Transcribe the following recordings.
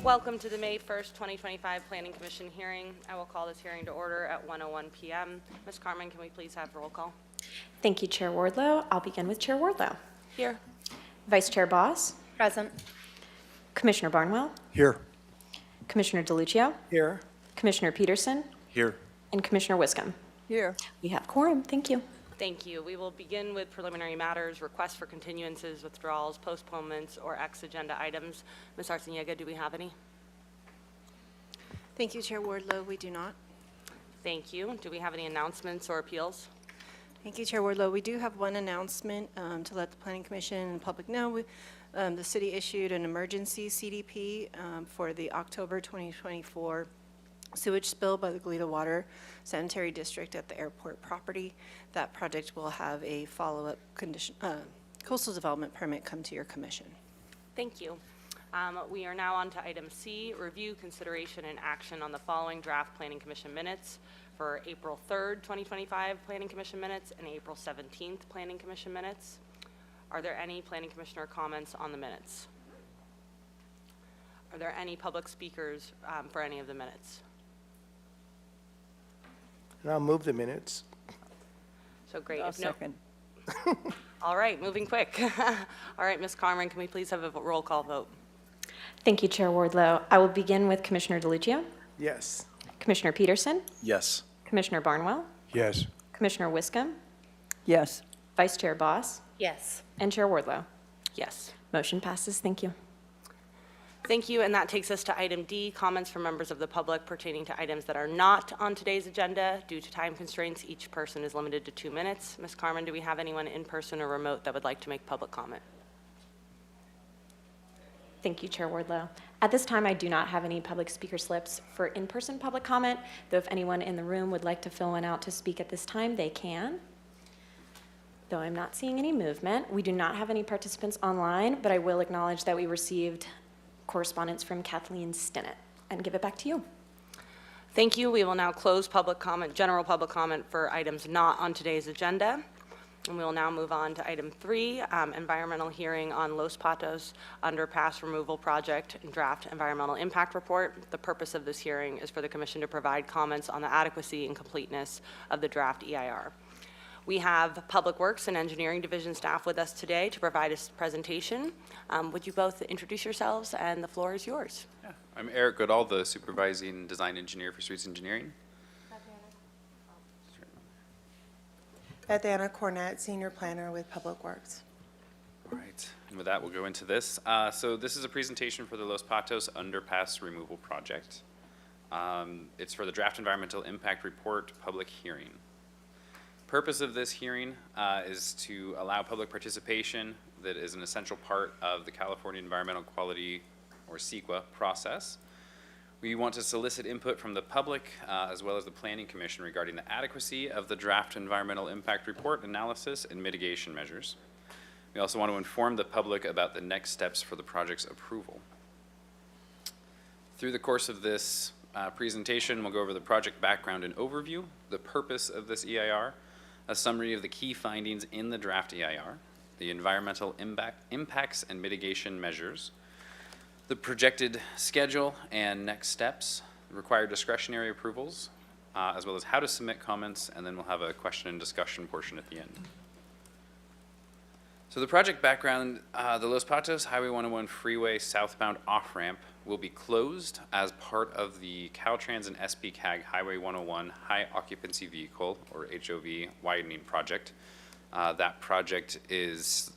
Welcome to the May 1st, 2025 Planning Commission hearing. I will call this hearing to order at 1:01 p.m. Ms. Carmen, can we please have roll call? Thank you, Chair Wardlow. I'll begin with Chair Wardlow. Here. Vice Chair Boss. Present. Commissioner Barnwell. Here. Commissioner DeLuccio. Here. Commissioner Peterson. Here. And Commissioner Wiscombe. Here. We have quorum. Thank you. Thank you. We will begin with preliminary matters, requests for continuances, withdrawals, postponements, or ex-agenda items. Ms. Arciniega, do we have any? Thank you, Chair Wardlow. We do not. Thank you. Do we have any announcements or appeals? Thank you, Chair Wardlow. We do have one announcement to let the Planning Commission and the public know. The city issued an emergency CDP for the October 2024 sewage spill by the Goleta Water Sanitary District at the airport property. That project will have a follow-up coastal development permit come to your commission. Thank you. We are now on to item C, review, consideration, and action on the following draft Planning Commission minutes for April 3rd, 2025 Planning Commission minutes and April 17th Planning Commission minutes. Are there any Planning Commissioner comments on the minutes? Are there any public speakers for any of the minutes? And I'll move the minutes. So great. I'll If no- second. All right, moving quick. All right, Ms. Carmen, can we please have a roll call vote? Thank you, Chair Wardlow. I will begin with Commissioner DeLuccio. Yes. Commissioner Peterson. Yes. Commissioner Barnwell. Yes. Commissioner Wiscombe. Yes. Vice Chair Boss. Yes. And Chair Wardlow. Yes. Motion passes. Thank you. Thank you, and that takes us to item D, comments from members of the public pertaining to items that are not on today's agenda. Due to time constraints, each person is limited to 2 minutes. Ms. Carmen, do we have anyone in person or remote that would like to make public comment? Thank you, Chair Wardlow. At this time, I do not have any public speaker slips for in-person public comment, though if anyone in the room would like to fill one out to speak at this time, they can. Though I'm not seeing any movement, we do not have any participants online, but I will acknowledge that we received correspondence from Kathleen Stinnett and give it back to you. Thank you. We will now close public comment, general public comment for items not on today's agenda. And we will now move on to item 3, environmental hearing on Los Patos underpass removal project and draft environmental impact report. The purpose of this hearing is for the commission to provide comments on the adequacy and completeness of the draft EIR. We have Public Works and Engineering Division staff with us today to provide a presentation. Would you both introduce yourselves, and the floor is yours. Yeah. I'm Eric Goodall, the supervising design engineer for Streets Engineering. Beth Anna Cornett, Senior Planner with Public Works. All right, and with that, we'll go into this. So this is a presentation for the Los Patos underpass removal project. It's for the draft environmental impact report public hearing. Purpose of this hearing is to allow public participation that is an essential part of the California Environmental Quality, or CEQA, process. We want to solicit input from the public as well as the Planning Commission regarding the adequacy of the draft environmental impact report analysis and mitigation measures. We also want to inform the public about the next steps for the project's approval. Through the course of this presentation, we'll go over the project background and overview, the purpose of this EIR, a summary of the key findings in the draft EIR, the environmental impacts and mitigation measures, the projected schedule and next steps, required discretionary approvals, as well as how to submit comments, and then we'll have a question and discussion portion at the end. So the project background, the Los Patos Highway 101 freeway southbound off-ramp will be closed as part of the Caltrans and SPCAG Highway 101 High Occupancy Vehicle, or HOV, widening project. That project is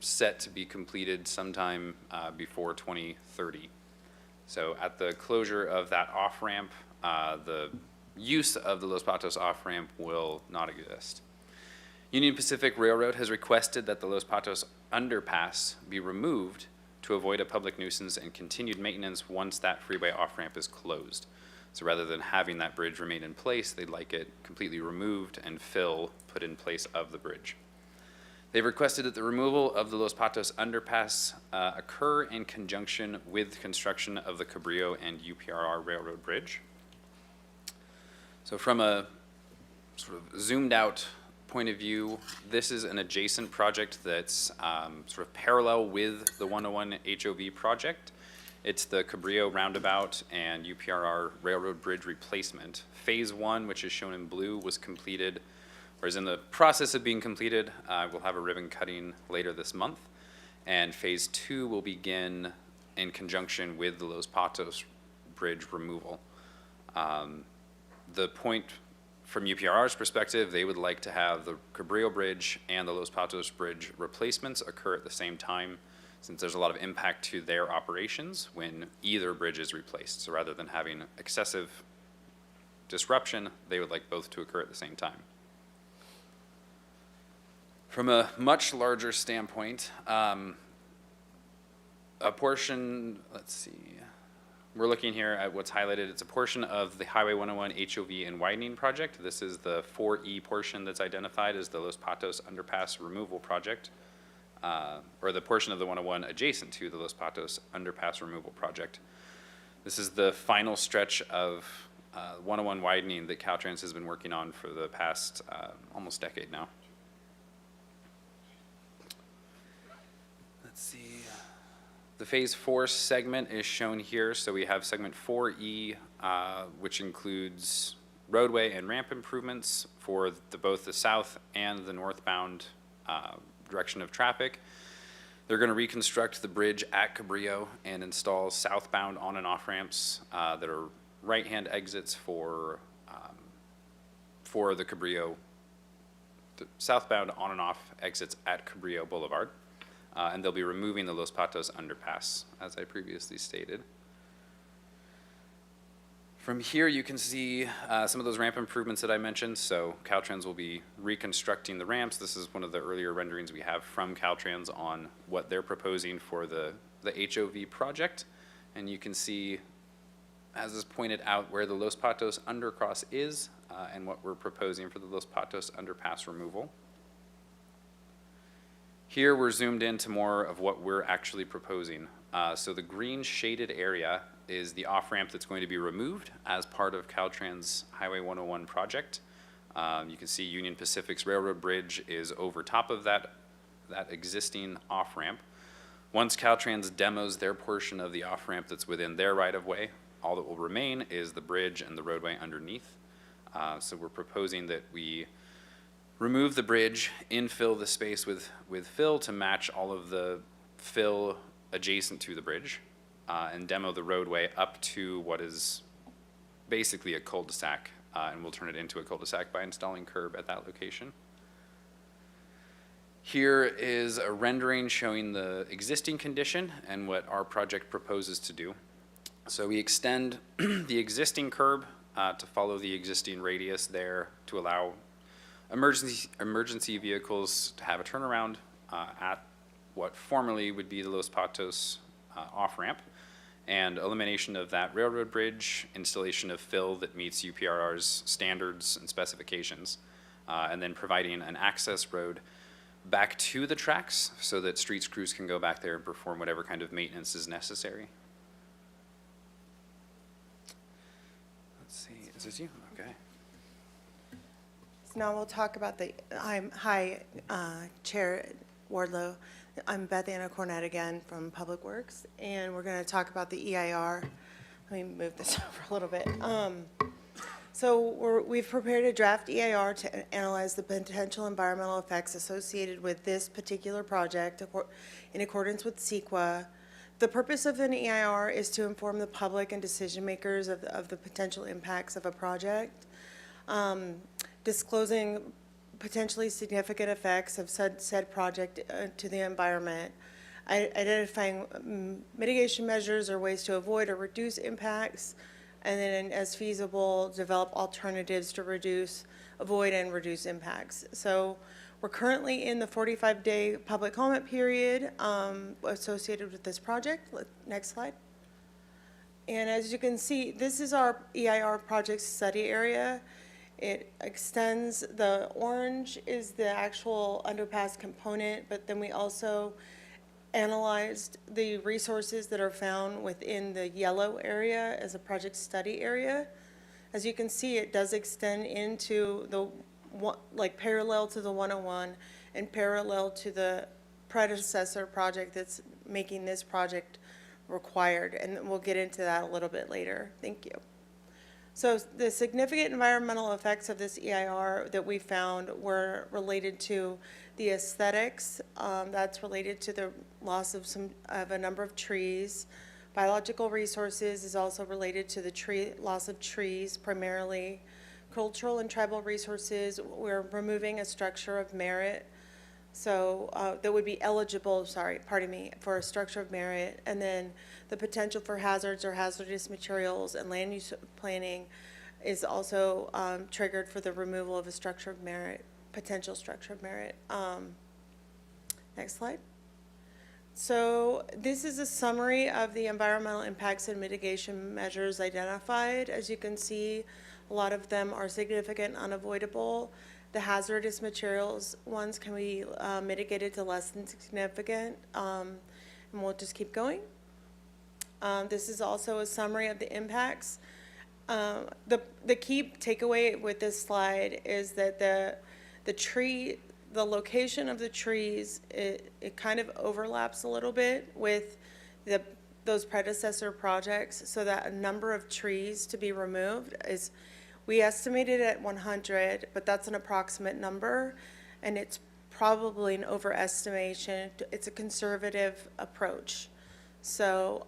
set to be completed sometime before 2030. So at the closure of that off-ramp, the use of the Los Patos off-ramp will not exist. Union Pacific Railroad has requested that the Los Patos underpass be removed to avoid a public nuisance and continued maintenance once that freeway off-ramp is closed. So rather than having that bridge remain in place, they'd like it completely removed and fill put in place of the bridge. They've requested that the removal of the Los Patos underpass occur in conjunction with construction of the Cabrillo and UPRR Railroad Bridge. So from a sort of zoomed out point of view, this is an adjacent project that's sort of parallel with the 101 HOV project. It's the Cabrillo Roundabout and UPRR Railroad Bridge Replacement. Phase 1, which is shown in blue, was completed, or is in the process of being completed. We'll have a ribbon cutting later this month. And Phase 2 will begin in conjunction with the Los Patos Bridge removal. The point from UPRR's perspective, they would like to have the Cabrillo Bridge and the Los Patos Bridge replacements occur at the same time, since there's a lot of impact to their operations when either bridge is replaced. So rather than having excessive disruption, they would like both to occur at the same time. From a much larger standpoint, a portion, let's see, we're looking here at what's highlighted. It's a portion of the Highway 101 HOV and widening project. This is the 4E portion that's identified as the Los Patos Underpass Removal Project. Or the portion of the 101 adjacent to the Los Patos Underpass Removal Project. This is the final stretch of 101 widening that Caltrans has been working on for the past almost decade now. Let's see. The Phase 4 segment is shown here. So we have segment 4E, which includes roadway and ramp improvements for both the south and the northbound direction of traffic. They're going to reconstruct the bridge at Cabrillo and install southbound on and off ramps that are right-hand exits for the Cabrillo, the southbound on and off exits at Cabrillo Boulevard. And they'll be removing the Los Patos underpass, as I previously stated. From here, you can see some of those ramp improvements that I mentioned. So Caltrans will be reconstructing the ramps. This is one of the earlier renderings we have from Caltrans on what they're proposing for the HOV project. And you can see, as is pointed out, where the Los Patos undercross is and what we're proposing for the Los Patos underpass removal. Here, we're zoomed into more of what we're actually proposing. So the green shaded area is the off-ramp that's going to be removed as part of Caltrans Highway 101 project. You can see Union Pacific's Railroad Bridge is over top of that existing off-ramp. Once Caltrans demos their portion of the off-ramp that's within their right-of-way, all that will remain is the bridge and the roadway underneath. So we're proposing that we remove the bridge, infill the space with fill to match all of the fill adjacent to the bridge, and demo the roadway up to what is basically a cul-de-sac, and we'll turn it into a cul-de-sac by installing curb at that location. Here is a rendering showing the existing condition and what our project proposes to do. So we extend the existing curb to follow the existing radius there to allow emergency vehicles to have a turnaround at what formerly would be the Los Patos off-ramp, and elimination of that railroad bridge, installation of fill that meets UPRR's standards and specifications, and then providing an access road back to the tracks so that streets crews can go back there and perform whatever kind of maintenance is necessary. Let's see, is this you? Okay. So now we'll talk about hi, Chair Wardlow. I'm Beth Anna Cornett again from Public Works, and we're going to talk about the EIR. Let me move this over a little bit. So we've prepared a draft EIR to analyze the potential environmental effects associated with this particular project in accordance with CEQA. The purpose of an EIR is to inform the public and decision makers of the potential impacts of a project, disclosing potentially significant effects of said project to the environment, identifying mitigation measures or ways to avoid or reduce impacts, and then as feasible, develop alternatives to avoid and reduce impacts. So we're currently in the 45-day public comment period associated with this project. Next slide. And as you can see, this is our EIR project study area. It extends, the orange is the actual underpass component, but then we also analyzed the resources that are found within the yellow area as a project study area. As you can see, it does extend into parallel to the 101 and parallel to the predecessor project that's making this project required, and we'll get into that a little bit later. Thank you. So the significant environmental effects of this EIR that we found were related to the aesthetics. That's related to the loss of a number of trees. Biological resources is also related to the loss of trees primarily. Cultural and tribal resources, we're removing a structure of merit. So that would be eligible, for a structure of merit. And then the potential for hazards or hazardous materials and land use planning is also triggered for the removal of a structure of merit, potential structure of merit. Next slide. So this is a summary of the environmental impacts and mitigation measures identified. As you can see, a lot of them are significant, unavoidable. The hazardous materials ones can be mitigated to less than significant, and we'll just keep going. This is also a summary of the impacts. The key takeaway with this slide is that the location of the trees, it kind of overlaps a little bit with those predecessor projects, so that a number of trees to be removed is, we estimated at 100, but that's an approximate number, and it's probably an overestimation. It's a conservative approach. So,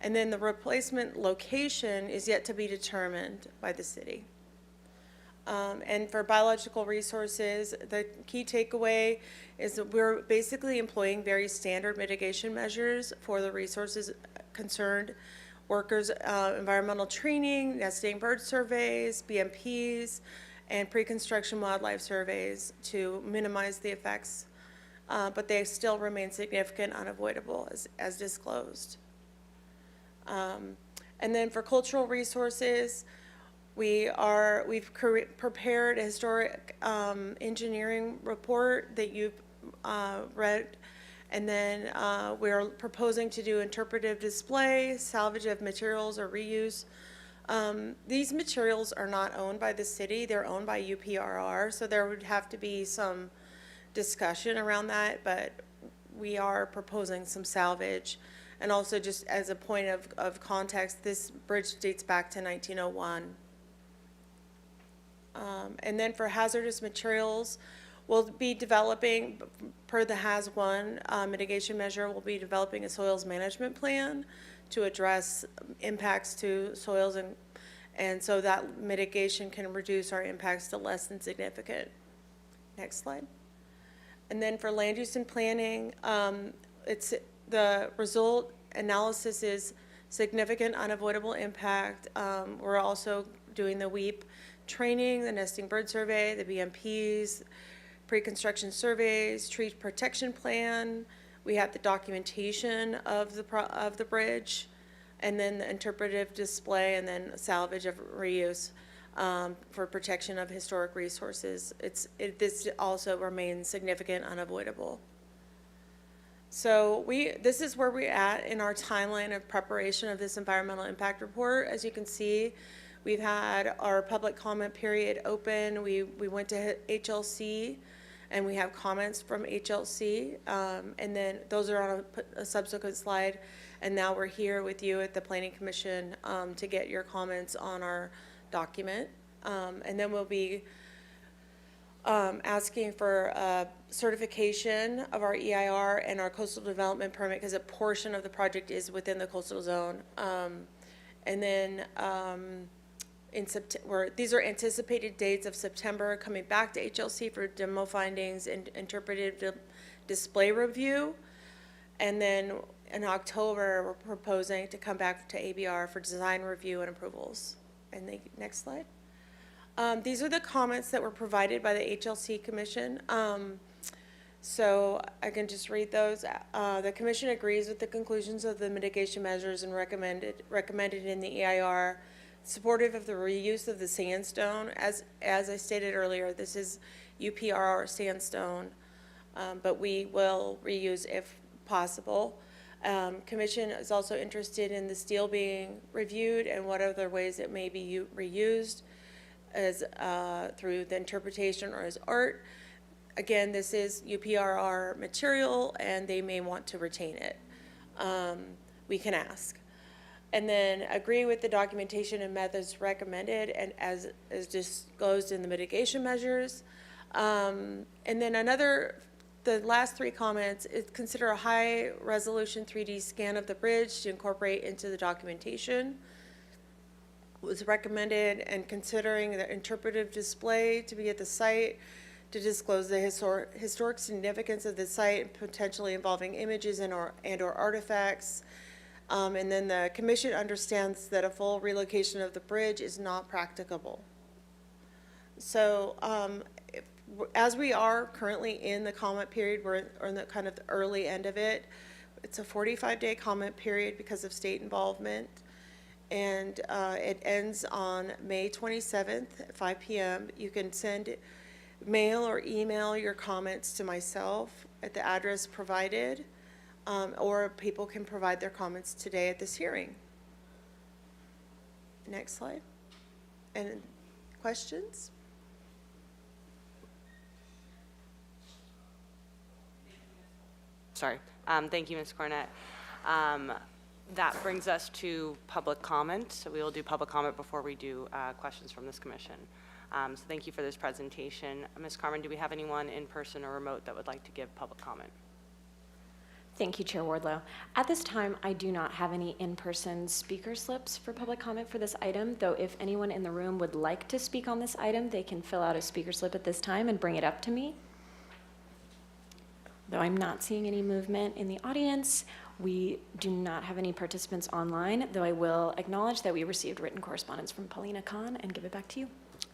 and then the replacement location is yet to be determined by the city. And for biological resources, the key takeaway is that we're basically employing very standard mitigation measures for the resources concerned. Workers' environmental training, nesting bird surveys, BMPs, and pre-construction wildlife surveys to minimize the effects, but they still remain significant, unavoidable, as disclosed. And then for cultural resources, we've prepared a historic engineering report that you've read. And then we're proposing to do interpretive display, salvage of materials or reuse. These materials are not owned by the city, they're owned by UPRR, so there would have to be some discussion around that, but we are proposing some salvage. And also, just as a point of context, this bridge dates back to 1901. And then for hazardous materials, we'll be developing, per the HAZ-1 mitigation measure, we'll be developing a soils management plan to address impacts to soils, and so that mitigation can reduce our impacts to less than significant. Next slide. And then for land use and planning, it's the result analysis is significant unavoidable impact. We're also doing the WEEP training, the nesting bird survey, the BMPs, pre-construction surveys, tree protection plan. We have the documentation of the bridge, and then the interpretive display, and then salvage of reuse for protection of historic resources. This also remains significant, unavoidable. So this is where we're at in our timeline of preparation of this environmental impact report. As you can see, we've had our public comment period open. We went to HLC, and we have comments from HLC, and then those are on a subsequent slide. And now we're here with you at the Planning Commission to get your comments on our document. And then we'll be asking for certification of our EIR and our coastal development permit, because a portion of the project is within the coastal zone. And then in September, these are anticipated dates of September, coming back to HLC for demo findings and interpretive display review. And then in October, we're proposing to come back to ABR for design review and approvals. And the next slide. These are the comments that were provided by the HLC Commission. So I can just read those. The Commission agrees with the conclusions of the mitigation measures and recommended in the EIR, supportive of the reuse of the sandstone. As I stated earlier, this is UPRR sandstone, but we will reuse if possible. Commission is also interested in the steel being reviewed and what other ways it may be reused, as through the interpretation or as art. Again, this is UPRR material, and they may want to retain it. we can ask. And then agree with the documentation and methods recommended and as disclosed in the mitigation measures. And then the last three comments is consider a high-resolution 3D scan of the bridge to incorporate into the documentation. Was recommended, and considering the interpretive display to be at the site to disclose the historic significance of the site, potentially involving images and/or artifacts. And then the commission understands that a full relocation of the bridge is not practicable. So as we are currently in the comment period, we're in the kind of the early end of it. It's a 45-day comment period because of state involvement. And it ends on May 27th at 5 p.m. You can mail or email your comments to myself at the address provided, or people can provide their comments today at this hearing. Next slide. And questions? Sorry. Thank you, Ms. Cornett. That brings us to public comment. So we will do public comment before we do questions from this commission. So thank you for this presentation. Ms. Carmen, do we have anyone in person or remote that would like to give public comment? Thank you, Chair Wardlow. At this time, I do not have any in-person speaker slips for public comment for this item, though if anyone in the room would like to speak on this item, they can fill out a speaker slip at this time and bring it up to me. Though I'm not seeing any movement in the audience, we do not have any participants online, though I will acknowledge that we received written correspondence from Paulina Khan and give it back to you.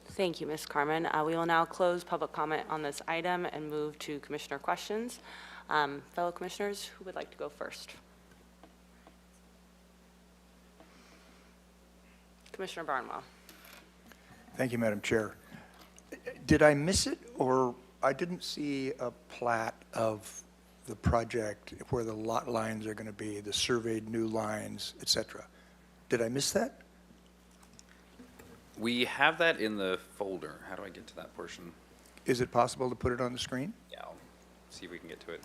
Thank you, Ms. Carmen. We will now close public comment on this item and move to commissioner questions. Fellow commissioners, who would like to go first? Commissioner Barnwell. Thank you, Madam Chair. Did I miss it, or I didn't see a plat of the project where the lot lines are going to be, the surveyed new lines, et cetera? Did I miss that? We have that in the folder. How do I get to that portion? Is it possible to put it on the screen? Yeah, I'll see if we can get to it.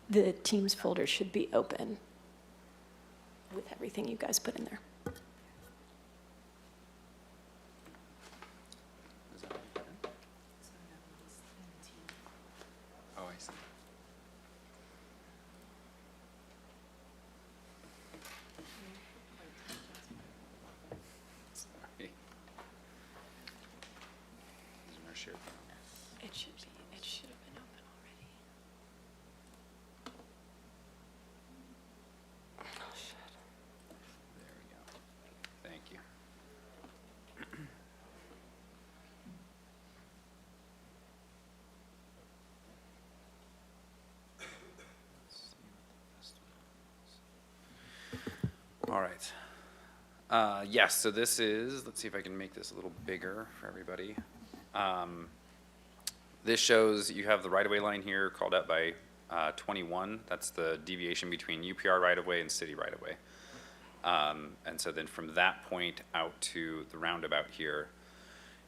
The Teams folder should be open with everything you guys put in there. Is that right there? Oh, I see. Sorry. These are our shared files. It should have been open already. There we go. Thank you. All right. Yes, so this is, let's see if I can make this a little bigger for everybody. This shows you have the right-of-way line here called out by 21. That's the deviation between UPR right-of-way and city right-of-way. And so then from that point out to the roundabout here,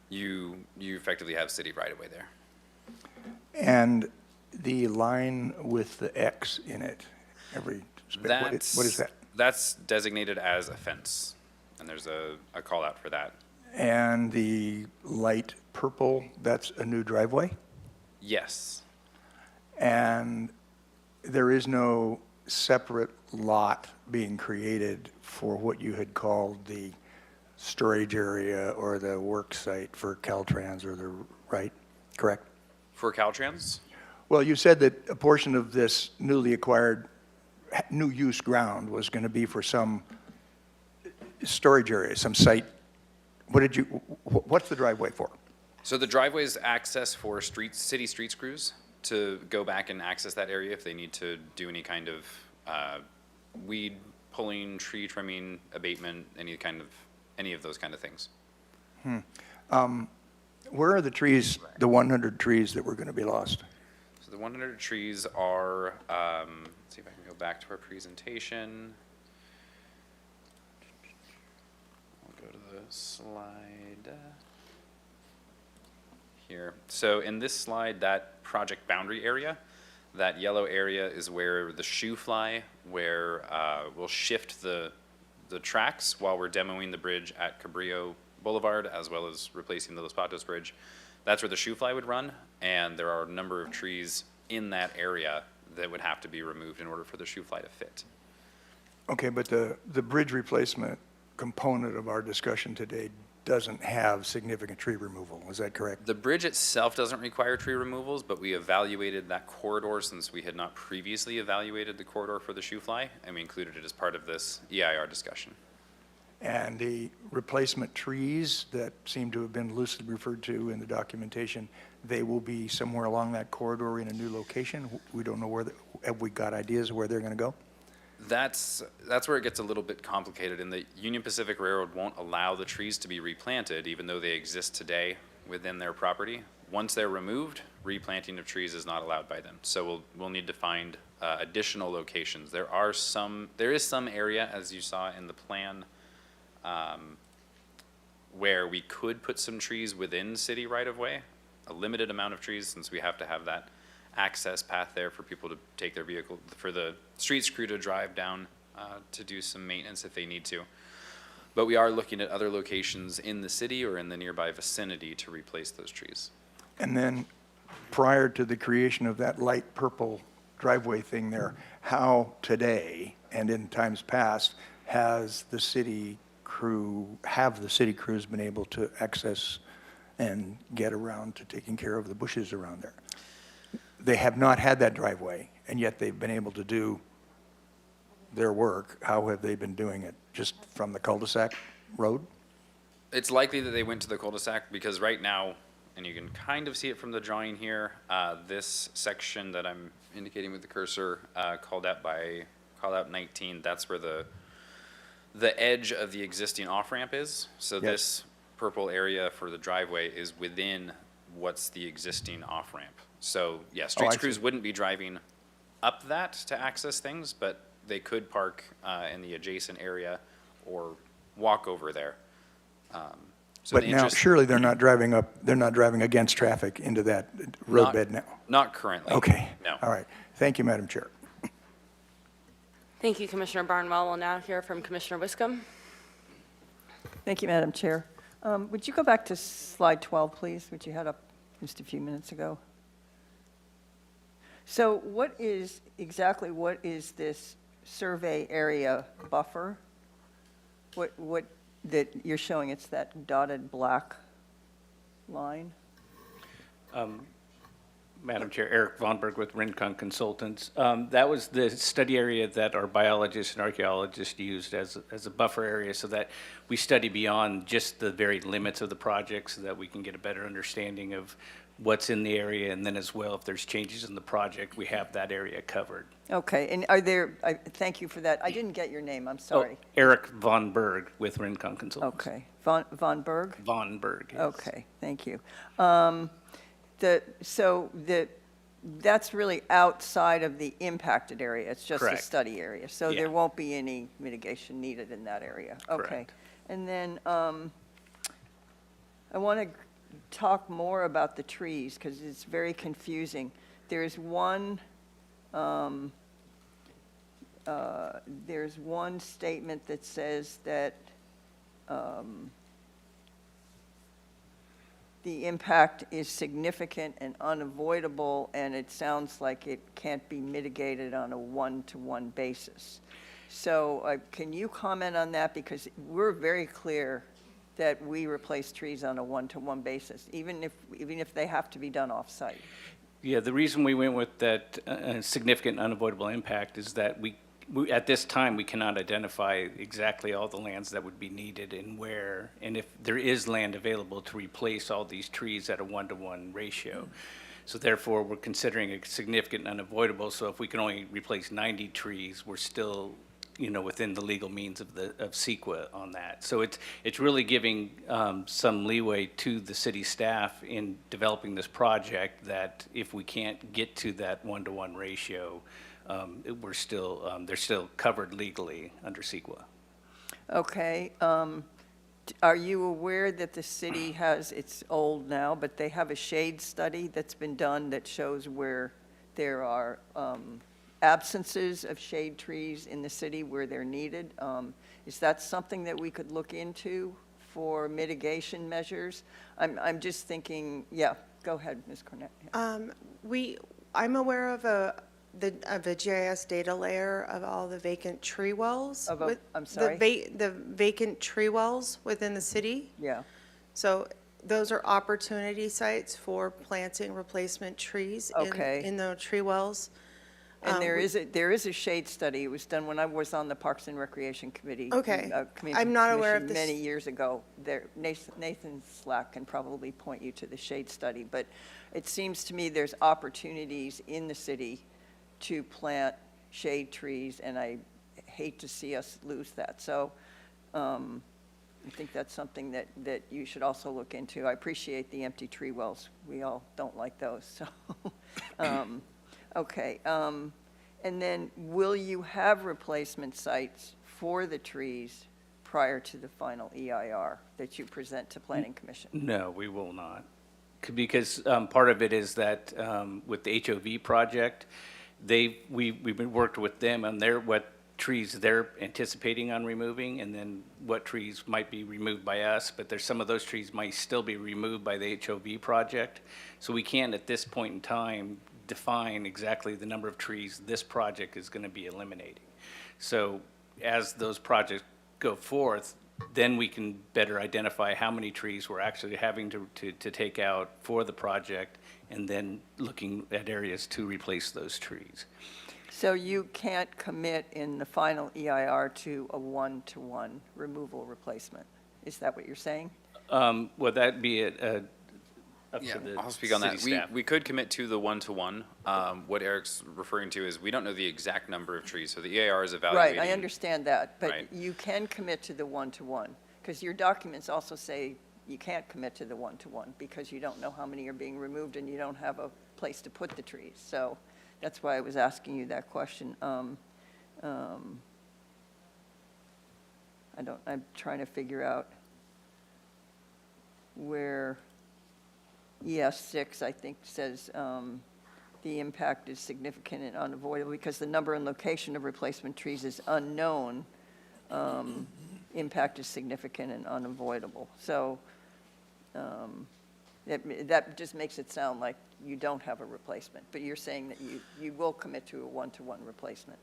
you effectively have city right-of-way there. And the line with the X in it, what is that? That's designated as a fence, and there's a call out for that. And the light purple, that's a new driveway? Yes. And there is no separate lot being created for what you had called the storage area or the work site for Caltrans or the, right? Correct? For Caltrans? Well, you said that a portion of this newly acquired, new use ground was going to be for some storage area, some site. What's the driveway for? So the driveway is access for city street crews to go back and access that area if they need to do any kind of weed pulling, tree trimming, abatement, any of those kind of things. Where are the trees, the 100 trees that were going to be lost? So the 100 trees are, let's see if I can go back to our presentation. I'll go to the slide here. So in this slide, that project boundary area, that yellow area is where the shoe fly, where we'll shift the tracks while we're demoing the bridge at Cabrillo Boulevard, as well as replacing the Los Patos Bridge. That's where the shoe fly would run, and there are a number of trees in that area that would have to be removed in order for the shoe fly to fit. Okay, but the bridge replacement component of our discussion today doesn't have significant tree removal, is that correct? The bridge itself doesn't require tree removals, but we evaluated that corridor since we had not previously evaluated the corridor for the shoe fly, and we included it as part of this EIR discussion. And the replacement trees that seem to have been loosely referred to in the documentation, they will be somewhere along that corridor in a new location? We don't know where, have we got ideas of where they're going to go? That's where it gets a little bit complicated, and the Union Pacific Railroad won't allow the trees to be replanted, even though they exist today within their property. Once they're removed, replanting of trees is not allowed by them. So we'll need to find additional locations. There is some area, as you saw in the plan, where we could put some trees within city right-of-way, a limited amount of trees, since we have to have that access path there for people to take their vehicle, for the streets crew to drive down to do some maintenance if they need to. But we are looking at other locations in the city or in the nearby vicinity to replace those trees. And then prior to the creation of that light purple driveway thing there, how today and in times past has the city crews been able to access and get around to taking care of the bushes around there? They have not had that driveway, and yet they've been able to do their work. How have they been doing it? Just from the cul-de-sac road? It's likely that they went to the cul-de-sac because right now, and you can kind of see it from the drawing here, this section that I'm indicating with the cursor, called out 19, that's where the edge of the existing off-ramp is. So Yes. this purple area for the driveway is within what's the existing off-ramp. So, yeah, I streets see. crews wouldn't be driving up that to access things, but they could park in the adjacent area or walk over there. So But the now, interest- surely they're not driving against traffic into that roadbed now? Not currently. Okay. No. All right. Thank you, Madam Chair. Thank you, Commissioner Barnwell. We'll now hear from Commissioner Wiscombe. Thank you, Madam Chair. Would you go back to slide 12, please, which you had up just a few minutes ago? So what is this survey area buffer? What that you're showing, it's that dotted black line? Madam Chair, Eric Vonberg with Rincon Consultants. That was the study area that our biologists and archaeologists used as a buffer area so that we study beyond just the very limits of the project so that we can get a better understanding of what's in the area, and then as well, if there's changes in the project, we have that area covered. Okay, and thank you for that. I didn't get your name, I'm Oh, sorry. Eric Vonberg with Rincon Consultants. Okay, Von Berg? Vonberg, yes. Okay, thank you. That's really outside of the impacted area, it's just a Correct. study area. So Yeah. there won't be any mitigation needed in that area? Okay. Correct. And then I want to talk more about the trees, because it's very confusing. There's one statement that says that the impact is significant and unavoidable, and it sounds like it can't be mitigated on a one-to-one basis. So can you comment on that? Because we're very clear that we replace trees on a one-to-one basis, even if they have to be done off-site. Yeah, the reason we went with that significant unavoidable impact is that we at this time, we cannot identify exactly all the lands that would be needed and where, and if there is land available to replace all these trees at a one-to-one ratio. So therefore, we're considering a significant unavoidable, so if we can only replace 90 trees, we're still within the legal means of CEQA on that. So it's really giving some leeway to the city staff in developing this project, that if we can't get to that 1-to-1 ratio, they're still covered legally under CEQA. Okay. Are you aware that the city has, it's old now, but they have a shade study that's been done that shows where there are absences of shade trees in the city where they're needed? Is that something that we could look into for mitigation measures? I'm just thinking, yeah, go ahead, Ms. Cornett. I'm aware of a GIS data layer of all the vacant tree wells. I'm sorry? The vacant tree wells within the city. Yeah. So those are opportunity sites for planting replacement trees Okay. in the tree wells. And there is a shade study. It was done when I was on the Parks and Recreation Committee. Okay. Community I'm not aware of Commission this. Many years ago. Nathan Slack can probably point you to the shade study. But it seems to me there's opportunities in the city to plant shade trees, and I hate to see us lose that. So I think that's something that you should also look into. I appreciate the empty tree wells. We all don't like those, so. Okay, and then will you have replacement sites for the trees prior to the final EIR that you present to Planning Commission? No, we will not. Because part of it is that with the HOV project, we've been worked with them on what trees they're anticipating on removing, and then what trees might be removed by us, but there's some of those trees might still be removed by the HOV project. So we can't, at this point in time, define exactly the number of trees this project is going to be eliminating. So as those projects go forth, then we can better identify how many trees we're actually having to take out for the project, and then looking at areas to replace those trees. So you can't commit in the final EIR to a 1-to-1 removal replacement? Is that what you're saying? Would that be up Yeah, to the I'll speak on that. city staff? We could commit to the 1-to-1. What Eric's referring to is we don't know the exact number of trees, so the EAR is evaluating. Right, I understand that, but Right. you can commit to the 1-to-1, because your documents also say you can't commit to the 1-to-1 because you don't know how many are being removed and you don't have a place to put the trees. So that's why I was asking you that question. I'm trying to figure out where ES6, I think, says the impact is significant and unavoidable because the number and location of replacement trees is unknown. Impact is significant and unavoidable. So that just makes it sound like you don't have a replacement, but you're saying that you will commit to a 1-to-1 replacement.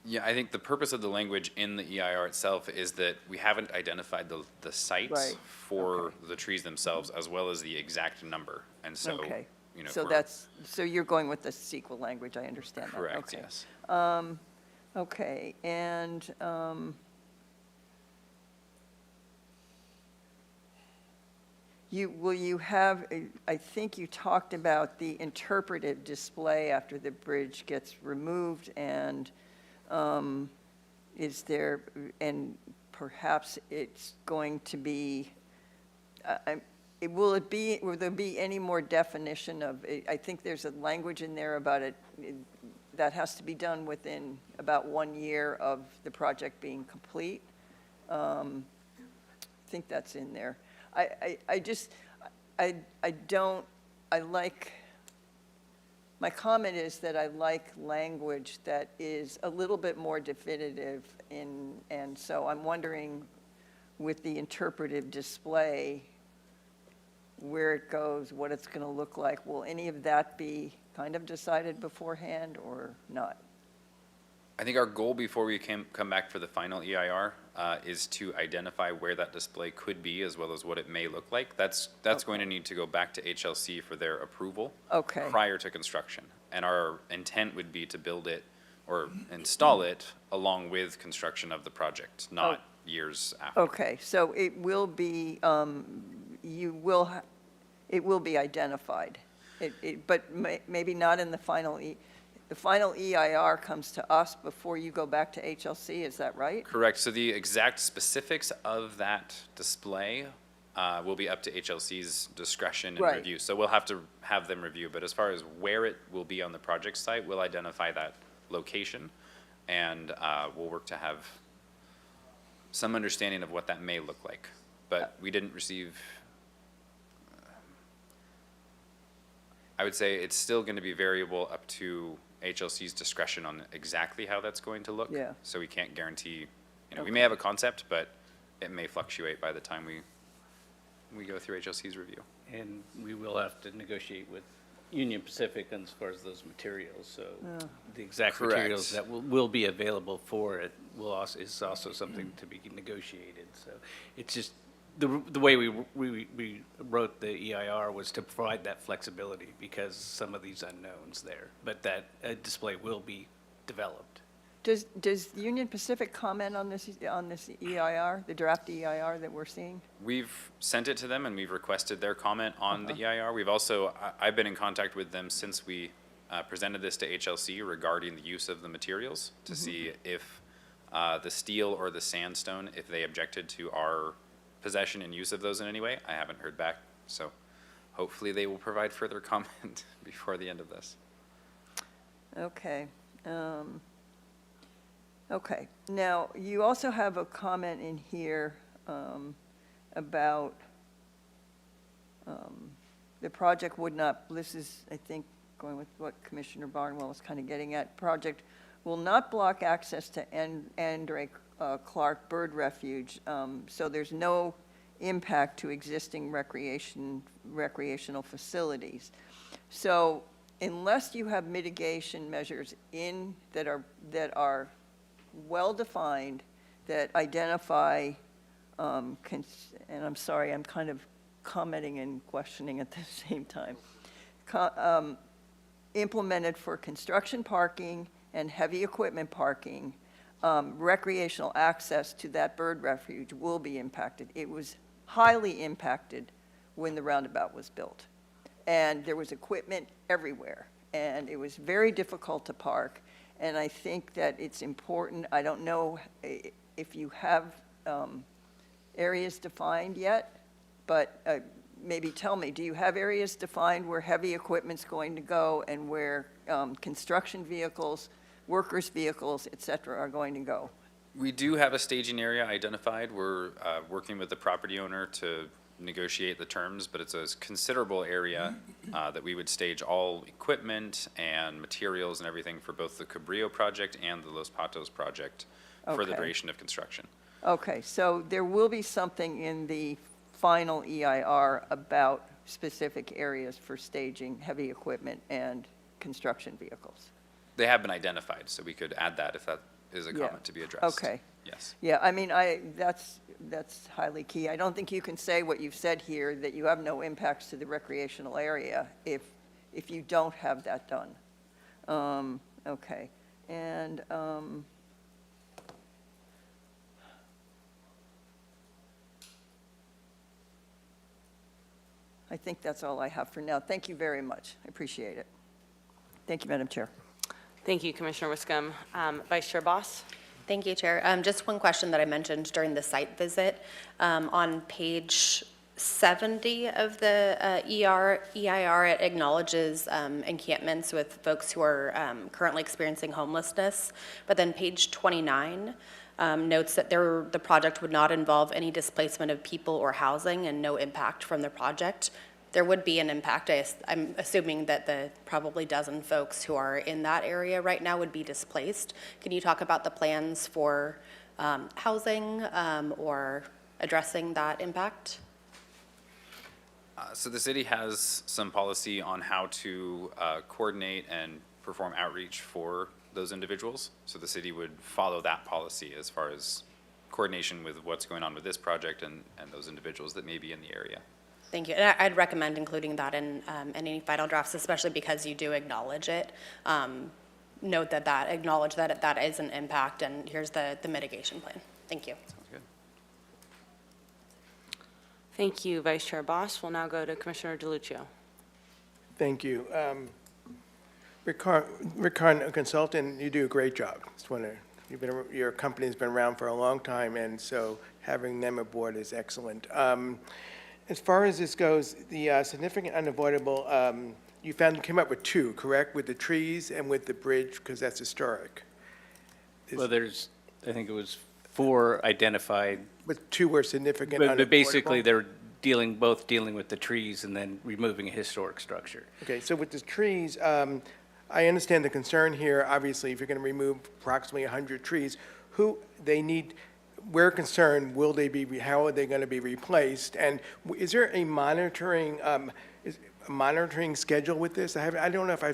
Yeah, I think the purpose of the language in the EIR itself is that we haven't identified the sites Right. for the trees themselves, as well as the exact number. And so, Okay. you know, So so you're going with the CEQA language, I understand that. correct, Okay. yes. Okay, and will you have, I think you talked about the interpretive display after the bridge gets removed, and is there, and perhaps it's going to be, will there be any more definition of, I think there's a language in there about it, that has to be done within about 1 year of the project being complete. I think that's in there. My comment is that I like language that is a little bit more definitive and so I'm wondering with the interpretive display, where it goes, what it's going to look like. Will any of that be kind of decided beforehand or not? I think our goal before we come back for the final EIR is to identify where that display could be as well as what it may look like. That's going to need to go back to HLC for their approval Okay. prior to construction. And our intent would be to build it or install it along with construction of the project, not years after. Okay, so it will be, it will be identified, but maybe not in the final, the final EIR comes to us before you go back to HLC, is that right? Correct. So the exact specifics of that display will be up to HLC's discretion and Right. review. So we'll have to have them review, but as far as where it will be on the project site, we'll identify that location, and we'll work to have some understanding of what that may look like. But we didn't receive, I would say it's still going to be variable up to HLC's discretion on exactly how that's going to look. Yeah. So we can't guarantee, we may have a concept, but it may fluctuate by the time we go through HLC's review. And we will have to negotiate with Union Pacific as far as those materials, so the exact Correct. materials that will be available for it is also something to be negotiated. So it's just, the way we wrote the EIR was to provide that flexibility because some of these unknowns there, but that display will be developed. Does Union Pacific comment on this EIR, the draft EIR that we're seeing? We've sent it to them and we've requested their comment on the EIR. We've also, I've been in contact with them since we presented this to HLC regarding the use of the materials to see if the steel or the sandstone, if they objected to our possession and use of those in any way. I haven't heard back, so hopefully they will provide further comment before the end of this. Okay. Okay. Now, you also have a comment in here about the project would not, this is, I think, going with what Commissioner Barnwell was kind of getting at, project will not block access to Andre Clark Bird Refuge, so there's no impact to existing recreational facilities. So unless you have mitigation measures in that are well-defined, that identify, and I'm sorry, I'm kind of commenting and questioning at the same time, implemented for construction parking and heavy equipment parking, recreational access to that bird refuge will be impacted. It was highly impacted when the roundabout was built. And there was equipment everywhere, and it was very difficult to park. And I think that it's important, I don't know if you have areas defined yet, but maybe tell me, do you have areas defined where heavy equipment's going to go and where construction vehicles, workers' vehicles, et cetera, are going to go? We do have a staging area identified. We're working with the property owner to negotiate the terms, but it's a considerable area that we would stage all equipment and materials and everything for both the Cabrillo project and the Los Patos project for the Okay. duration of construction. Okay, so there will be something in the final EIR about specific areas for staging heavy equipment and construction vehicles. They have been identified, so we could add that if that is a Yeah. comment to be addressed. Okay. Yes. Yeah, I mean, that's highly key. I don't think you can say what you've said here, that you have no impacts to the recreational area if you don't have that done. Okay, and I think that's all I have for now. Thank you very much. I appreciate it. Thank you, Madam Chair. Thank you, Commissioner Wiscombe. Vice Chair Boss? Thank you, Chair. Just one question that I mentioned during the site visit. On page 70 of the EIR, it acknowledges encampments with folks who are currently experiencing homelessness. But then page 29 notes that the project would not involve any displacement of people or housing and no impact from the project. There would be an impact. I'm assuming that the probably dozen folks who are in that area right now would be displaced. Can you talk about the plans for housing or addressing that impact? So the city has some policy on how to coordinate and perform outreach for those individuals. So the city would follow that policy as far as coordination with what's going on with this project and those individuals that may be in the area. Thank you. And I'd recommend including that in any final drafts, especially because you do acknowledge it. Note acknowledge that that is an impact, and here's the mitigation plan. Thank you. Sounds good. Thank you, Vice Chair Boss. We'll now go to Commissioner DeLuccio. Thank you. Rick Karn, a consultant, you do a great job. Just want to, your company's been around for a long time, and so having them aboard is excellent. As far as this goes, the significant unavoidable, you came up with two, correct? With the trees and with the bridge, because that's historic. Well, there's, I think it was 4 identified, But two were significant unavoidable? but basically they're both dealing with the trees and then removing a historic structure. Okay, so with the trees, I understand the concern here. Obviously, if you're going to remove approximately 100 trees, we're concerned, how are they going to be replaced? And is there a monitoring schedule with this? I don't know if I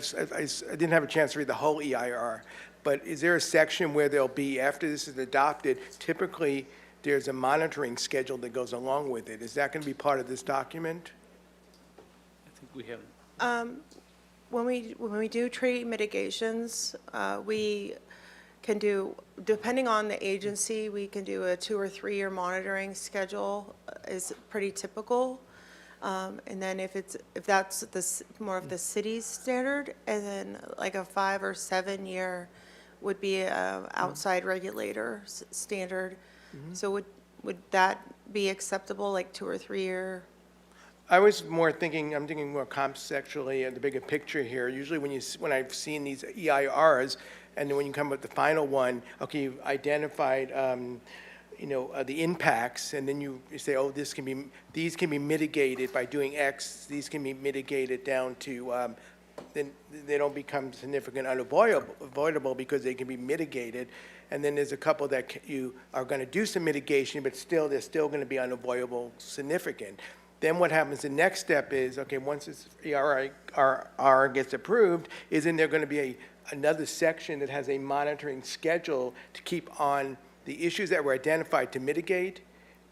didn't have a chance to read the whole EIR, but is there a section where there'll be, after this is adopted, typically there's a monitoring schedule that goes along with it? Is that going to be part of this document? I think we have. When we do tree mitigations, we can do, depending on the agency, we can do a 2 or 3 year monitoring schedule is pretty typical. And then if that's more of the city's standard, and then like a 5 or 7 year would be a outside regulator standard. So would that be acceptable, like 2 or 3 year? I'm thinking more conceptually the bigger picture here. Usually when I've seen these EIRs, and then when you come up with the final one, okay, you've identified, the impacts, and then you say, oh, these can be mitigated by doing X, these can be mitigated down to, then they don't become significant unavoidable because they can be mitigated. And then there's a couple that you are going to do some mitigation, but they're still going to be unavoidable significant. Then what happens, the next step is, okay, once this EIR gets approved, isn't there going to be another section that has a monitoring schedule to keep on the issues that were identified to mitigate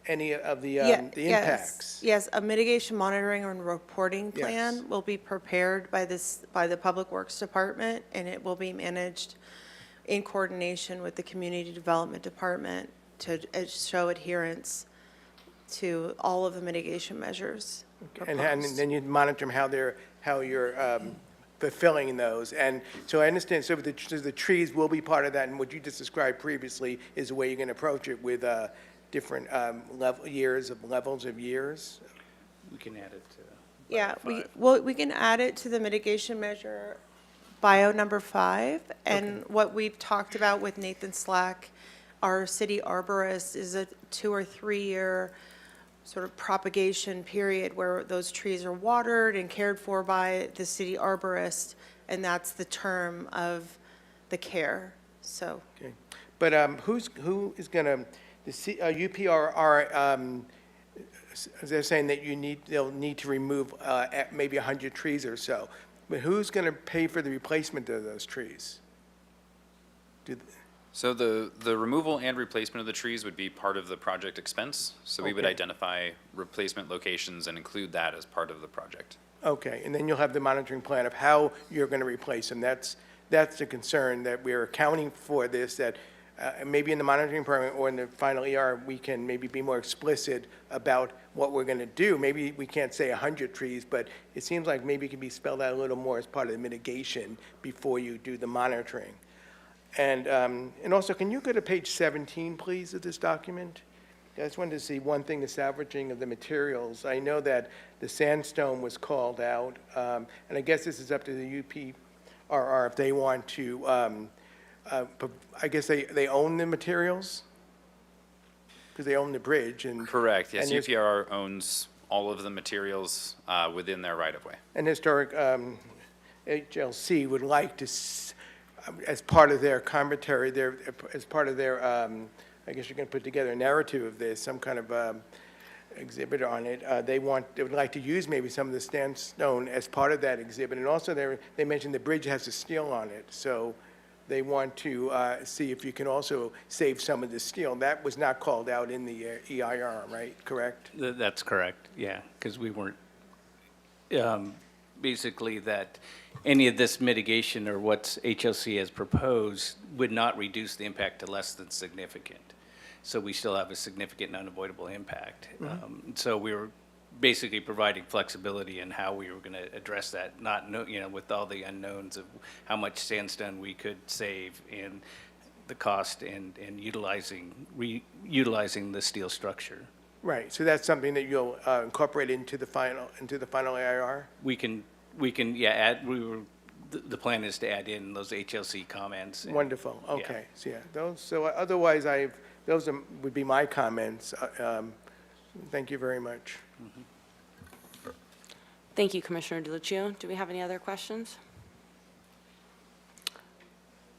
any of the impacts? Yes, a mitigation monitoring and reporting Yes. plan will be prepared by the Public Works Department, and it will be managed in coordination with the Community Development Department to show adherence to all of the mitigation measures And proposed. then you monitor them, how you're fulfilling those. And so I understand, so the trees will be part of that, and what you just described previously is the way you're going to approach it with different levels of years? We can add it to. Yeah, Bio we can add it to the mitigation measure bio number 5. And what we've talked about with Nathan Slack, our city arborist, is a 2 or 3 year sort of propagation period where those trees are watered and cared for by the city arborist, and that's the term of the care, so. Okay. But who is going to, UPR, they're saying that they'll need to remove maybe 100 trees or so. But who's going to pay for the replacement of those trees? So the removal and replacement of the trees would be part of the project expense. So we would Okay. identify replacement locations and include that as part of the project. Okay, and then you'll have the monitoring plan of how you're going to replace them. That's the concern, that we're accounting for this, that maybe in the monitoring program or in the final ER, we can maybe be more explicit about what we're going to do. Maybe we can't say 100 trees, but it seems like maybe it can be spelled out a little more as part of the mitigation before you do the monitoring. And also, can you go to page 17, please, of this document? I just wanted to see one thing, the salvaging of the materials. I know that the sandstone was called out, and I guess this is up to the UPRR if they want to, I guess they own the materials? Because they own the bridge and. Correct, yes, and there's- UPR owns all of the materials within their right-of-way. And historic HLC would like to, as part of their commentary, as part of their, I guess you can put together a narrative of this, some kind of exhibit on it. They would like to use maybe some of the sandstone as part of that exhibit. And also they mentioned the bridge has a steel on it, so they want to see if you can also save some of the steel. That was not called out in the EIR, right? Correct? That's correct, yeah, because we weren't, basically that any of this mitigation or what HLC has proposed would not reduce the impact to less than significant. So we still have a significant and unavoidable impact. So we were basically providing flexibility in how we were going to address that, not know, with all the unknowns of how much sandstone we could save and the cost and utilizing the steel structure. Right, so that's something that you'll incorporate into the final AIR? We can, add, the plan is to add in those HLC comments. Wonderful, okay, so yeah, otherwise would be my comments. Thank you very much. Thank you, Commissioner DeLucio. Do we have any other questions?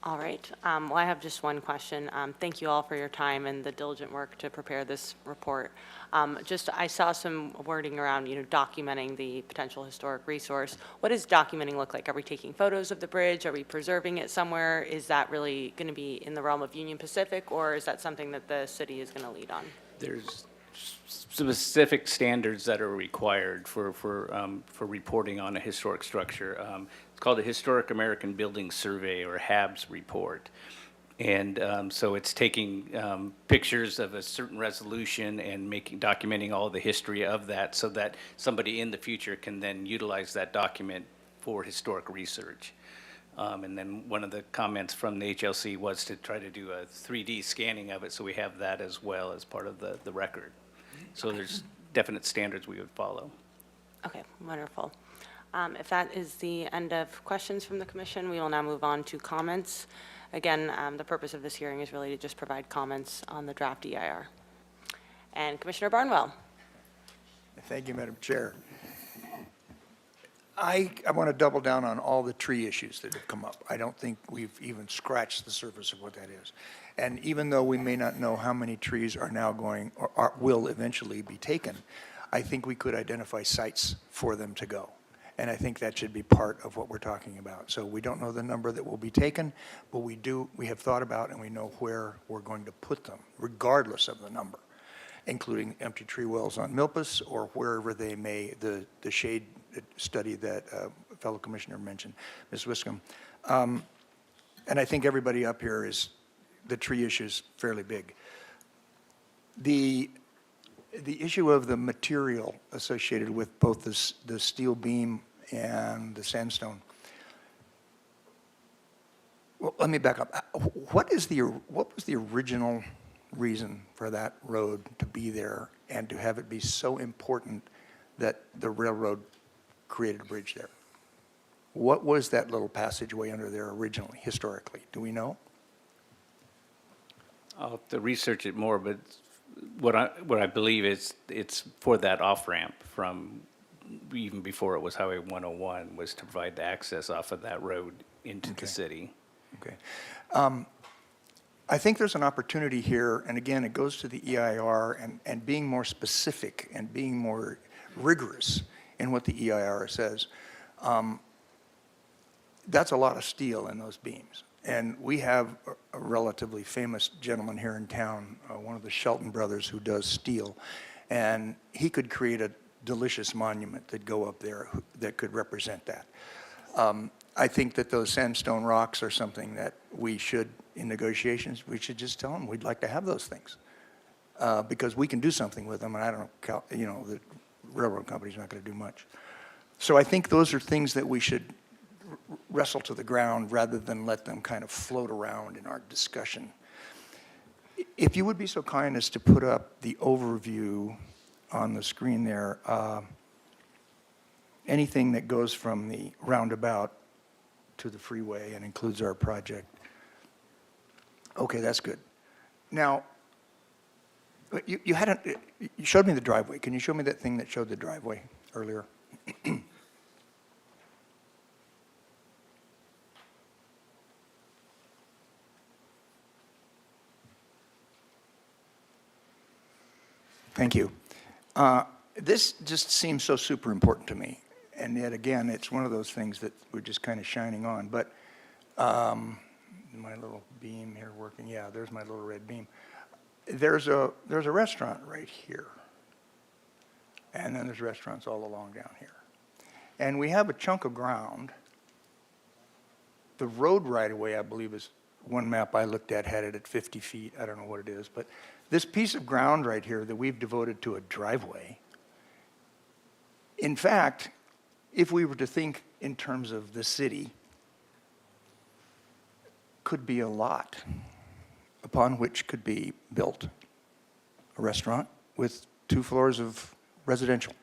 All right. Well, I have just one question. Thank you all for your time and the diligent work to prepare this report. I saw some wording around, documenting the potential historic resource. What does documenting look like? Are we taking photos of the bridge? Are we preserving it somewhere? Is that really going to be in the realm of Union Pacific, or is that something that the city is going to lead on? There's specific standards that are required for reporting on a historic structure. It's called a Historic American Building Survey, or HABS report. And so it's taking pictures of a certain resolution and documenting all the history of that, so that somebody in the future can then utilize that document for historic research. And then one of the comments from the HLC was to try to do a 3D scanning of it, so we have that as well as part of the record. So there's definite standards we would follow. Okay, wonderful. If that is the end of questions from the commission, we will now move on to comments. Again, the purpose of this hearing is really to just provide comments on the draft EIR. And Commissioner Barnwell. Thank you, Madam Chair. I want to double down on all the tree issues that have come up. I don't think we've even scratched the surface of what that is. And even though we may not know how many trees are now going or will eventually be taken, I think we could identify sites for them to go. And I think that should be part of what we're talking about. So we don't know the number that will be taken, but we have thought about and we know where we're going to put them, regardless of the number, including empty tree wells on Milpas or wherever they may, the shade study that fellow commissioner mentioned, Ms. Wiscombe. And I think everybody up here the tree issue is fairly big. The issue of the material associated with both the steel beam and the sandstone. Well, let me back up. What was the original reason for that road to be there and to have it be so important that the railroad created a bridge there? What was that little passageway under there originally, historically? Do we know? I'll have to research it more, but what I believe is it's for that off-ramp from even before it was Highway 101, was to provide the access off of that road into the city. Okay. I think there's an opportunity here, and again, it goes to the EIR and being more specific and being more rigorous in what the EIR says. That's a lot of steel in those beams. And we have a relatively famous gentleman here in town, one of the Shelton brothers, who does steel. And he could create a delicious monument that'd go up there that could represent that. I think that those sandstone rocks are something that we should, in negotiations, we should just tell them we'd like to have those things. Because we can do something with them, and I don't know, the railroad company's not going to do much. So I think those are things that we should wrestle to the ground rather than let them kind of float around in our discussion. If you would be so kind as to put up the overview on the screen there, anything that goes from the roundabout to the freeway and includes our project. Okay, that's good. Now, you showed me the driveway. Can you show me that thing that showed the driveway earlier? Thank you. This just seems so super important to me. And yet again, it's one of those things that we're just kind of shining on. But my little beam here working, yeah, there's my little red beam. There's a restaurant right here. And then there's restaurants all along down here. And we have a chunk of ground. The road right away, I believe, is one map I looked at had it at 50 feet. I don't know what it is, but this piece of ground right here that we've devoted to a driveway In fact, if we were to think in terms of the city, could be a lot upon which could be built a restaurant with 2 floors of residential.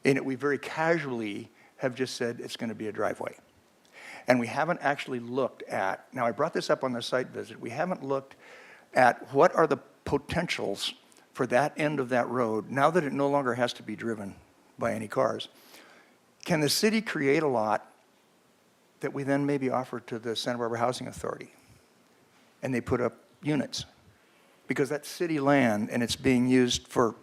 In it, we very casually have just said it's going to be a driveway. And we haven't actually looked at, now I brought this up on the site visit, we haven't looked at what are the potentials for that end of that road, now that it no longer has to be driven by any cars. Can the city create a lot that we then maybe offer to the Santa Barbara Housing Authority? And they put up units. Because that's city land and it's being used for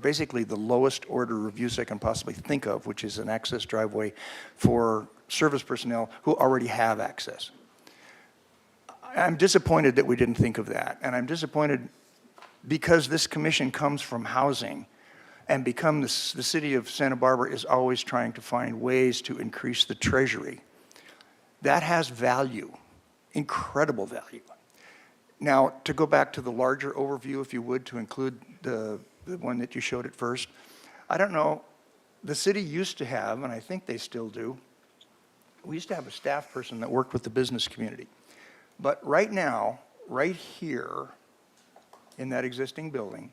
basically the lowest order of use I can possibly think of, which is an access driveway for service personnel who already have access. I'm disappointed that we didn't think of that. And I'm disappointed because this commission comes from housing and the city of Santa Barbara is always trying to find ways to increase the treasury. That has value, incredible value. Now, to go back to the larger overview, if you would, to include the one that you showed at first, I don't know, the city used to have, and I think they still do, we used to have a staff person that worked with the business community. But right now, right here in that existing building,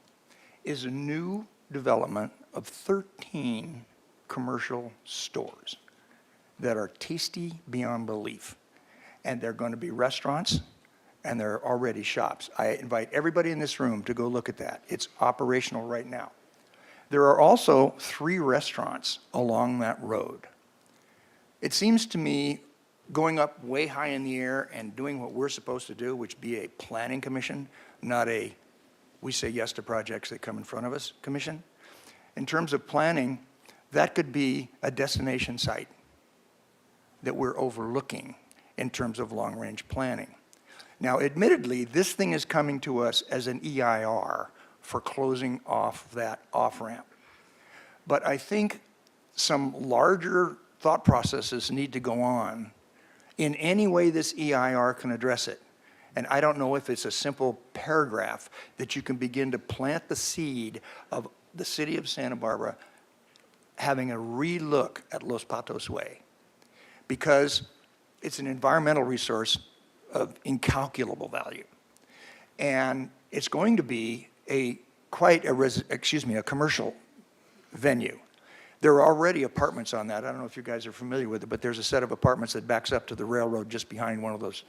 is a new development of 13 commercial stores that are tasty beyond belief. And they're going to be restaurants, and they're already shops. I invite everybody in this room to go look at that. It's operational right now. There are also 3 restaurants along that road. It seems to me going up way high in the air and doing what we're supposed to do, which be a planning commission, not a we say yes to projects that come in front of us commission. In terms of planning, that could be a destination site that we're overlooking in terms of long-range planning. Now, admittedly, this thing is coming to us as an EIR for closing off that off-ramp. But I think some larger thought processes need to go on in any way this EIR can address it. And I don't know if it's a simple paragraph that you can begin to plant the seed of the city of Santa Barbara having a relook at Los Patos Way, because it's an environmental resource of incalculable value. And it's going to be a commercial venue. There are already apartments on that. I don't know if you guys are familiar with it, but there's a set of apartments that backs up to the railroad just behind one of those.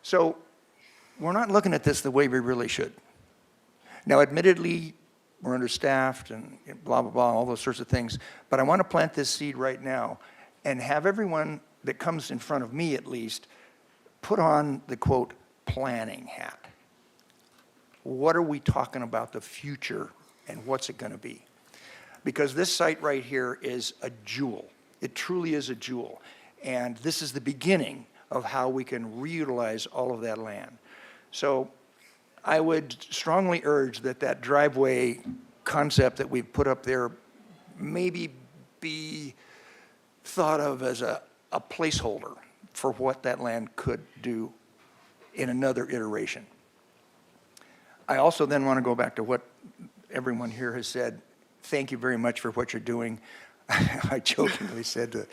So we're not looking at this the way we really should. Now, admittedly, we're understaffed and blah, blah, blah, all those sorts of things. But I want to plant this seed right now and have everyone that comes in front of me, at least, put on the, quote, planning hat. What are we talking about the future and what's it going to be? Because this site right here is a jewel. It truly is a jewel. And this is the beginning of how we can reutilize all of that land. So I would strongly urge that that driveway concept that we've put up there maybe be thought of as a placeholder for what that land could do in another iteration. I also then want to go back to what everyone here has said. Thank you very much for what you're doing. I jokingly said to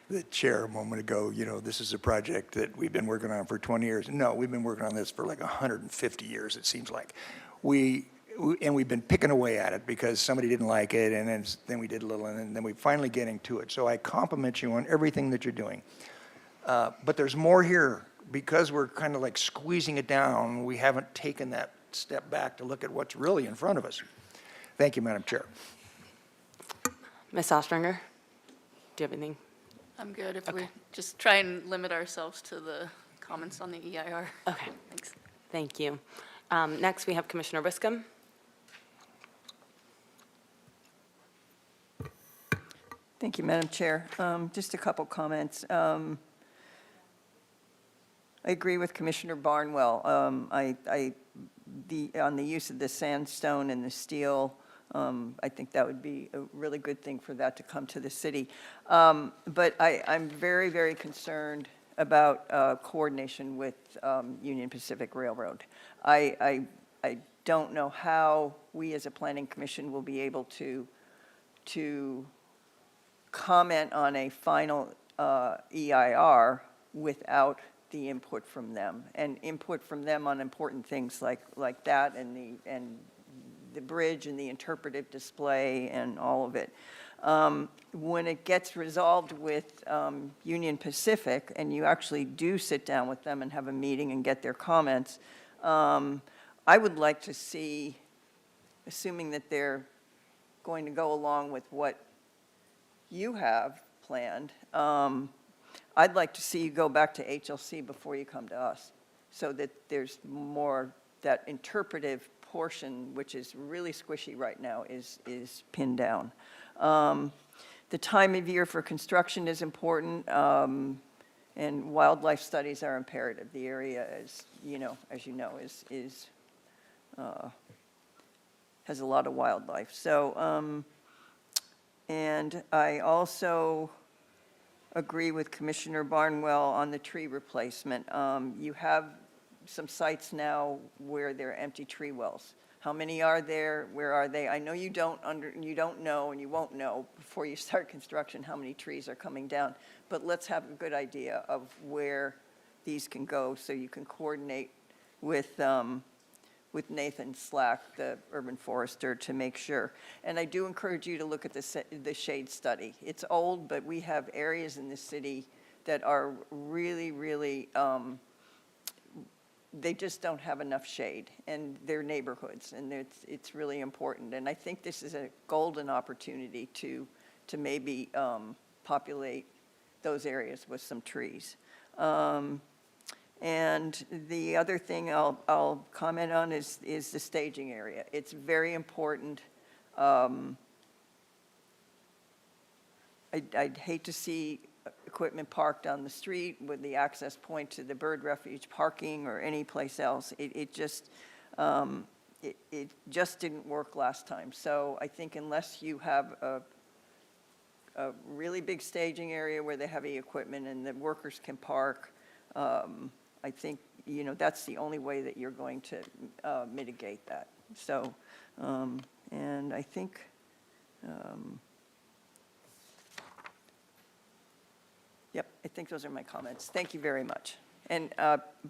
the chair a moment ago, you know, this is a project that we've been working on for 20 years. No, we've been working on this for like 150 years, it seems like. We've been picking away at it because somebody didn't like it, and then we did a little, and then we're finally getting to it. So I compliment you on everything that you're doing. But there's more here. Because we're kind of like squeezing it down, we haven't taken that step back to look at what's really in front of us. Thank you, Madam Chair. Ms. Ostringer, do you have anything? I'm good if we just try and limit ourselves to the comments on the EIR. Okay. Thanks. Thank you. Next, we have Commissioner Wiscombe. Thank you, Madam Chair. Just a couple comments. I agree with Commissioner Barnwell. On the use of the sandstone and the steel, I think that would be a really good thing for that to come to the city. But I'm very, very concerned about coordination with Union Pacific Railroad. I don't know how we as a planning commission will be able to to comment on a final EIR without the input from them, and input from them on important things like that, and the bridge and the interpretive display and all of it. When it gets resolved with Union Pacific, and you actually do sit down with them and have a meeting and get their comments, I would like to see, assuming that they're going to go along with what you have planned, I'd like to see you go back to HLC before you come to us, so that there's more, that interpretive portion, which is really squishy right now, is pinned down. The time of year for construction is important, and wildlife studies are imperative. The area, as you know, has a lot of wildlife. So, and I also agree with Commissioner Barnwell on the tree replacement. You have some sites now where there are empty tree wells. How many are there? Where are they? I know you don't know, and you won't know before you start construction how many trees are coming down, but let's have a good idea of where these can go, so you can coordinate with Nathan Slack, the urban forester, to make sure. And I do encourage you to look at the shade study. It's old, but we have areas in the city that are really, really, they just don't have enough shade, and they're neighborhoods, and it's really important. And I think this is a golden opportunity to maybe populate those areas with some trees. And the other thing I'll comment on is the staging area. It's very important. I'd hate to see equipment parked on the street with the access point to the bird refuge parking or any place else. It just didn't work last time. So I think unless you have a really big staging area where the heavy equipment and the workers can park, I think, that's the only way that you're going to mitigate that. So, and I think, yep, I think those are my comments. Thank you very much. And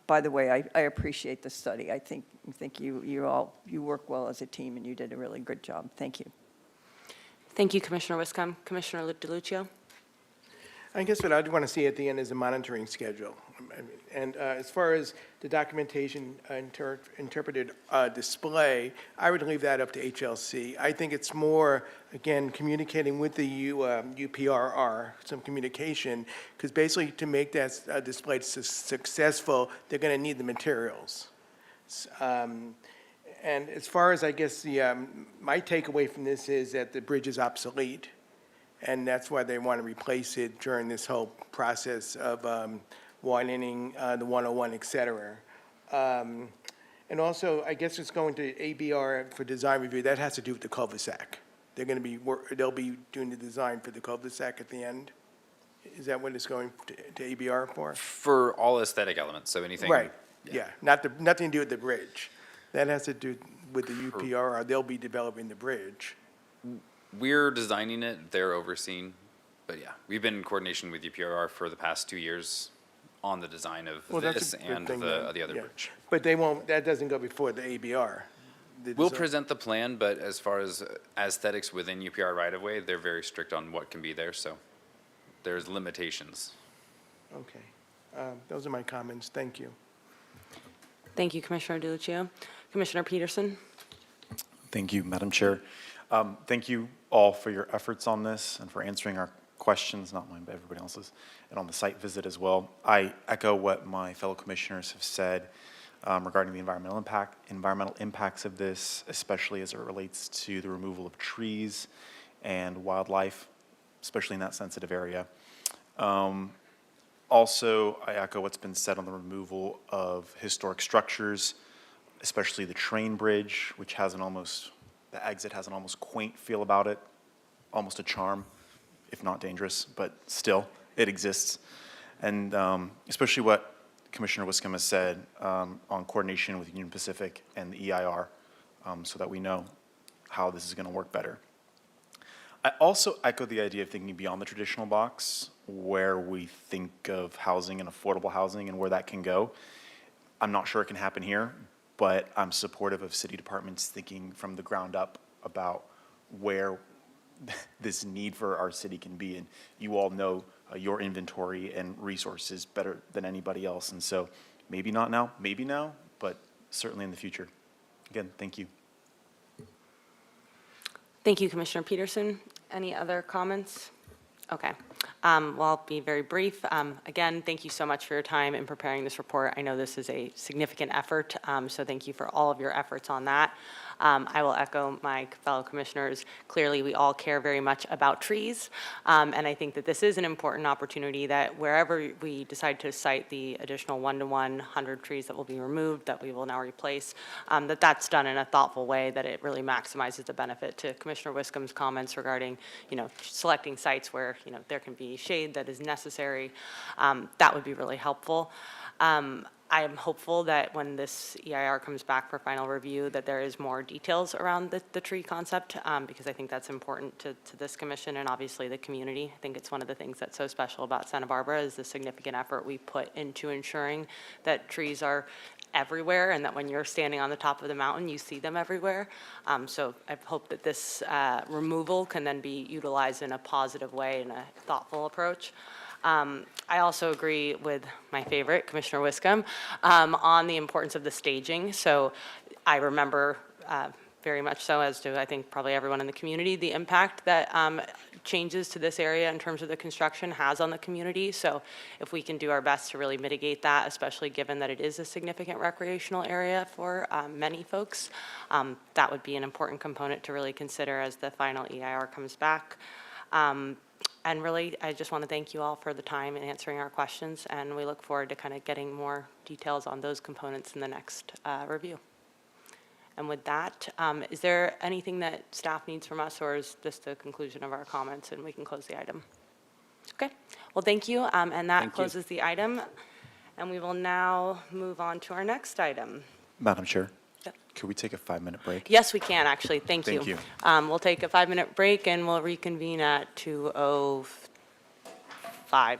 by the way, I appreciate the study. I think you work well as a team, and you did a really good job. Thank you. Thank you, Commissioner Wiscombe. Commissioner DeLuccio? I guess what I'd want to see at the end is a monitoring schedule. And as far as the documentation interpreted display, I would leave that up to HLC. I think it's more, again, communicating with the UPRR, some communication, because basically to make that display successful, they're going to need the materials. And as far as, I guess, my takeaway from this is that the bridge is obsolete, and that's why they want to replace it during this whole process of widening the 101, et cetera. And also, I guess it's going to ABR for design review. That has to do with the cul-de-sac. They'll be doing the design for the cul-de-sac at the end. Is that what it's going to ABR for? For all aesthetic elements, so anything. Right, yeah, nothing to do with the bridge. That has to do with the UPRR. They'll be developing the bridge. We're designing it, they're overseeing, but yeah, we've been in coordination with UPRR for the past 2 years on the design of this and the other bridge. But that doesn't go before the ABR. We'll present the plan, but as far as aesthetics within UPR right-of-way, they're very strict on what can be there, so there's limitations. Okay, those are my comments, thank you. Thank you, Commissioner DeLuccio. Commissioner Peterson? Thank you, Madam Chair. Thank you all for your efforts on this and for answering our questions, not mine, but everybody else's, and on the site visit as well. I echo what my fellow commissioners have said regarding the environmental impacts of this, especially as it relates to the removal of trees and wildlife, especially in that sensitive area. Also, I echo what's been said on the removal of historic structures, especially the train bridge, which has the exit has an almost quaint feel about it, almost a charm, if not dangerous, but still, it exists. And especially what Commissioner Wiscombe has said on coordination with Union Pacific and the EIR, so that we know how this is going to work better. I also echo the idea of thinking beyond the traditional box, where we think of housing and affordable housing and where that can go. I'm not sure it can happen here, but I'm supportive of city departments thinking from the ground up about where this need for our city can be. And you all know your inventory and resources better than anybody else. And so maybe not now, maybe now, but certainly in the future. Again, thank you. Thank you, Commissioner Peterson. Any other comments? Okay. Well, I'll be very brief. Again, thank you so much for your time in preparing this report. I know this is a significant effort, so thank you for all of your efforts on that. I will echo my fellow commissioners. Clearly, we all care very much about trees, and I think that this is an important opportunity that wherever we decide to cite the additional 1 to 100 trees that will be removed, that we will now replace, that's done in a thoughtful way, that it really maximizes the benefit. To Commissioner Wiscombe's comments regarding, selecting sites where, there can be shade that is necessary, that would be really helpful. I am hopeful that when this EIR comes back for final review, that there is more details around the tree concept, because I think that's important to this commission and obviously the community. I think it's one of the things that's so special about Santa Barbara is the significant effort we put into ensuring that trees are everywhere and that when you're standing on the top of the mountain, you see them everywhere. So I hope that this removal can then be utilized in a positive way and a thoughtful approach. I also agree with my favorite, Commissioner Wiscombe, on the importance of the staging. So I remember very much so, as do I think probably everyone in the community, the impact that changes to this area in terms of the construction has on the community. So if we can do our best to really mitigate that, especially given that it is a significant recreational area for many folks, that would be an important component to really consider as the final EIR comes back. And really, I just want to thank you all for the time in answering our questions, and we look forward to kind of getting more details on those components in the next review. And with that, is there anything that staff needs from us, or is this the conclusion of our comments and we can close the item? Okay. Well, thank you, and that closes the item. And we will now move on to our next item. Madam Chair, Yep. could we take a 5-minute break? Yes, we can, actually. Thank you. Thank you. We'll take a 5-minute break, and we'll reconvene at 2:05.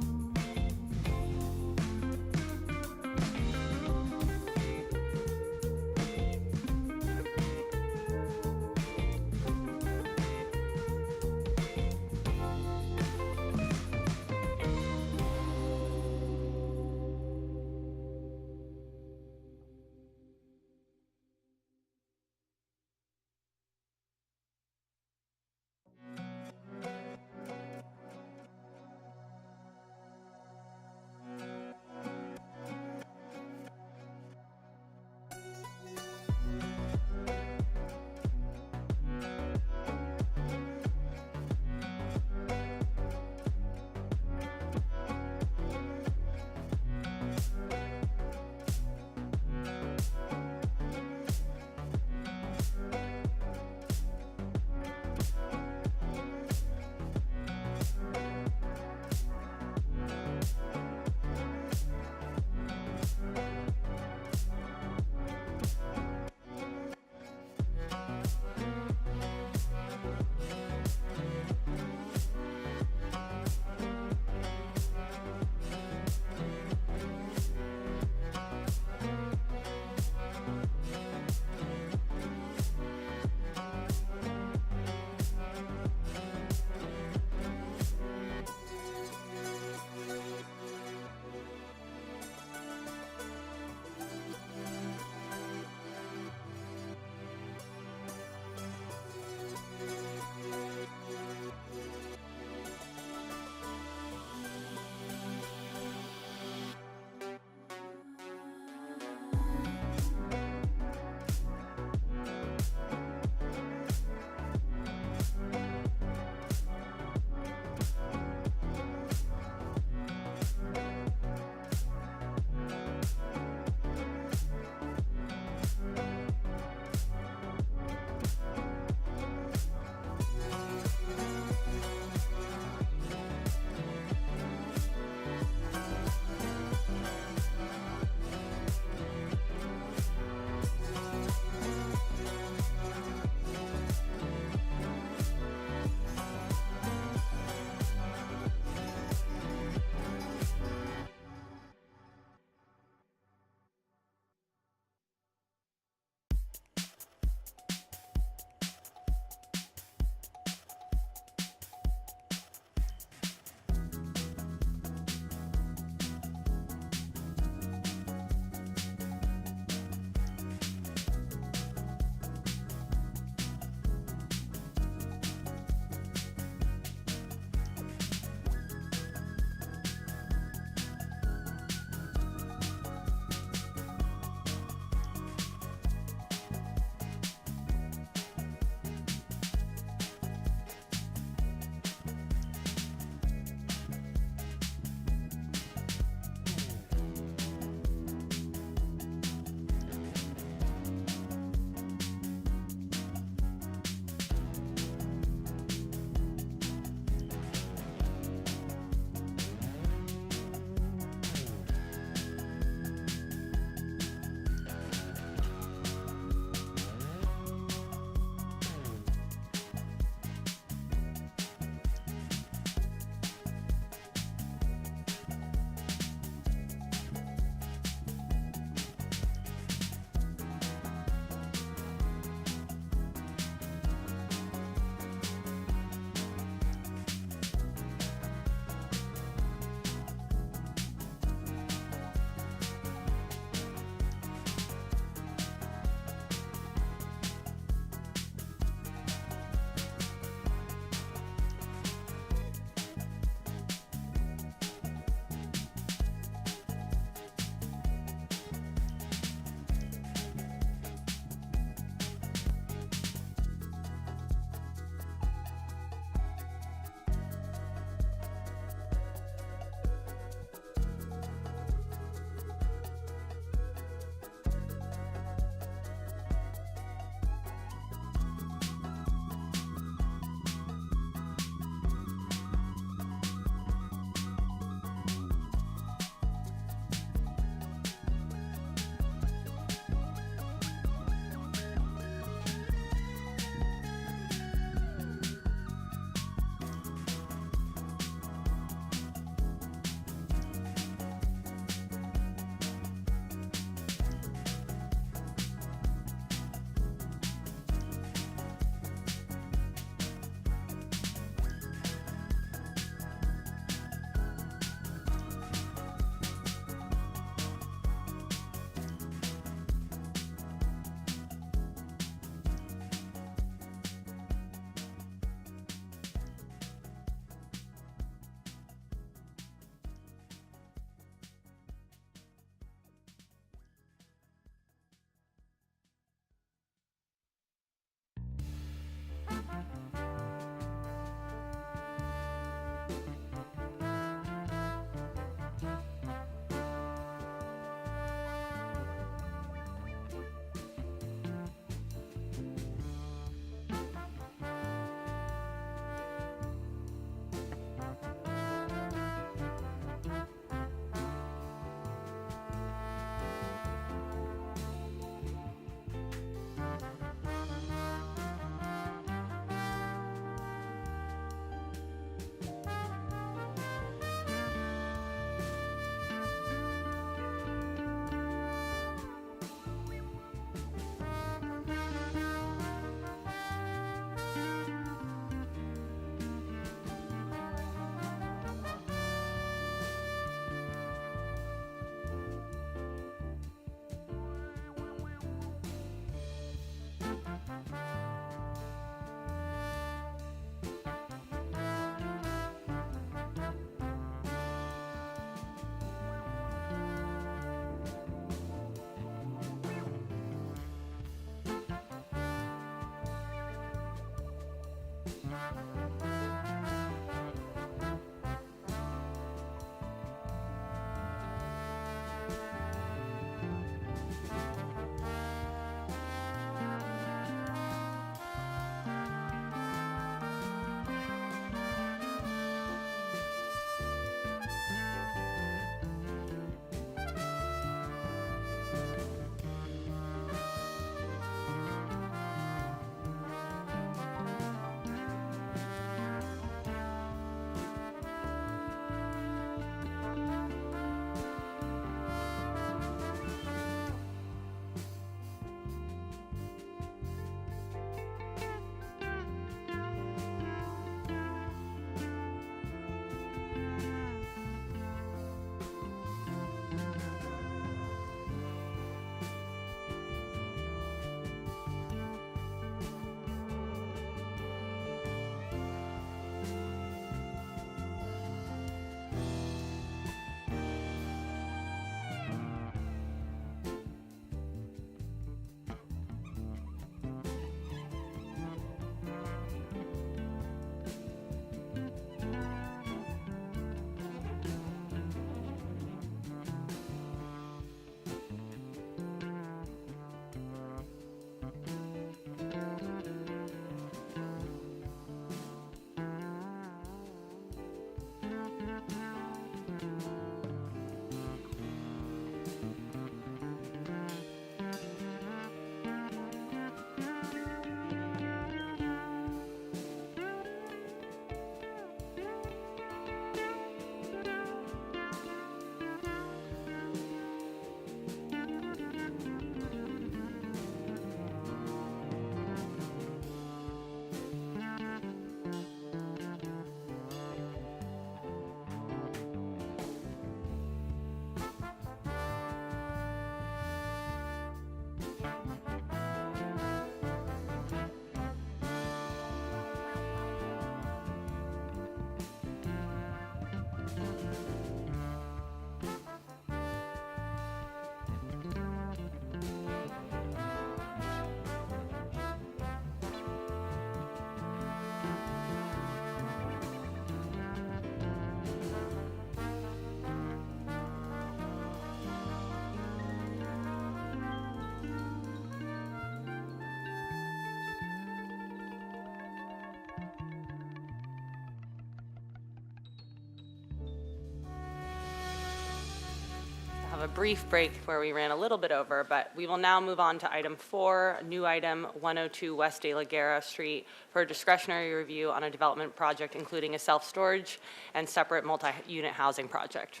Have a brief break where we ran a little bit over, but we will now move on to item 4, new item 102 West De La Guerra Street for a discretionary review on a development project including a self-storage and separate multi-unit housing project.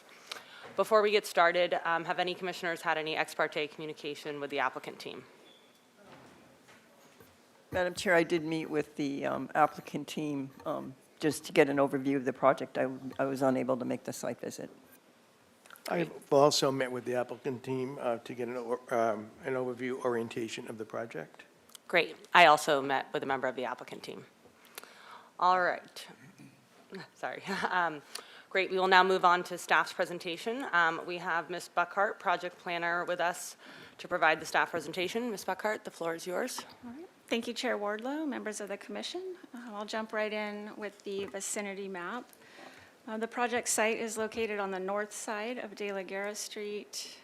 Before we get started, have any commissioners had any ex parte communication with the applicant team? Madam Chair, I did meet with the applicant team just to get an overview of the project. I was unable to make the site visit. I've also met with the applicant team to get an overview orientation of the project. Great. I also met with a member of the applicant team. All right. Sorry. Great. We will now move on to staff's presentation. We have Ms. Buckhart, project planner, with us to provide the staff presentation. Ms. Buckhart, the floor is yours. All right. Thank you, Chair Wardlow, members of the commission. I'll jump right in with the vicinity map. The project site is located on the north side of De La Guerra Street.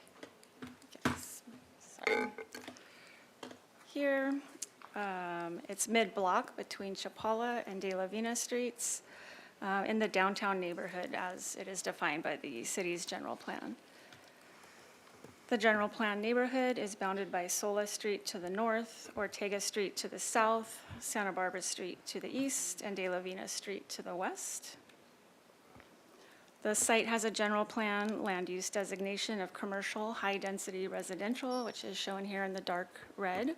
Sorry. Here, it's mid-block between Chapala and De La Vina Streets in the downtown neighborhood as it is defined by the city's general plan. The general plan neighborhood is bounded by Sola Street to the north, Ortega Street to the south, Santa Barbara Street to the east, and De La Vina Street to the west. The site has a general plan land use designation of commercial high-density residential, which is shown here in the dark red.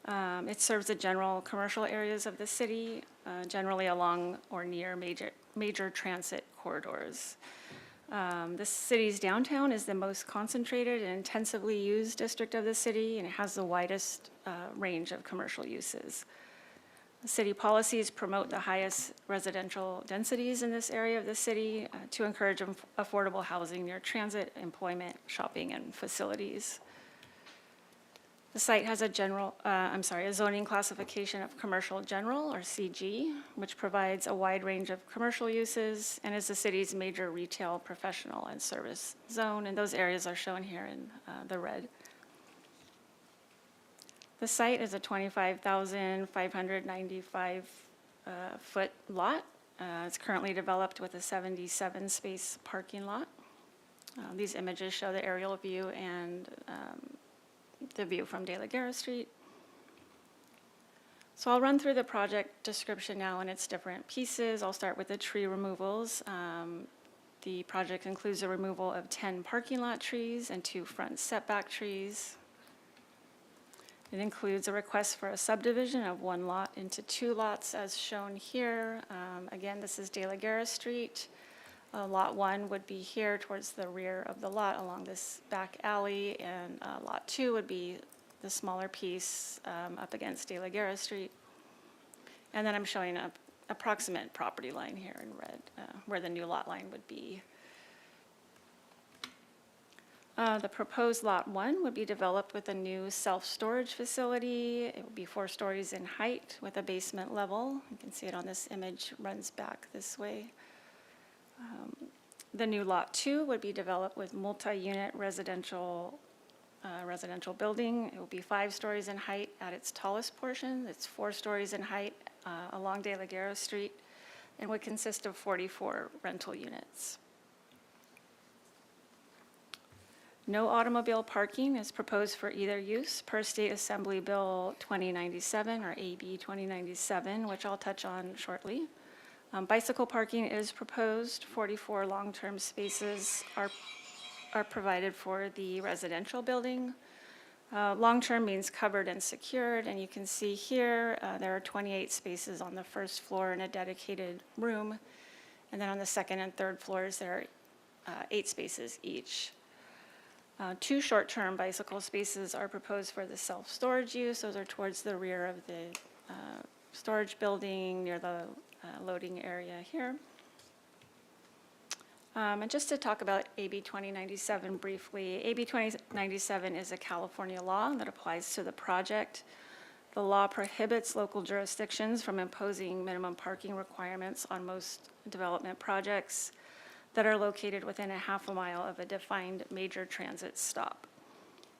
It serves the general commercial areas of the city, generally along or near major transit corridors. The city's downtown is the most concentrated and intensively used district of the city, and it has the widest range of commercial uses. City policies promote the highest residential densities in this area of the city to encourage affordable housing near transit, employment, shopping, and facilities. The site has a zoning classification of commercial general, or CG, which provides a wide range of commercial uses and is the city's major retail, professional, and service zone, and those areas are shown here in the red. The site is a 25,595 foot lot. It's currently developed with a 77-space parking lot. These images show the aerial view and the view from De La Guerra Street. So I'll run through the project description now in its different pieces. I'll start with the tree removals. The project includes the removal of 10 parking lot trees and 2 front setback trees. It includes a request for a subdivision of 1 lot into 2 lots as shown here. Again, this is De La Guerra Street. Lot 1 would be here towards the rear of the lot along this back alley, and Lot 2 would be the smaller piece up against De La Guerra Street. And then I'm showing an approximate property line here in red, where the new lot line would be. The proposed Lot 1 would be developed with a new self-storage facility. It would be 4 stories in height with a basement level. You can see it on this image, runs back this way. The new Lot 2 would be developed with multi-unit residential building. It will be 5 stories in height at its tallest portion. It's 4 stories in height along De La Guerra Street and would consist of 44 rental units. No automobile parking is proposed for either use per State Assembly Bill 2097 or AB 2097, which I'll touch on shortly. Bicycle parking is proposed. 44 long-term spaces are provided for the residential building. Long-term means covered and secured, and you can see here there are 28 spaces on the first floor in a dedicated room, and then on the second and third floors there are 8 spaces each. 2 short-term bicycle spaces are proposed for the self-storage use. Those are towards the rear of the storage building near the loading area here. And just to talk about AB 2097 briefly, AB 2097 is a California law that applies to the project. The law prohibits local jurisdictions from imposing minimum parking requirements on most development projects that are located within a half a mile of a defined major transit stop.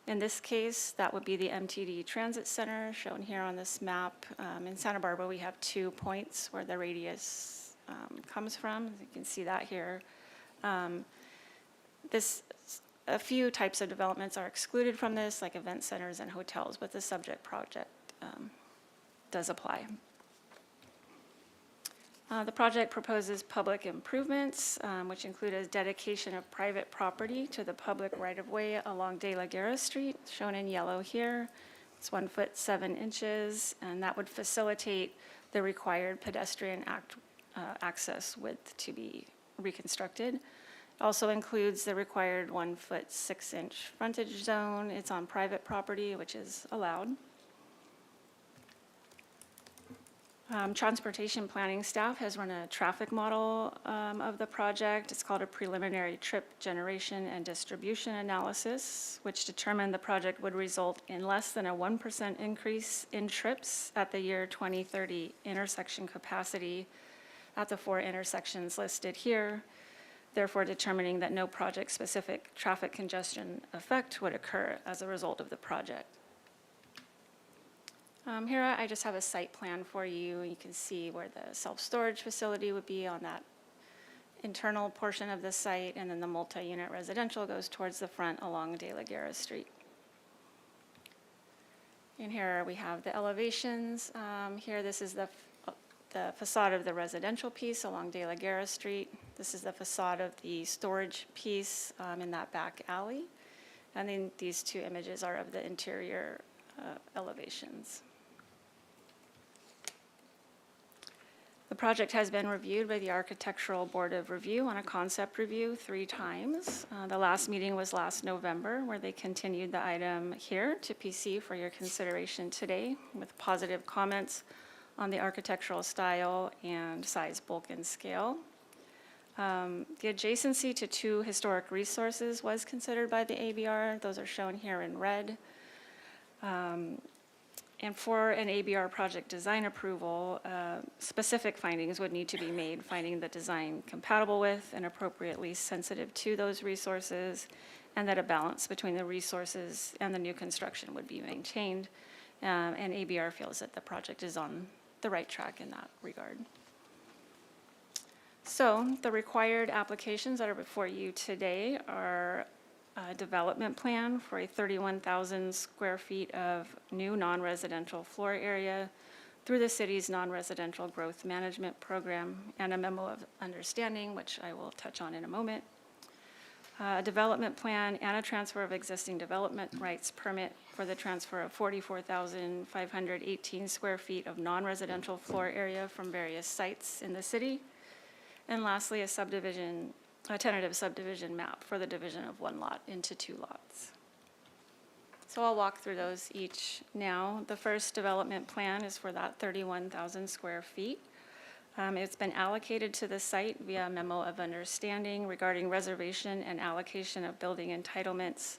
In this case, that would be the MTD Transit Center, shown here on this map. In Santa Barbara, we have 2 points where the radius comes from. You can see that here. A few types of developments are excluded from this, like event centers and hotels, but the subject project does apply. The project proposes public improvements, which include a dedication of private property to the public right-of-way along De La Guerra Street, shown in yellow here. It's 1 foot 7 inches, and that would facilitate the required pedestrian access width to be reconstructed. It also includes the required 1 foot 6 inch frontage zone. It's on private property, which is allowed. Transportation planning staff has run a traffic model of the project. It's called a preliminary trip generation and distribution analysis, which determined the project would result in less than a 1% increase in trips at the year 2030 intersection capacity at the 4 intersections listed here, therefore determining that no project-specific traffic congestion effect would occur as a result of the project. Here I just have a site plan for you. You can see where the self-storage facility would be on that internal portion of the site, and then the multi-unit residential goes towards the front along De La Guerra Street. And here we have the elevations. Here, this is the facade of the residential piece along De La Guerra Street. This is the facade of the storage piece in that back alley. And then these 2 images are of the interior elevations. The project has been reviewed by the Architectural Board of Review on a concept review 3 times. The last meeting was last November, where they continued the item here to PC for your consideration today with positive comments on the architectural style and size, bulk, and scale. The adjacency to 2 historic resources was considered by the ABR. Those are shown here in red. And for an ABR project design approval, specific findings would need to be made, finding the design compatible with and appropriately sensitive to those resources, and that a balance between the resources and the new construction would be maintained. And ABR feels that the project is on the right track in that regard. So the required applications that are before you today are a development plan for a 31,000 square feet of new non-residential floor area through the city's non-residential growth management program, and a memo of understanding, which I will touch on in a moment. A development plan and a transfer of existing development rights permit for the transfer of 44,518 square feet of non-residential floor area from various sites in the city. And lastly, a tentative subdivision map for the division of one lot into 2 lots. So I'll walk through those each now. The first development plan is for that 31,000 square feet. It's been allocated to the site via a memo of understanding regarding reservation and allocation of building entitlements.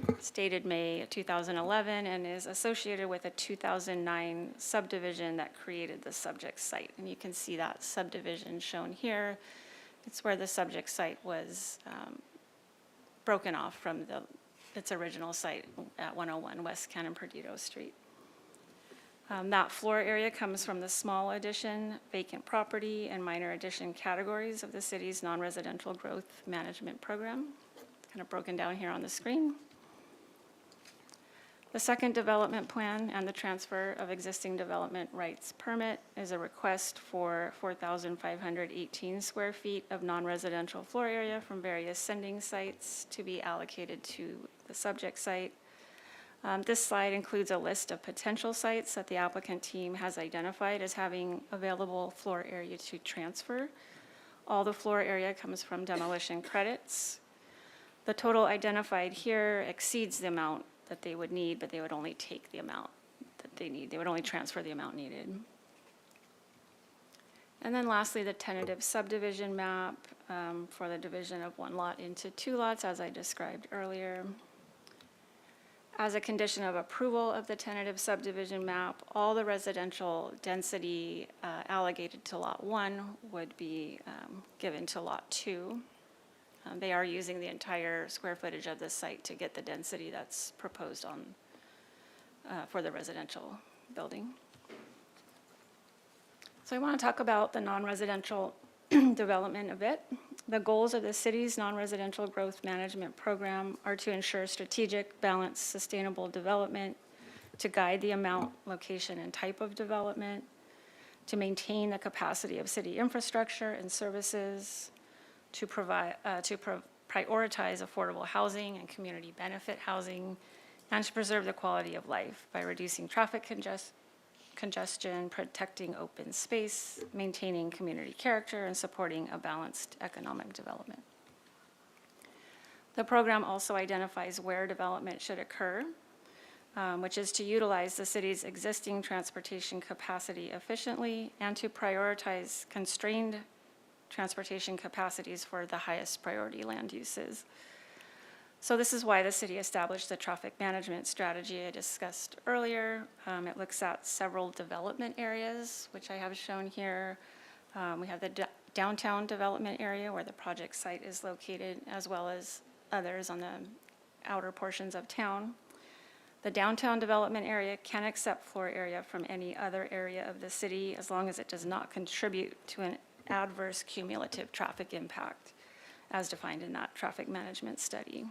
It's dated May 2011 and is associated with a 2009 subdivision that created the subject site. And you can see that subdivision shown here. It's where the subject site was broken off from its original site at 101 West Cannon Perdido Street. That floor area comes from the small addition, vacant property, and minor addition categories of the city's non-residential growth management program, kind of broken down here on the screen. The second development plan and the transfer of existing development rights permit is a request for 4,518 square feet of non-residential floor area from various sending sites to be allocated to the subject site. This slide includes a list of potential sites that the applicant team has identified as having available floor area to transfer. All the floor area comes from demolition credits. The total identified here exceeds the amount that they would need, but they would only take the amount that they need. They would only transfer the amount needed. And then lastly, the tentative subdivision map for the division of one lot into 2 lots, as I described earlier. As a condition of approval of the tentative subdivision map, all the residential density allocated to Lot 1 would be given to Lot 2. They are using the entire square footage of the site to get the density that's proposed on for the residential building. So I want to talk about the non-residential development a bit. The goals of the city's non-residential growth management program are to ensure strategic, balanced, sustainable development, to guide the amount, location, and type of development, to maintain the capacity of city infrastructure and services, to prioritize affordable housing and community benefit housing, and to preserve the quality of life by reducing traffic congestion, protecting open space, maintaining community character, and supporting a balanced economic development. The program also identifies where development should occur, which is to utilize the city's existing transportation capacity efficiently and to prioritize constrained transportation capacities for the highest priority land uses. So this is why the city established the traffic management strategy I discussed earlier. It looks at several development areas, which I have shown here. We have the downtown development area where the project site is located, as well as others on the outer portions of town. The downtown development area can accept floor area from any other area of the city as long as it does not contribute to an adverse cumulative traffic impact as defined in that traffic management study.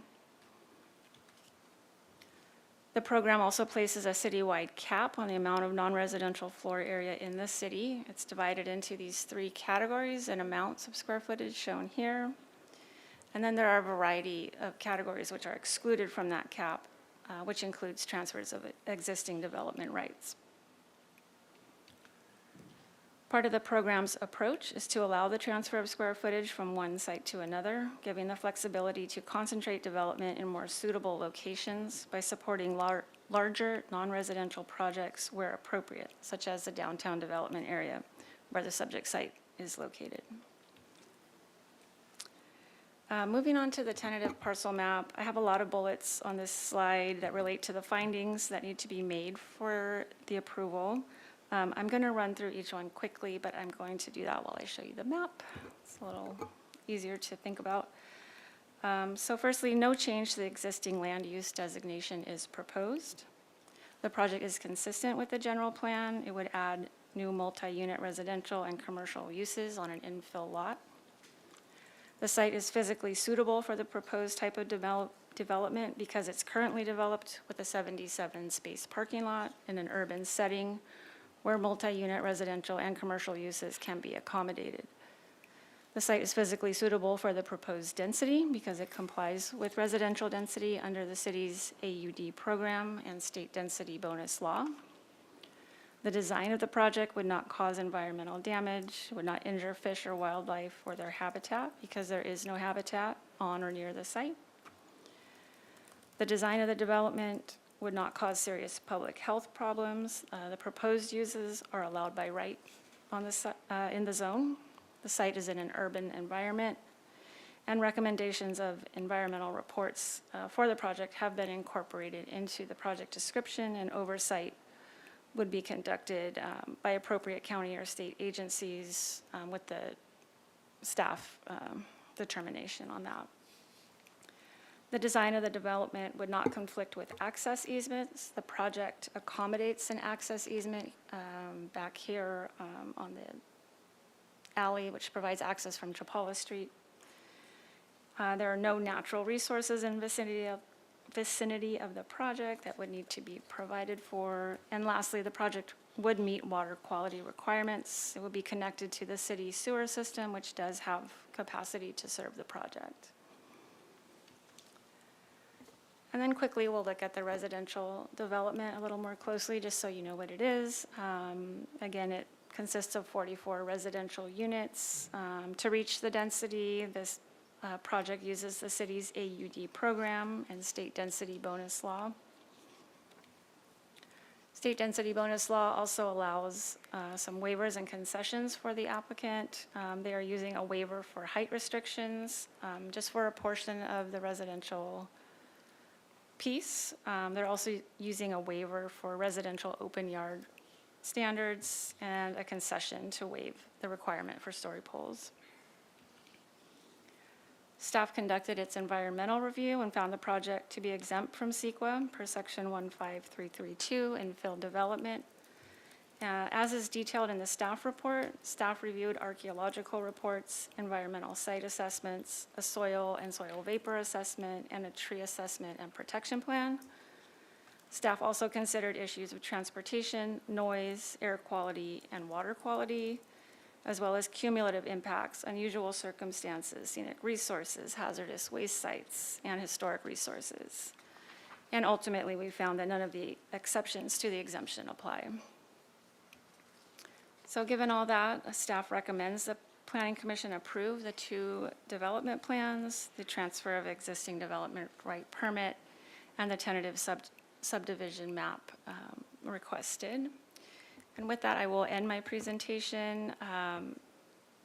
The program also places a citywide cap on the amount of non-residential floor area in the city. It's divided into these 3 categories and amounts of square footage shown here. And then there are a variety of categories which are excluded from that cap, which includes transfers of existing development rights. Part of the program's approach is to allow the transfer of square footage from one site to another, giving the flexibility to concentrate development in more suitable locations by supporting larger non-residential projects where appropriate, such as the downtown development area where the subject site is located. Moving on to the tentative parcel map, I have a lot of bullets on this slide that relate to the findings that need to be made for the approval. I'm going to run through each one quickly, but I'm going to do that while I show you the map. It's a little easier to think about. So firstly, no change to the existing land use designation is proposed. The project is consistent with the general plan. It would add new multi-unit residential and commercial uses on an infill lot. The site is physically suitable for the proposed type of development because it's currently developed with a 77-space parking lot in an urban setting where multi-unit residential and commercial uses can be accommodated. The site is physically suitable for the proposed density because it complies with residential density under the city's AUD program and state density bonus law. The design of the project would not cause environmental damage, would not injure fish or wildlife or their habitat because there is no habitat on or near the site. The design of the development would not cause serious public health problems. The proposed uses are allowed by right on in the zone. The site is in an urban environment, and recommendations of environmental reports for the project have been incorporated into the project description, and oversight would be conducted by appropriate county or state agencies with the staff determination on that. The design of the development would not conflict with access easements. The project accommodates an access easement back here on the alley, which provides access from Chapala Street. There are no natural resources in vicinity of the project that would need to be provided for. And lastly, the project would meet water quality requirements. It would be connected to the city sewer system, which does have capacity to serve the project. And then quickly, we'll look at the residential development a little more closely, just so you know what it is. Again, it consists of 44 residential units. To reach the density, this project uses the city's AUD program and state density bonus law. State density bonus law also allows some waivers and concessions for the applicant. They are using a waiver for height restrictions just for a portion of the residential piece. They're also using a waiver for residential open yard standards and a concession to waive the requirement for story poles. Staff conducted its environmental review and found the project to be exempt from CEQA per section 15332 infill development. As is detailed in the staff report, staff reviewed archaeological reports, environmental site assessments, a soil and soil vapor assessment, and a tree assessment and protection plan. Staff also considered issues of transportation, noise, air quality, and water quality, as well as cumulative impacts, unusual circumstances, scenic resources, hazardous waste sites, and historic resources. And ultimately, we found that none of the exceptions to the exemption apply. So given all that, staff recommends the Planning Commission approve the 2 development plans, the transfer of existing development right permit, and the tentative subdivision map requested. And with that, I will end my presentation.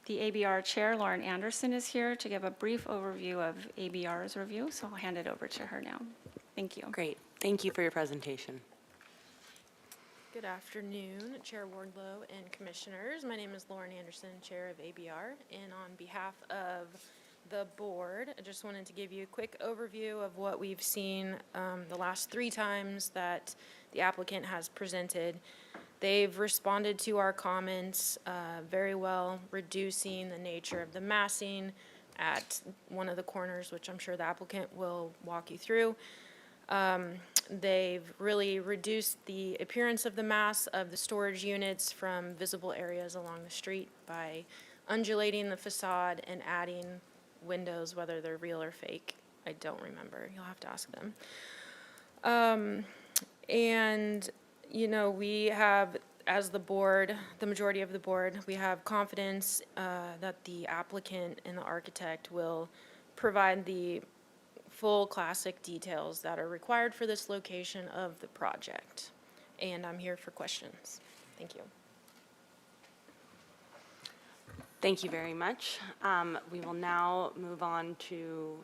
The ABR Chair, Lauren Anderson, is here to give a brief overview of ABR's review, so I'll hand it over to her now. Thank you. Great. Thank you for your presentation. Good afternoon, Chair Wardlow and Commissioners. My name is Lauren Anderson, Chair of ABR, and on behalf of the board, I just wanted to give you a quick overview of what we've seen the last 3 times that the applicant has presented. They've responded to our comments very well, reducing the nature of the massing at one of the corners, which I'm sure the applicant will walk you through. They've really reduced the appearance of the mass of the storage units from visible areas along the street by undulating the facade and adding windows, whether they're real or fake. I don't remember. You'll have to ask them. And, you know, we have, as the board, the majority of the board, we have confidence that the applicant and the architect will provide the full classic details that are required for this location of the project. And I'm here for questions. Thank you. Thank you very much. We will now move on to,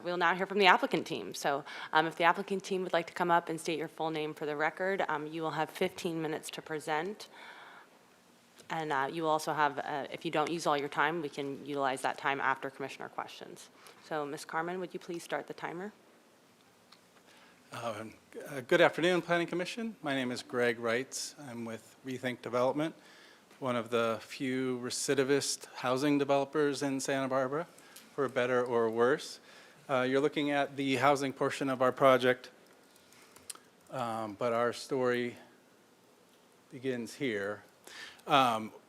we will now hear from the applicant team. So if the applicant team would like to come up and state your full name for the record, you will have 15 minutes to present. And you will also have, if you don't use all your time, we can utilize that time after commissioner questions. So Ms. Carmen, would you please start the timer? Good afternoon, Planning Commission. My name is Greg Reitz. I'm with Rethink Development, one of the few recidivist housing developers in Santa Barbara, for better or worse. You're looking at the housing portion of our project, but our story begins here.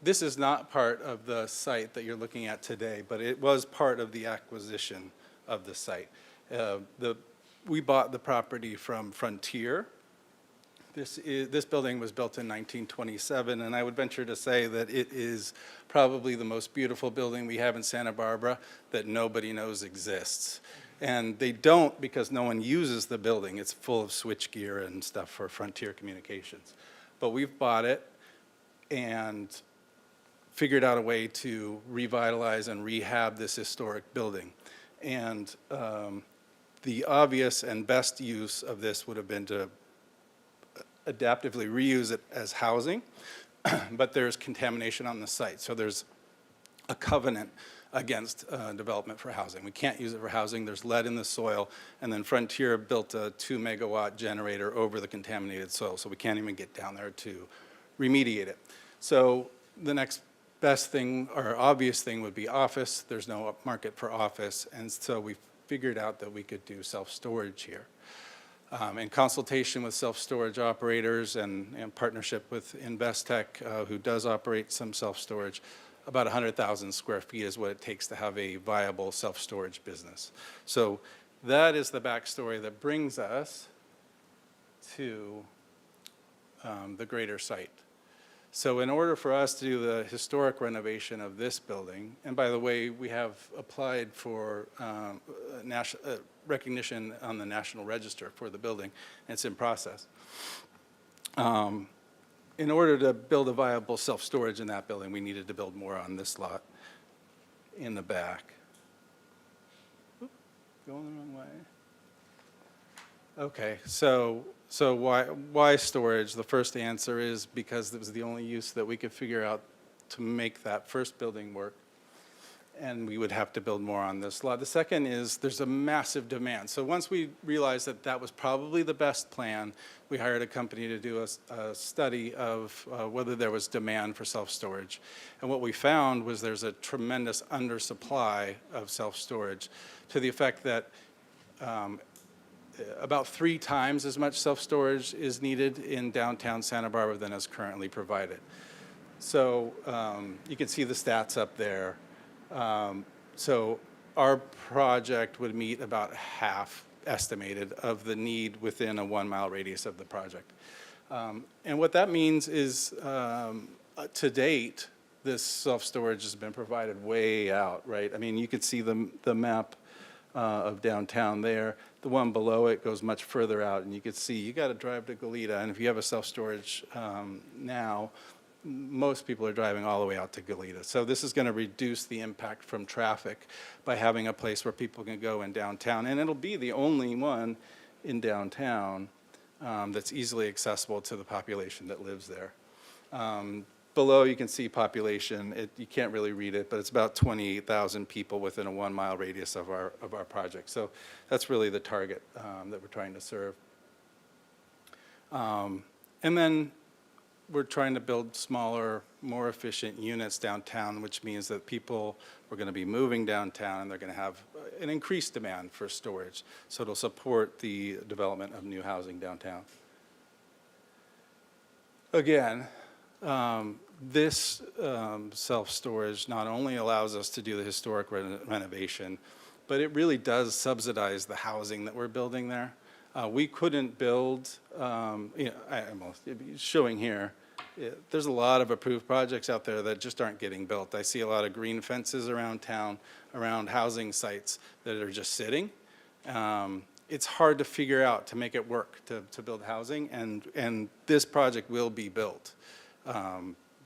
This is not part of the site that you're looking at today, but it was part of the acquisition of the site. We bought the property from Frontier. This building was built in 1927, and I would venture to say that it is probably the most beautiful building we have in Santa Barbara that nobody knows exists. And they don't because no one uses the building. It's full of switchgear and stuff for Frontier Communications. But we've bought it and figured out a way to revitalize and rehab this historic building. And the obvious and best use of this would have been to adaptively reuse it as housing, but there's contamination on the site. So there's a covenant against development for housing. We can't use it for housing. There's lead in the soil, and then Frontier built a 2-megawatt generator over the contaminated soil, so we can't even get down there to remediate it. So the next best thing or obvious thing would be office. There's no market for office, and so we figured out that we could do self-storage here. In consultation with self-storage operators and in partnership with Investec, who does operate some self-storage, about 100,000 square feet is what it takes to have a viable self-storage business. So that is the backstory that brings us to the greater site. So in order for us to do the historic renovation of this building, and by the way, we have applied for recognition on the National Register for the building, and it's in process. In order to build a viable self-storage in that building, we needed to build more on this lot in the back. Oop, going the wrong way. Okay, so why storage? The first answer is because it was the only use that we could figure out to make that first building work, and we would have to build more on this lot. The second is there's a massive demand. So once we realized that that was probably the best plan, we hired a company to do a study of whether there was demand for self-storage. And what we found was there's a tremendous undersupply of self-storage to the effect that about 3 times as much self-storage is needed in downtown Santa Barbara than is currently provided. So you can see the stats up there. So our project would meet about half estimated of the need within a 1-mile radius of the project. And what that means is to date, this self-storage has been provided way out, right? I mean, you could see the map of downtown there. The one below it goes much further out, and you could see you got to drive to Goleta, and if you have a self-storage now, most people are driving all the way out to Goleta. So this is going to reduce the impact from traffic by having a place where people can go in downtown, and it'll be the only one in downtown that's easily accessible to the population that lives there. Below, you can see population. You can't really read it, but it's about 28,000 people within a 1-mile radius of our project. So that's really the target that we're trying to serve. And then we're trying to build smaller, more efficient units downtown, which means that people are going to be moving downtown and they're going to have an increased demand for storage. So it'll support the development of new housing downtown. Again, this self-storage not only allows us to do the historic renovation, but it really does subsidize the housing that we're building there. We couldn't build, showing here, there's a lot of approved projects out there that just aren't getting built. I see a lot of green fences around town, around housing sites that are just sitting. It's hard to figure out to make it work to build housing, and this project will be built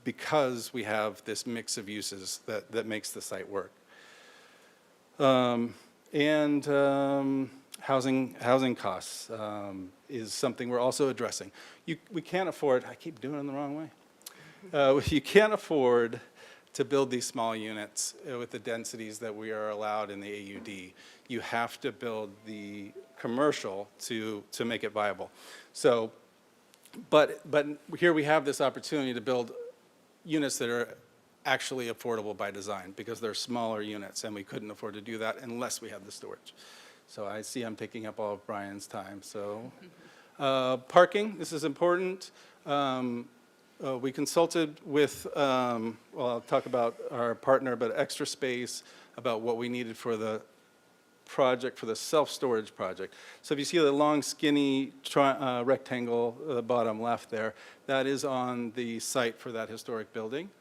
because we have this mix of uses that makes the site work. Housing costs is something we're also addressing. We can't afford, I keep doing it the wrong way. You can't afford to build these small units with the densities that we are allowed in the AUD. You have to build the commercial to make it viable. So, but here we have this opportunity to build units that are actually affordable by design, because they're smaller units, and we couldn't afford to do that unless we had the storage. So I see I'm taking up all of Brian's time. So parking, this is important. We consulted with, well, I'll talk about our partner, but Extra Space, about what we needed for the project, for the self-storage project. So if you see the long, skinny rectangle, the bottom left there, that is on the site for that historic building.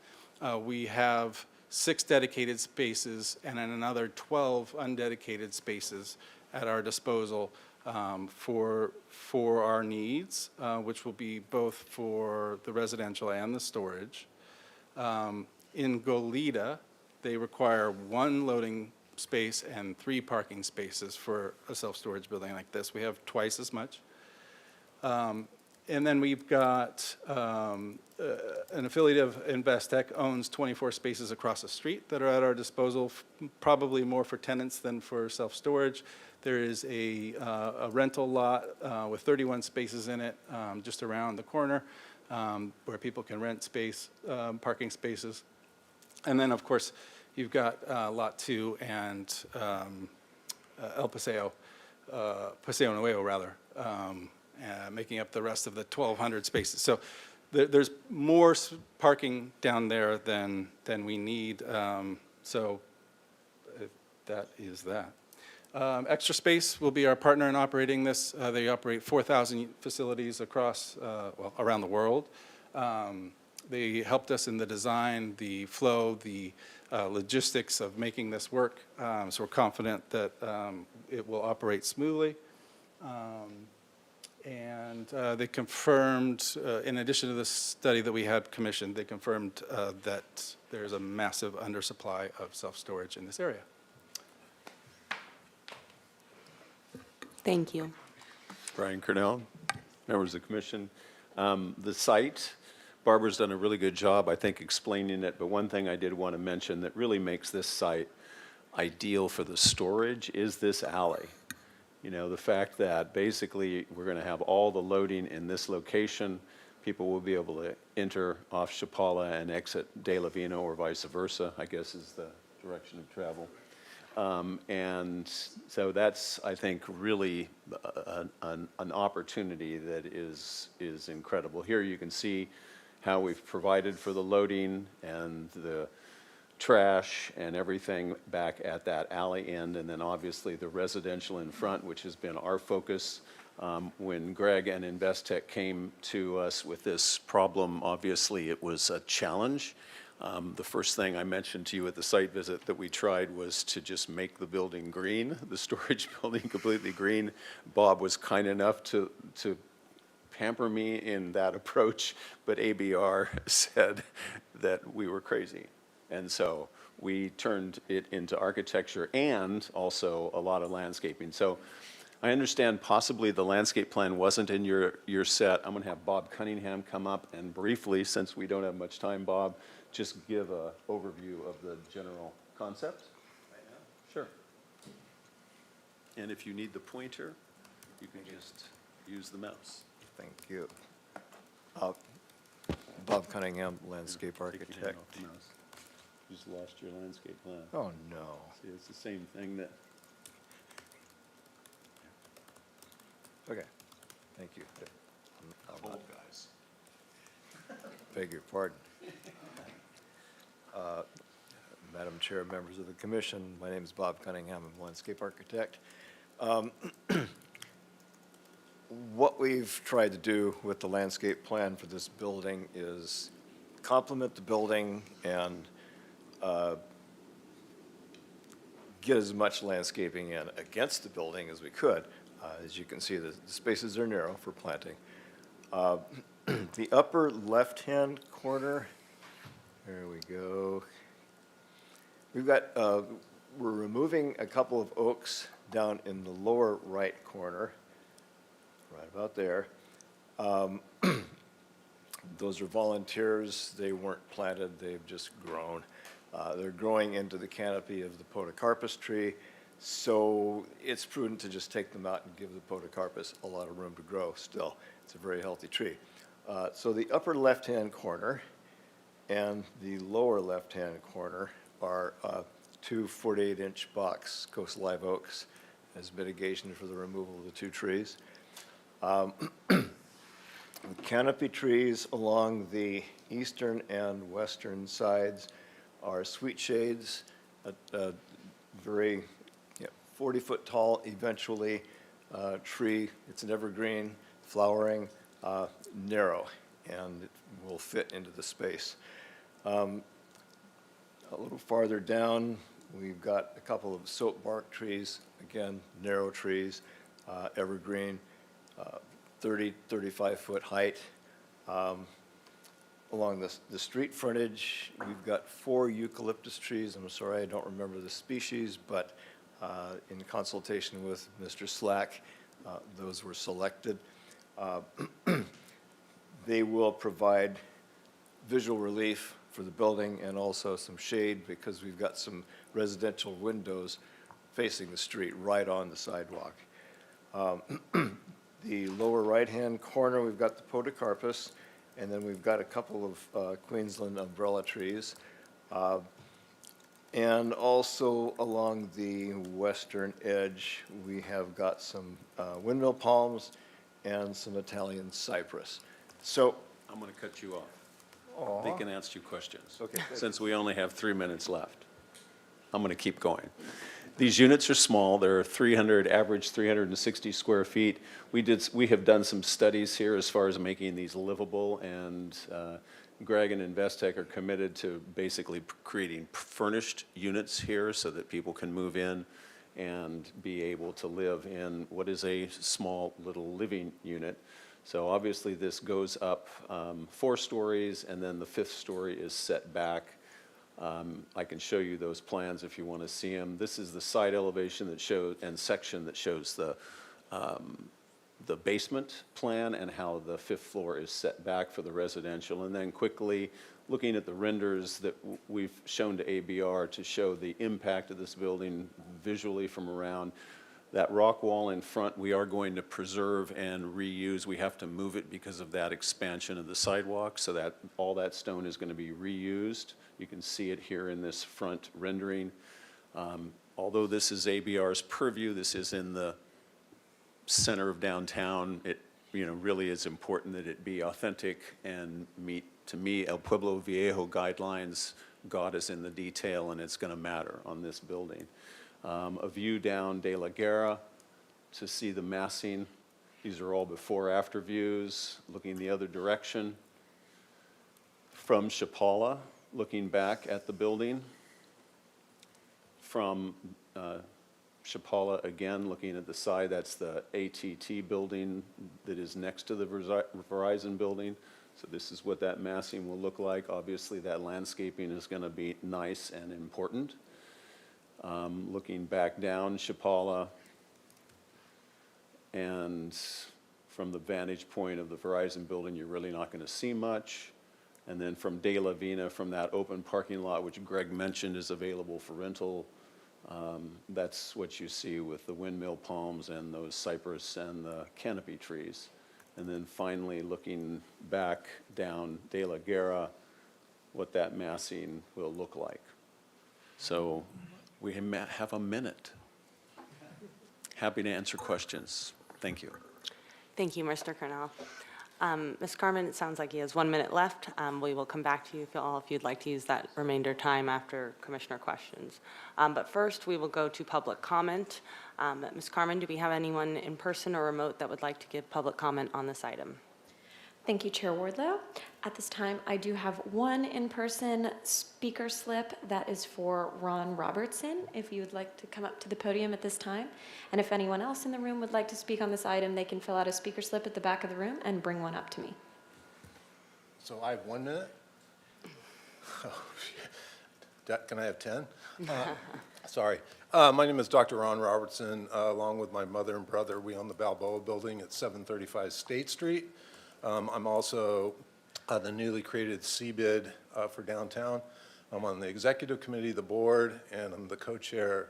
We have 6 dedicated spaces and then another 12 undedicated spaces at our disposal for our needs, which will be both for the residential and the storage. In Goleta, they require 1 loading space and 3 parking spaces for a self-storage building like this. We have twice as much. And then we've got an affiliate of Investec owns 24 spaces across the street that are at our disposal, probably more for tenants than for self-storage. There is a rental lot with 31 spaces in it just around the corner where people can rent space, parking spaces. And then, of course, you've got Lot 2 and El Paseo, Paseo Nuevo, rather, making up the rest of the 1,200 spaces. So there's more parking down there than we need. So that is that. Extra Space will be our partner in operating this. They operate 4,000 facilities across, well, around the world. They helped us in the design, the flow, the logistics of making this work. So we're confident that it will operate smoothly. And they confirmed, in addition to the study that we had commissioned, they confirmed that there's a massive undersupply of self-storage in this area. Thank you. Brian Cornell, members of the commission. The site, Barbara's done a really good job, I think, explaining it, but one thing I did want to mention that really makes this site ideal for the storage is this alley. You know, the fact that basically we're going to have all the loading in this location. People will be able to enter off Chapala and exit De La Vina or vice versa, I guess is the direction of travel. And so that's, I think, really an opportunity that is incredible. Here you can see how we've provided for the loading and the trash and everything back at that alley end, and then obviously the residential in front, which has been our focus. When Greg and Investec came to us with this problem, obviously it was a challenge. The first thing I mentioned to you at the site visit that we tried was to just make the building green, the storage building completely green. Bob was kind enough to pamper me in that approach, but ABR said that we were crazy. And so we turned it into architecture and also a lot of landscaping. So I understand possibly the landscape plan wasn't in your set. I'm going to have Bob Cunningham come up and briefly, since we don't have much time, Bob, just give an overview of the general concept. Right now? Sure. And if you need the pointer, you can just use the mouse. Thank you. Bob Cunningham, landscape architect. You just lost your landscape plan. Oh, no. See, it's the same thing that. Okay, thank you. Old guys. Beg your pardon. Madam Chair, members of the commission, my name is Bob Cunningham, I'm a landscape architect. What we've tried to do with the landscape plan for this building is complement the building and get as much landscaping in against the building as we could. As you can see, the spaces are narrow for planting. The upper left-hand corner There we go. We've got, we're removing a couple of oaks down in the lower right corner, right about there. Those are volunteers. They weren't planted, they've just grown. They're growing into the canopy of the podocarpus tree, so it's prudent to just take them out and give the podocarpus a lot of room to grow still. It's a very healthy tree. So the upper left-hand corner and the lower left-hand corner are two 48-inch box coast live oaks as mitigation for the removal of the two trees. Canopy trees along the eastern and western sides are sweet shades, a very 40-foot tall eventually tree. It's an evergreen, flowering, narrow, and it will fit into the space. A little farther down, we've got a couple of soap bark trees, again, narrow trees, evergreen, 30, 35-foot height. Along the street frontage, we've got 4 eucalyptus trees. I'm sorry, I don't remember the species, but in consultation with Mr. Slack, those were selected. They will provide visual relief for the building and also some shade because we've got some residential windows facing the street right on the sidewalk. The lower right-hand corner, we've got the podocarpus, and then we've got a couple of Queensland umbrella trees. And also along the western edge, we have got some windmill palms and some Italian cypress. So I'm going to cut you off. They can ask you questions. Okay. Since we only have 3 minutes left, I'm going to keep going. These units are small. They're average 360 square feet. We have done some studies here as far as making these livable, and Greg and Investec are committed to basically creating furnished units here so that people can move in and be able to live in what is a small little living unit. So obviously this goes up 4 stories, and then the 5th story is set back. I can show you those plans if you want to see them. This is the side elevation that shows, and section that shows the basement plan and how the 5th floor is set back for the residential. And then quickly looking at the renders that we've shown to ABR to show the impact of this building visually from around. That rock wall in front, we are going to preserve and reuse. We have to move it because of that expansion of the sidewalk, so that all that stone is going to be reused. You can see it here in this front rendering. Although this is ABR's purview, this is in the center of downtown. It really is important that it be authentic and meet, to me, El Pueblo Viejo guidelines. God is in the detail, and it's going to matter on this building. A view down De La Guerra to see the massing. These are all before-after views, looking the other direction. From Chapala, looking back at the building. From Chapala again, looking at the side, that's the ATT building that is next to the Verizon building. So this is what that massing will look like. Obviously, that landscaping is going to be nice and important. Looking back down Chapala, and from the vantage point of the Verizon building, you're really not going to see much. And then from De La Vina, from that open parking lot, which Greg mentioned is available for rental, that's what you see with the windmill palms and those cypress and the canopy trees. And then finally, looking back down De La Guerra, what that massing will look like. So we have a minute. Happy to answer questions. Thank you. Thank you, Mr. Cornell. Ms. Carmen, it sounds like he has 1 minute left. We will come back to you if you'd like to use that remainder time after Commissioner questions. But first, we will go to public comment. Ms. Carmen, do we have anyone in person or remote that would like to give public comment on this item? Thank you, Chair Wardlow. At this time, I do have one in-person speaker slip that is for Ron Robertson, if you would like to come up to the podium at this time. And if anyone else in the room would like to speak on this item, they can fill out a speaker slip at the back of the room and bring one up to me. So I have 1 minute? Can I have 10? Sorry. My name is Dr. Ron Robertson. Along with my mother and brother, we own the Balboa Building at 735 State Street. I'm also the newly created CBID for downtown. I'm on the executive committee, the board, and I'm the co-chair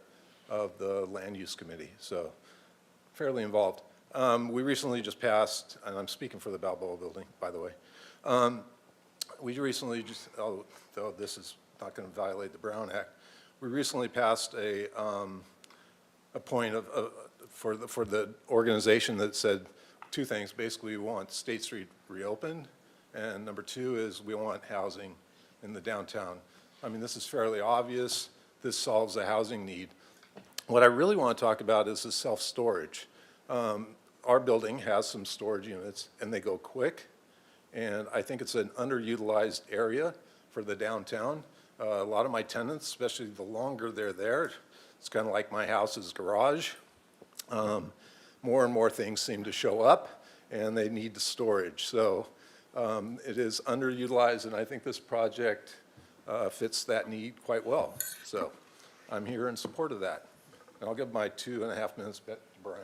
of the land use committee, so fairly involved. We recently just passed, and I'm speaking for the Balboa Building, by the way. We recently just, though this is not going to violate the Brown Act, we recently passed a point for the organization that said two things. Basically, we want State Street reopened, and number two is we want housing in the downtown. I mean, this is fairly obvious. This solves a housing need. What I really want to talk about is the self-storage. Our building has some storage units, and they go quick, and I think it's an underutilized area for the downtown. A lot of my tenants, especially the longer they're there, it's kind of like my house's garage. More and more things seem to show up, and they need the storage. So it is underutilized, and I think this project fits that need quite well. So I'm here in support of that. And I'll give my 2.5 minutes back to Brian.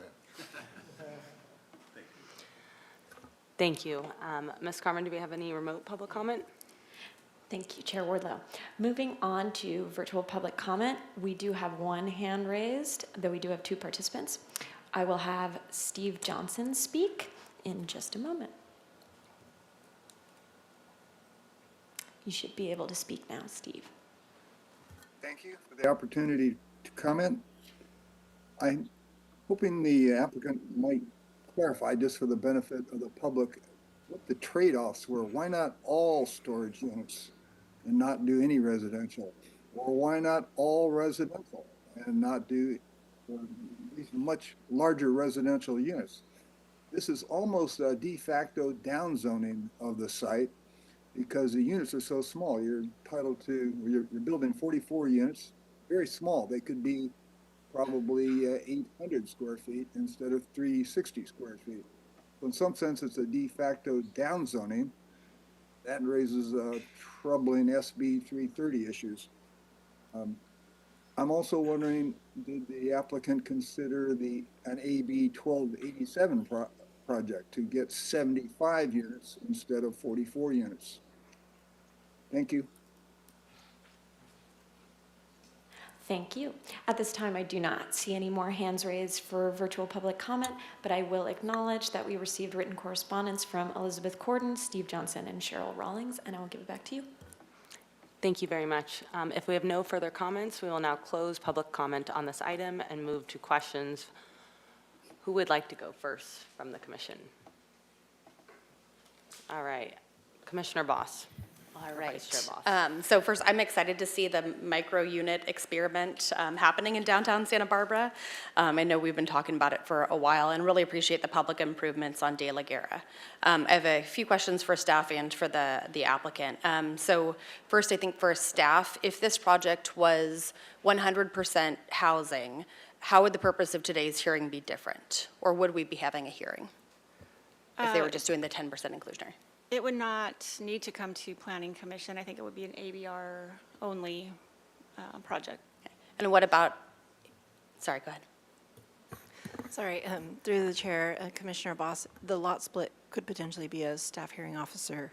Thank you. Ms. Carmen, do we have any remote public comment? Thank you, Chair Wardlow. Moving on to virtual public comment, we do have one hand raised, though we do have two participants. I will have Steve Johnson speak in just a moment. You should be able to speak now, Steve. Thank you for the opportunity to comment. I'm hoping the applicant might clarify, just for the benefit of the public, what the trade-offs were. Why not all storage units and not do any residential? Or why not all residential and not do these much larger residential units? This is almost a de facto downzoning of the site because the units are so small. You're entitled to, you're building 44 units, very small. They could be probably 800 square feet instead of 360 square feet. So in some sense, it's a de facto downzoning. That raises troubling SB 330 issues. I'm also wondering, did the applicant consider an AB 1287 project to get 75 units instead of 44 units? Thank you. Thank you. At this time, I do not see any more hands raised for virtual public comment, but I will acknowledge that we received written correspondence from Elizabeth Corden, Steve Johnson, and Cheryl Rawlings, and I will give it back to you. Thank you very much. If we have no further comments, we will now close public comment on this item and move to questions. Who would like to go first from the commission? All right, Commissioner Boss. All Or right. Vice Chair Boss. So first, I'm excited to see the micro unit experiment happening in downtown Santa Barbara. I know we've been talking about it for a while and really appreciate the public improvements on De La Guerra. I have a few questions for staff and for the applicant. So first, I think for staff, if this project was 100% housing, how would the purpose of today's hearing be different? Or would we be having a hearing if they were just doing the 10% inclusionary? It would not need to come to Planning Commission. I think it would be an ABR only project. And what about, sorry, go ahead. Sorry, through the chair, Commissioner Boss, the lot split could potentially be a staff hearing officer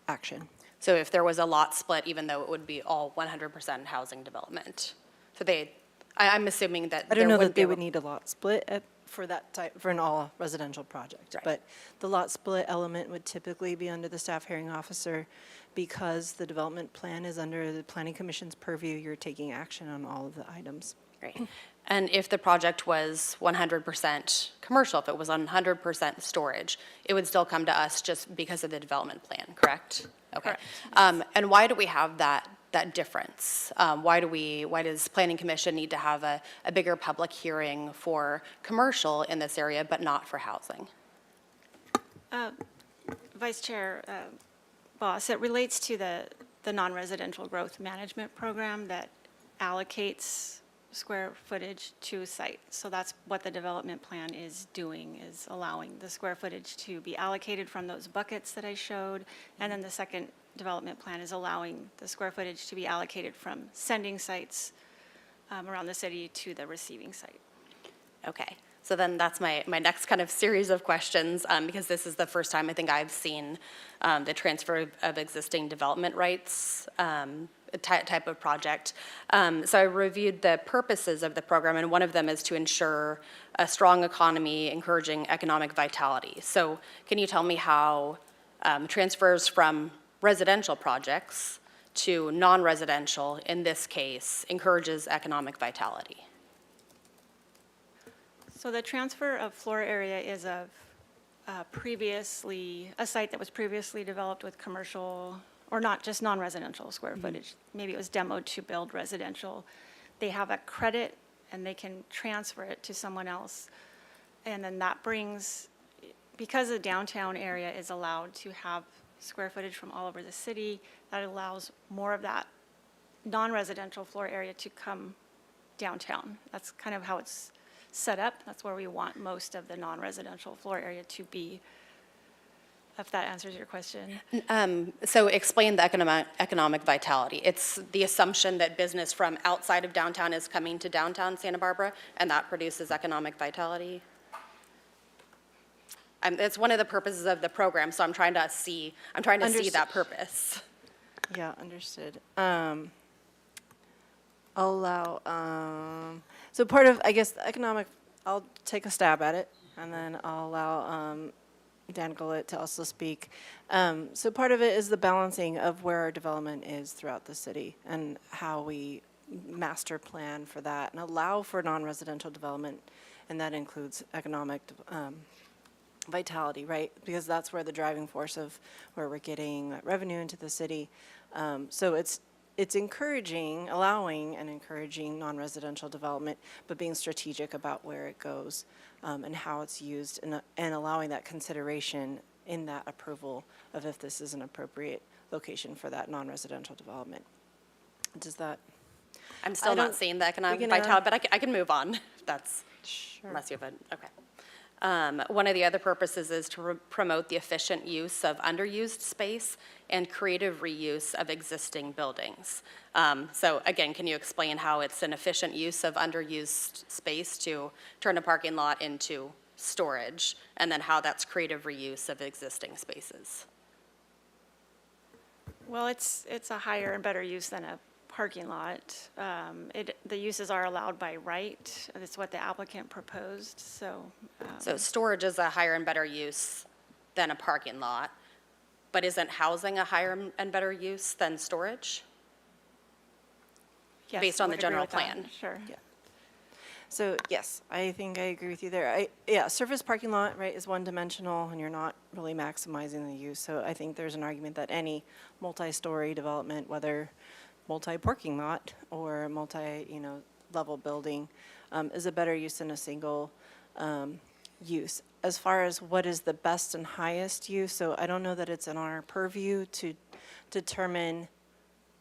action. So if there was a lot split, even though it would be all 100% housing development? So I'm assuming that I don't know that they be a- would need a lot split for that type, for an all residential project. Right. But the lot split element would typically be under the staff hearing officer because the development plan is under the Planning Commission's purview. You're taking action on all of the items. Great. And if the project was 100% commercial, if it was 100% storage, it would still come to us just because of the development plan, correct? Okay. And why do we have that difference? Why does Planning Commission need to have a bigger public hearing for commercial in this area, but not for housing? Vice Chair Boss, it relates to the non-residential growth management program that allocates square footage to site. So that's what the development plan is doing, is allowing the square footage to be allocated from those buckets that I showed. And then the second development plan is allowing the square footage to be allocated from sending sites around the city to the receiving site. Okay, so then that's my next kind of series of questions, because this is the first time I think I've seen the transfer of existing development rights type of project. So I reviewed the purposes of the program, and one of them is to ensure a strong economy, encouraging economic vitality. So can you tell me how transfers from residential projects to non-residential, in this case, encourages economic vitality? So the transfer of floor area is of a site that was previously developed with commercial, or not just non-residential square footage. Maybe it was demoed to build residential. They have a credit and they can transfer it to someone else. And then that brings, because the downtown area is allowed to have square footage from all over the city, that allows more of that non-residential floor area to come downtown. That's kind of how it's set up. That's where we want most of the non-residential floor area to be, if that answers your question. So explain the economic vitality. It's the assumption that business from outside of downtown is coming to downtown Santa Barbara, and that produces economic vitality? It's one of the purposes of the program, so I'm trying to see that purpose. Yeah, understood. So part of, I guess, the economic, I'll take a stab at it, and then I'll allow Dan Gullett to also speak. So part of it is the balancing of where our development is throughout the city and how we master plan for that and allow for non-residential development, and that includes economic vitality, right? Because that's where the driving force of where we're getting revenue into the city. So it's encouraging, allowing and encouraging non-residential development, but being strategic about where it goes and how it's used, and allowing that consideration in that approval of if this is an appropriate location for that non-residential development. Does that? I'm still not seeing the economic vitality, but I can move on if that's, unless you have okay. One of the other purposes is to promote the efficient use of underused space and creative reuse of existing buildings. So again, can you explain how it's an efficient use of underused space to turn a parking lot into storage, and then how that's creative reuse of existing spaces? Well, it's a higher and better use than a parking lot. The uses are allowed by right. That's what the applicant proposed, so. So storage is a higher and better use than a parking lot, but isn't housing a higher and better use than storage? Yes, Based I on the would agree general with that. plan? Sure. Yeah. So yes, I think I agree with you there. Surface parking lot, right, is one-dimensional, and you're not really maximizing the use. So I think there's an argument that any multi-story development, whether multi-parking lot or level building, is a better use than a single use. As far as what is the best and highest use, so I don't know that it's in our purview to determine.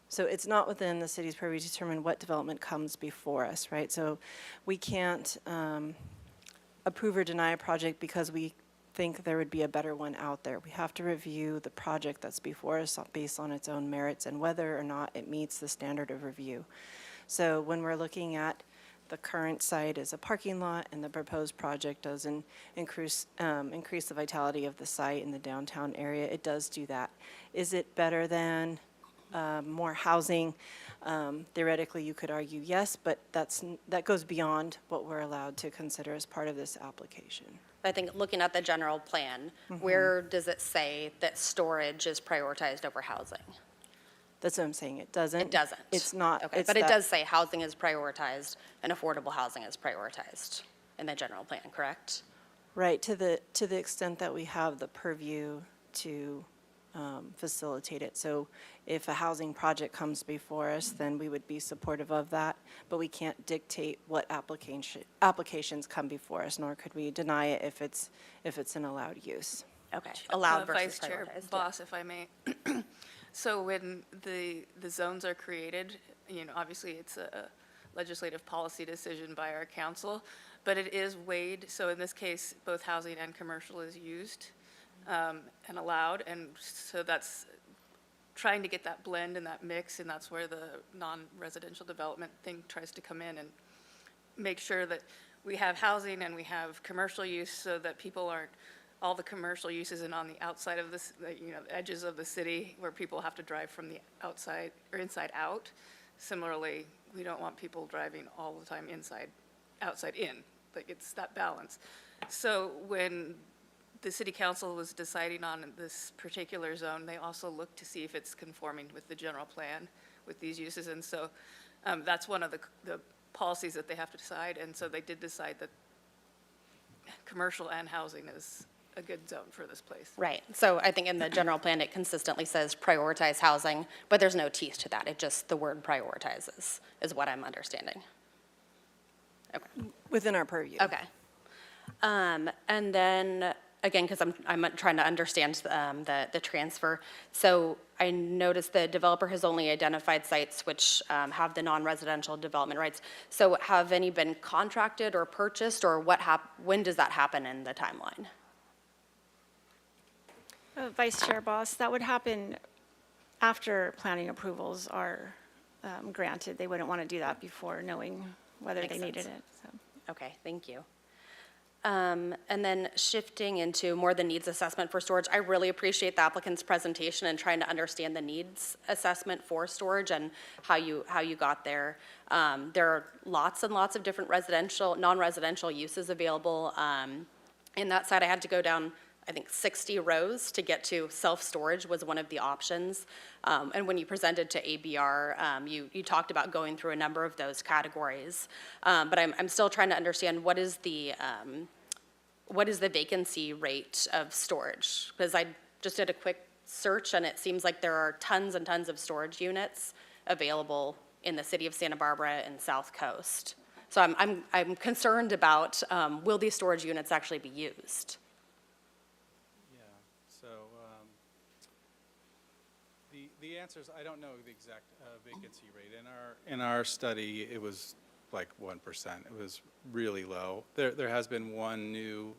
So it's not within the city's purview to determine what development comes before us, right? So we can't approve or deny a project because we think there would be a better one out there. We have to review the project that's before us based on its own merits and whether or not it meets the standard of review. So when we're looking at the current site as a parking lot and the proposed project doesn't increase the vitality of the site in the downtown area, it does do that. Is it better than more housing? Theoretically, you could argue yes, but that goes beyond what we're allowed to consider as part of this application. I think looking at the general plan, where does it say that storage is prioritized over housing? That's what I'm saying. It doesn't. It doesn't. It's not. Okay, but it does say housing is prioritized and affordable housing is prioritized in the general plan, correct? Right, to the extent that we have the purview to facilitate it. So if a housing project comes before us, then we would be supportive of that, but we can't dictate what applications come before us, nor could we deny it if it's an allowed use. Okay, allowed versus Vice Chair prioritized. Boss, if I may. So when the zones are created, obviously it's a legislative policy decision by our council, but it is weighed, so in this case, both housing and commercial is used and allowed, and so that's trying to get that blend and that mix, and that's where the non-residential development thing tries to come in and make sure that we have housing and we have commercial use so that people aren't, all the commercial use isn't on the outside of this, the edges of the city where people have to drive from the outside or inside out. Similarly, we don't want people driving all the time outside in, like it's that balance. So when the city council was deciding on this particular zone, they also looked to see if it's conforming with the general plan with these uses. And so that's one of the policies that they have to decide. And so they did decide that commercial and housing is a good zone for this place. Right. So I think in the general plan, it consistently says prioritize housing, but there's no teeth to that. It just, the word prioritizes is what I'm understanding. Okay. Within our purview. Okay. And then, again, because I'm trying to understand the transfer. So I noticed the developer has only identified sites which have the non-residential development rights. So have any been contracted or purchased, or when does that happen in the timeline? Vice Chair Boss, that would happen after planning approvals are granted. They wouldn't want to do that before knowing whether Makes they needed sense. it. So. Okay, thank you. And then shifting into more the needs assessment for storage, I really appreciate the applicant's presentation and trying to understand the needs assessment for storage and how you got there. There are lots and lots of different residential, non-residential uses available. In that side, I had to go down, I think, 60 rows to get to self-storage was one of the options. And when you presented to ABR, you talked about going through a number of those categories. But I'm still trying to understand what is the vacancy rate of storage? Because I just did a quick search and it seems like there are tons and tons of storage units available in the city of Santa Barbara and South Coast. So I'm concerned about will these storage units actually be used? So the answer is I don't know the exact vacancy rate. In our study, it was like 1%. It was really low. There has been one new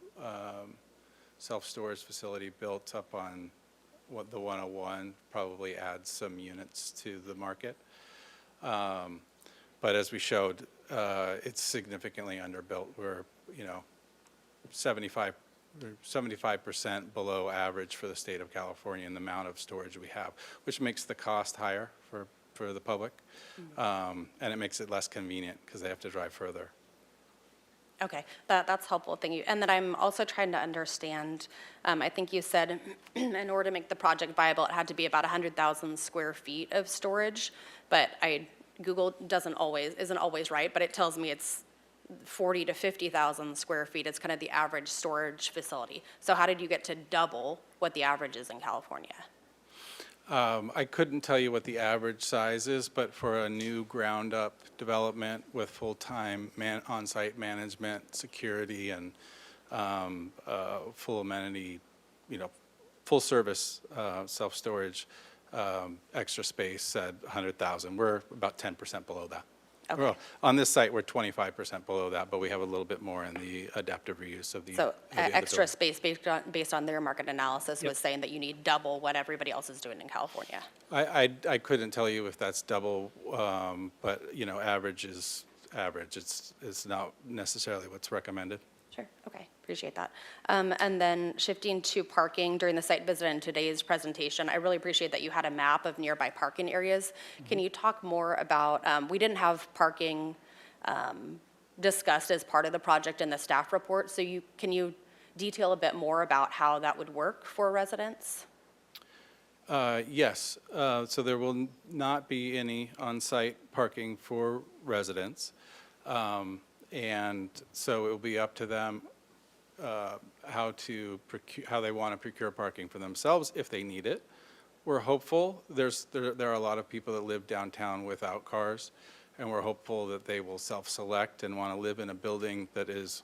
self-storage facility built up on the 101, probably adds some units to the market. But as we showed, it's significantly underbuilt. We're 75% below average for the state of California in the amount of storage we have, which makes the cost higher for the public, and it makes it less convenient because they have to drive further. Okay, that's helpful, thank you. And then I'm also trying to understand, I think you said in order to make the project viable, it had to be about 100,000 square feet of storage, but Google isn't always right, but it tells me it's 40 to 50,000 square feet. It's kind of the average storage facility. So how did you get to double what the average is in California? I couldn't tell you what the average size is, but for a new ground-up development with full-time on-site management, security, and full amenity, full-service self-storage, extra space at 100,000. We're about 10% below that. Okay. Well, on this site, we're 25% below that, but we have a little bit more in the adaptive reuse of the. So of the other extra building. space based on their market analysis Yep. was saying that you need double what everybody else is doing in California. I couldn't tell you if that's double, but, average is average. It's not necessarily what's recommended. Sure, okay, appreciate that. And then shifting to parking during the site visit and today's presentation, I really appreciate that you had a map of nearby parking areas. Can you talk more about, we didn't have parking discussed as part of the project in the staff report, so can you detail a bit more about how that would work for residents? Yes, so there will not be any on-site parking for residents. And so it will be up to them how they want to procure parking for themselves if they need it. We're hopeful. There are a lot of people that live downtown without cars, and we're hopeful that they will self-select and want to live in a building that is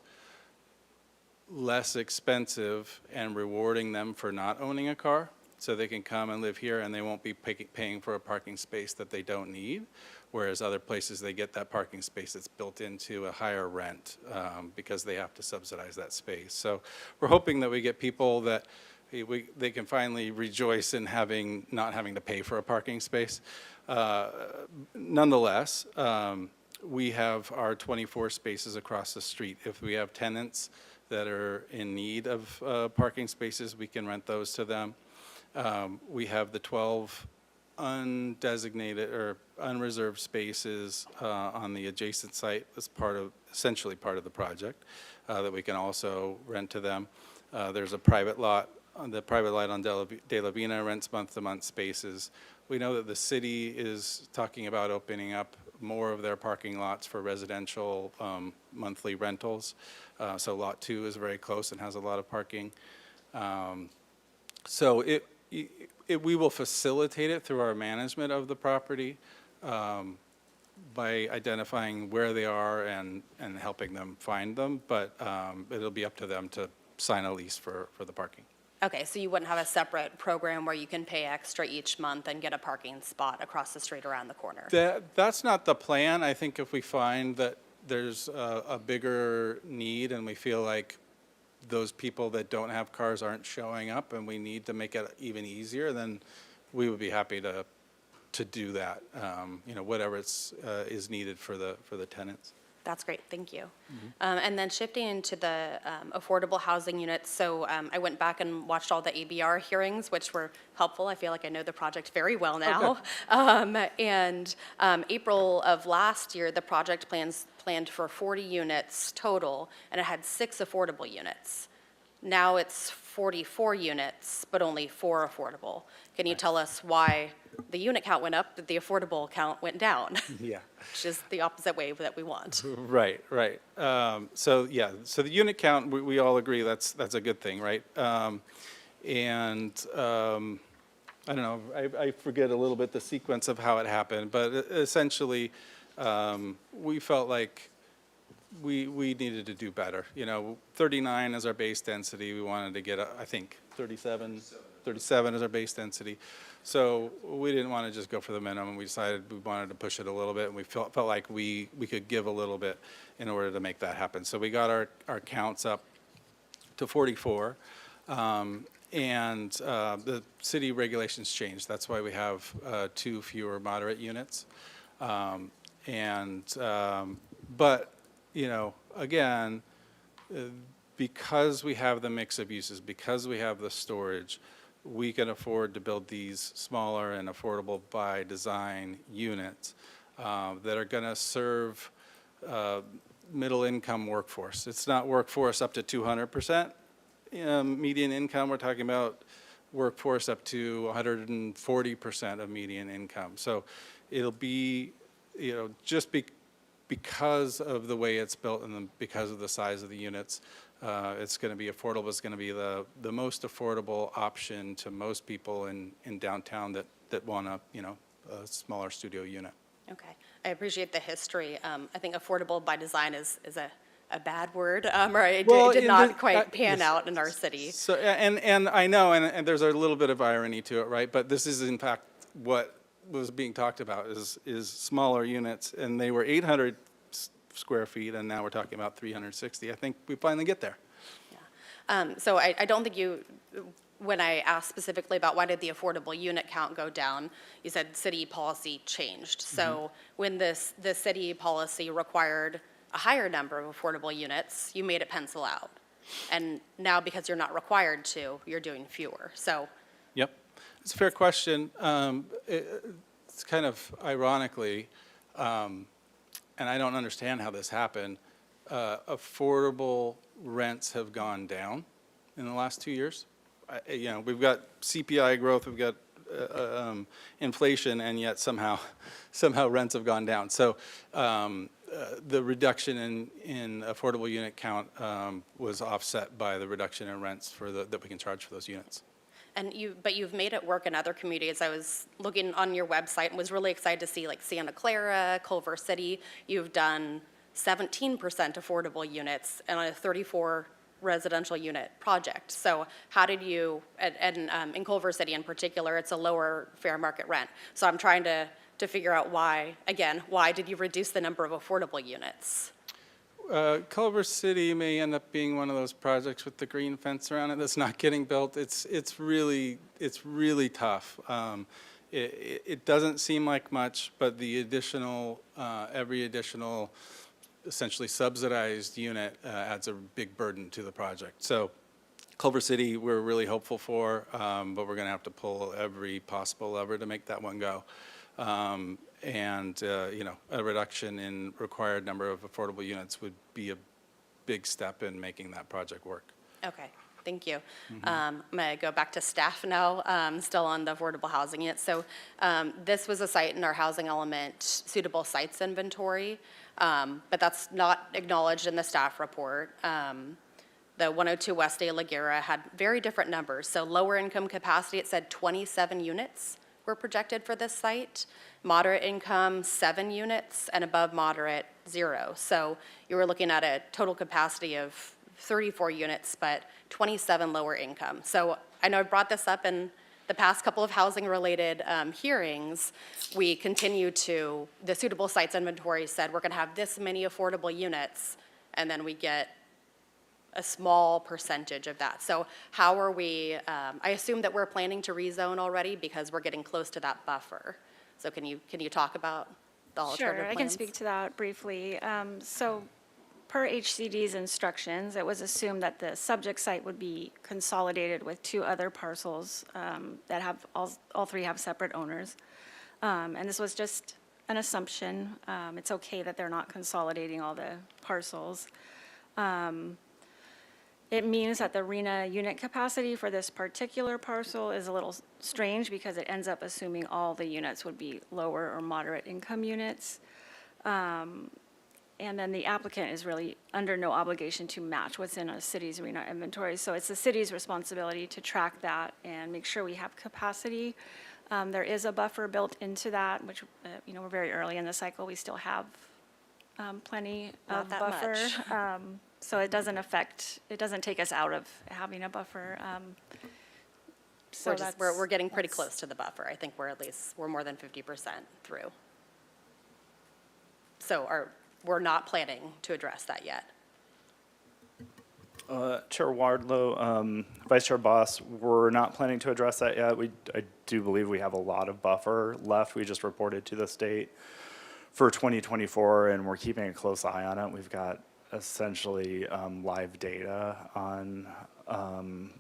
less expensive and rewarding them for not owning a car. so they can come and live here and they won't be paying for a parking space that they don't need. Whereas other places, they get that parking space that's built into a higher rent because they have to subsidize that space. So we're hoping that we get people that they can finally rejoice in not having to pay for a parking space. Nonetheless, we have our 24 spaces across the street. If we have tenants that are in need of parking spaces, we can rent those to them. We have the 12 undesignated or unreserved spaces on the adjacent site as essentially part of the project that we can also rent to them. There's a private lot. The private lot on De La Vina rents month-to-month spaces. We know that the city is talking about opening up more of their parking lots for residential monthly rentals. So Lot 2 is very close and has a lot of parking. So we will facilitate it through our management of the property by identifying where they are and helping them find them, but it'll be up to them to sign a lease for the parking. Okay, so you wouldn't have a separate program where you can pay extra each month and get a parking spot across the street around the corner? That's not the plan. I think if we find that there's a bigger need and we feel like those people that don't have cars aren't showing up and we need to make it even easier, then we would be happy to do that, whatever is needed for the tenants. That's great, thank you. And then shifting into the affordable housing units, so I went back and watched all the ABR hearings, which were helpful. I feel like I know the project very well now. And April of last year, the project planned for 40 units total, and it had 6 affordable units. Now it's 44 units, but only 4 affordable. Can you tell us why the unit count went up, but the affordable count went down? Yeah. Which is the opposite way that we want. Right. So the unit count, we all agree that's a good thing, right? I don't know, I forget a little bit the sequence of how it happened, but essentially, we felt like we needed to do better. 39 is our base density. We wanted to get, I think, 37 is our base density. So we didn't want to just go for the minimum. We decided we wanted to push it a little bit, and we felt like we could give a little bit in order to make that happen. So we got our counts up to 44, and the city regulations changed. That's why we have 2 fewer moderate units. But again, because we have the mix of uses, because we have the storage, we can afford to build these smaller and affordable by design units that are going to serve middle income workforce. It's not workforce up to 200% median income. We're talking about workforce up to 140% of median income. So it'll be, just because of the way it's built and because of the size of the units, it's going to be affordable. It's going to be the most affordable option to most people in downtown that want a smaller studio unit. Okay, I appreciate the history. I think affordable by design is a bad word, or it did not quite pan out in our city. So, and I know, and there's a little bit of irony to it, right? But this is in fact what was being talked about is smaller units, and they were 800 square feet, and now we're talking about 360. I think we finally get there. Yeah. So I don't think when I asked specifically about why did the affordable unit count go down, you said city policy changed. So when the city policy required a higher number of affordable units, you made it pencil out. And now because you're not required to, you're doing fewer. So. Yep. It's a fair question. It's kind of ironically, and I don't understand how this happened, affordable rents have gone down in the last 2 years. We've got CPI growth, we've got inflation, and yet somehow rents have gone down. So the reduction in affordable unit count was offset by the reduction in rents that we can charge for those units. But you've made it work in other communities. I was looking on your website and was really excited to see like Santa Clara, Culver City. You've done 17% affordable units and a 34 residential unit project. So how did you, and in Culver City in particular, it's a lower fair market rent. So I'm trying to figure out why, again, why did you reduce the number of affordable units? Culver City may end up being one of those projects with the green fence around it that's not getting built. It's really tough. It doesn't seem like much, but the additional, every additional essentially subsidized unit adds a big burden to the project. So Culver City, we're really hopeful for, but we're going to have to pull every possible lever to make that one go. You know, a reduction in required number of affordable units would be a big step in making that project work. Okay, thank you. I'm going to go back to staff now, still on the affordable housing unit. So this was a site in our housing element suitable sites inventory, but that's not acknowledged in the staff report. The 102 West de la Guerra had very different numbers. So lower income capacity, it said 27 units were projected for this site. Moderate income, 7 units, and above moderate, 0. So you were looking at a total capacity of 34 units, but 27 lower income. So I know I brought this up in the past couple of housing-related hearings. We continue to, the suitable sites inventory said we're gonna have this many affordable units, and then we get a small percentage of that. So how are we, I assume that we're planning to rezone already because we're getting close to that buffer. So can you talk about the alternative Sure, I can plans? speak to that briefly. So per HCD's instructions, it was assumed that the subject site would be consolidated with 2 other parcels that have, all 3 have separate owners. And this was just an assumption. It's okay that they're not consolidating all the parcels. It means that the RENA unit capacity for this particular parcel is a little strange because it ends up assuming all the units would be lower or moderate income units. And then the applicant is really under no obligation to match what's in a city's RENA inventory. So it's the city's responsibility to track that and make sure we have capacity. There is a buffer built into that, which, you know, we're very early in the cycle. We still have plenty of that buffer. much. So it doesn't affect, it doesn't take us out of having a buffer. So We're getting pretty close to the buffer. I think we're more than 50% through. So we're not planning to address that yet. Chair Wardlow, Vice Chair Boss, we're not planning to address that yet. I do believe we have a lot of buffer left. We just reported to the state for 2024, and we're keeping a close eye on it. We've got essentially live data on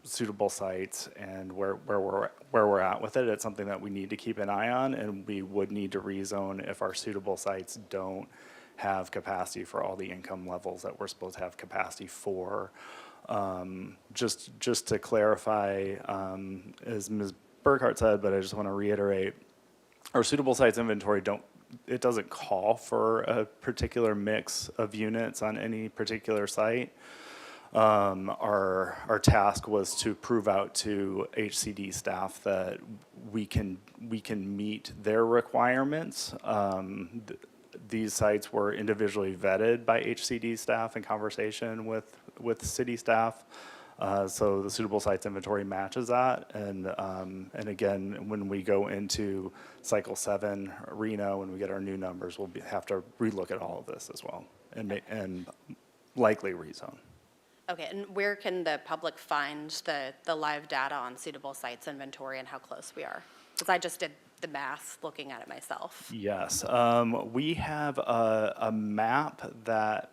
suitable sites and where we're at with it. It's something that we need to keep an eye on, and we would need to rezone if our suitable sites don't have capacity for all the income levels that we're supposed to have capacity for. Just to clarify, as Ms. Burkhart said, but I just want to reiterate, our suitable sites inventory doesn't call for a particular mix of units on any particular site. Our task was to prove out to HCD staff that we can meet their requirements. These sites were individually vetted by HCD staff in conversation with city staff. So the suitable sites inventory matches that. And again, when we go into cycle 7, RENA, when we get our new numbers, we'll have to relook at all of this as well and likely rezone. Okay, and where can the public find the live data on suitable sites inventory and how close we are? Because I just did the math looking at it myself. Yes, we have a map that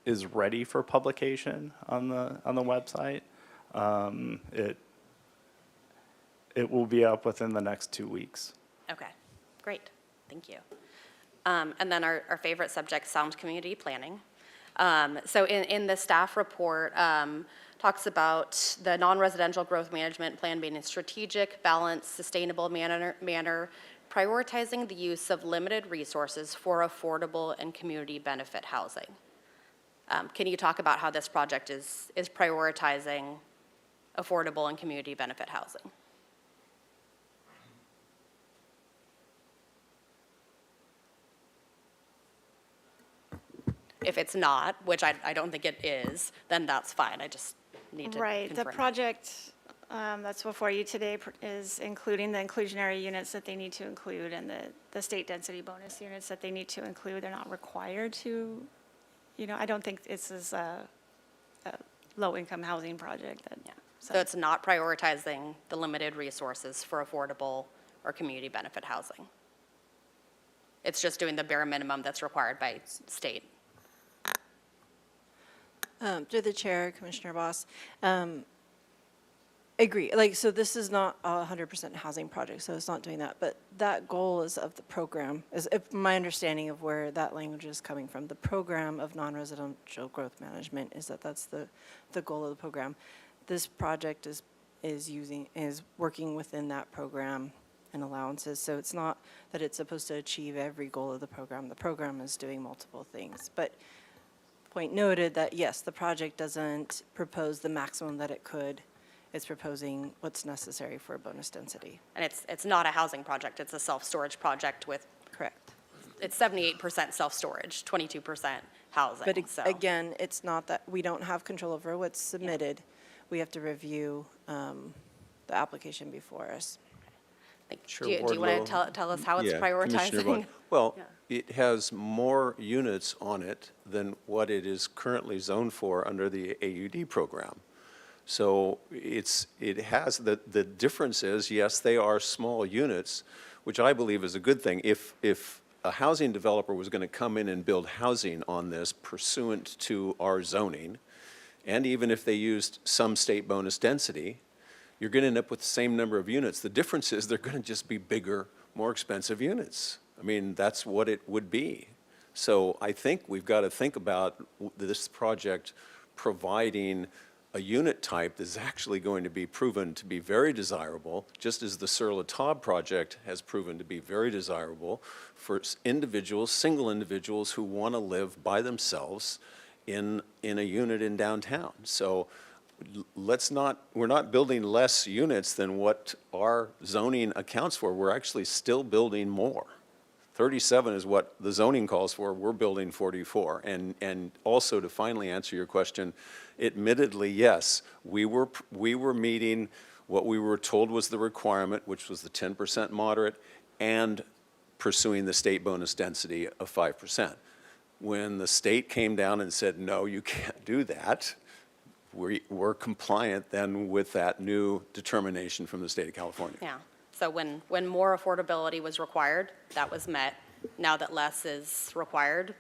is ready for publication on the website. It will be up within the next 2 weeks. Okay, great, thank you. And then our favorite subject, sound community planning. So in the staff report, talks about the non-residential growth management plan being a strategic, balanced, sustainable manner, prioritizing the use of limited resources for affordable and community benefit housing. Can you talk about how this project is prioritizing affordable and community benefit housing? If it's not, which I don't think it is, then that's fine. I just need to Right, the confirm that. project that's before you today is including the inclusionary units that they need to include and the state density bonus units that they need to include. They're not required to, I don't think this is a low-income housing project that, yeah. So it's not prioritizing the limited resources for affordable or community benefit housing. It's just doing the bare minimum that's required by state. Through the chair, Commissioner Boss, agree. Like, so this is not a 100% housing project, so it's not doing that. But that goal is of the program, is if my understanding of where that language is coming from. The program of non-residential growth management is that's the goal of the program. This project is working within that program and allowances. So it's not that it's supposed to achieve every goal of the program. The program is doing multiple things. But point noted that, yes, the project doesn't propose the maximum that it could. It's proposing what's necessary for bonus density. And it's not a housing project, it's a self-storage project with. Correct. It's 78% self-storage, 22% housing. But so. again, it's not that we don't have control over what's submitted. We have to review the application before us. Do you want to tell us how it's prioritizing? Well, it has more units on it than what it is currently zoned for under the AUD program. So it has, the difference is, yes, they are small units, which I believe is a good thing. If a housing developer was going to come in and build housing on this pursuant to our zoning, and even if they used some state bonus density, you're going to end up with the same number of units. The difference is they're going to just be bigger, more expensive units. I mean, that's what it would be. So I think we've got to think about this project providing a unit type that's actually going to be proven to be very desirable, just as the Sur La Table project has proven to be very desirable for individuals, single individuals who want to live by themselves in a unit in downtown. So we're not building less units than what our zoning accounts for. We're actually still building more. 37 is what the zoning calls for. We're building 44. And also, to finally answer your question, admittedly, yes, we were meeting what we were told was the requirement, which was the 10% moderate, and pursuing the state bonus density of 5%. When the state came down and said, no, you can't do that, we're compliant then with that new determination from the state of California. Yeah. So when more affordability was required, that was met. Now that less is required,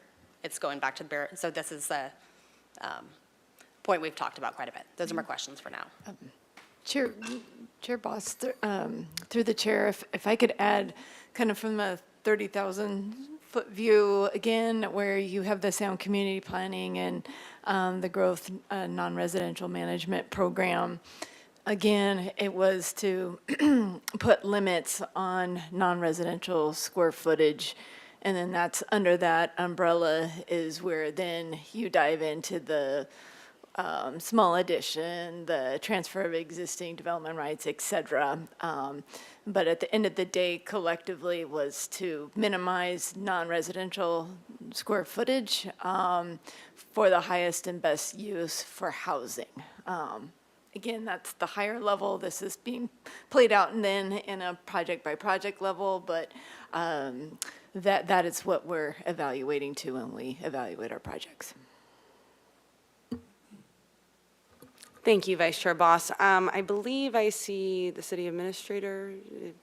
it's going back to the bare. So this is a point we've talked about quite a bit. Those are my questions for now. Chair Boss, through the chair, if I could add kind of from a 30,000-foot view again, where you have the sound community planning and the growth non-residential management program. Again, it was to put limits on non-residential square footage, and then that's under that umbrella is where then you dive into the small addition, the transfer of existing development rights, et cetera. But at the end of the day, collectively was to minimize non-residential square footage for the highest and best use for housing. Again, that's the higher level. This is being played out and then in a project-by-project level, but that is what we're evaluating to when we evaluate our projects. Thank you, Vice Chair Boss. I believe I see the city administrator.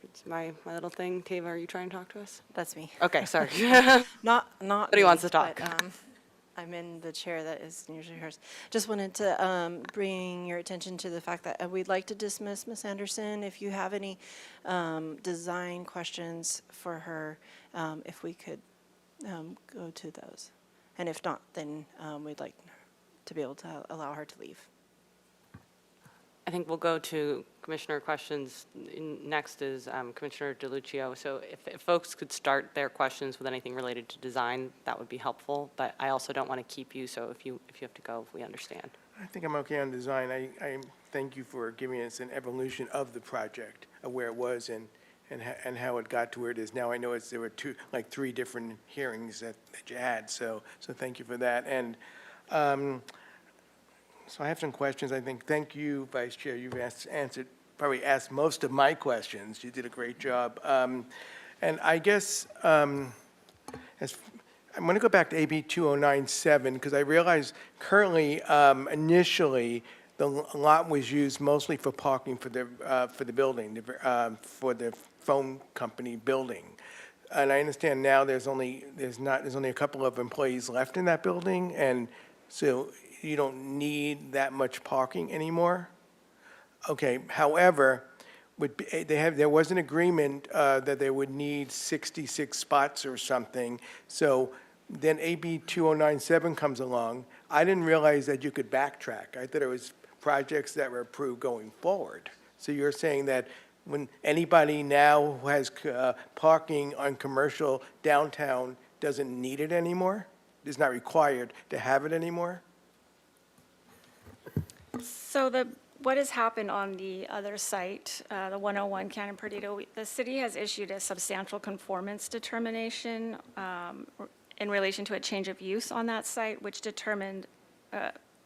It's my little thing. Tava, are you trying to talk to us? That's me. Okay, sorry. Not. Somebody wants to talk. But, I'm in the chair that is usually hers. Just wanted to bring your attention to the fact that we'd like to dismiss Ms. Anderson. If you have any design questions for her, if we could go to those. And if not, then we'd like to be able to allow her to leave. I think we'll go to commissioner questions. Next is Commissioner DeLucio. So if folks could start their questions with anything related to design, that would be helpful. But I also don't want to keep you, so if you have to go, we understand. I think I'm okay on design. I thank you for giving us an evolution of the project, of where it was and and how it got to where it is now. I know there were three different hearings that you had, so thank you for that. And so I have some questions, I think. Thank you, Vice Chair. You've probably asked most of my questions. You did a great job. And I guess, I'm going to go back to AB 2097, because I realize currently, initially, the lot was used mostly for parking for the building, for the phone company building. And I understand now there's only a couple of employees left in that building, and so you don't need that much parking anymore? Okay, however, there was an agreement that they would need 66 spots or something, so then AB 2097 comes along. I didn't realize that you could backtrack. I thought it was projects that were approved going forward. So you're saying that when anybody now who has parking on commercial downtown doesn't need it anymore? Is not required to have it anymore? So what has happened on the other site, the 101 Cannon Perdido, the city has issued a substantial conformance determination in relation to a change of use on that site, which determined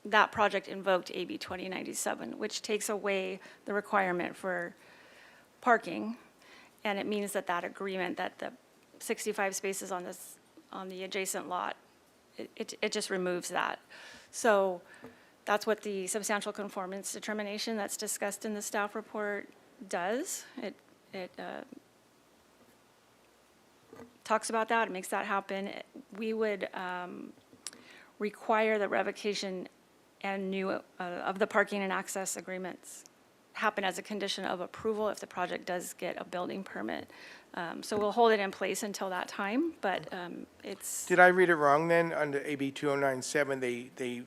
that project invoked AB 2097, which takes away the requirement for parking. And it means that agreement, that the 65 spaces on the adjacent lot, it just removes that. So that's what the substantial conformance determination that's discussed in the staff report does. It talks about that, it makes that happen. We would require the revocation and new of the parking and access agreements happen as a condition of approval if the project does get a building permit. So we'll hold it in place until that time, but it's... Did I read it wrong then? Under AB 2097,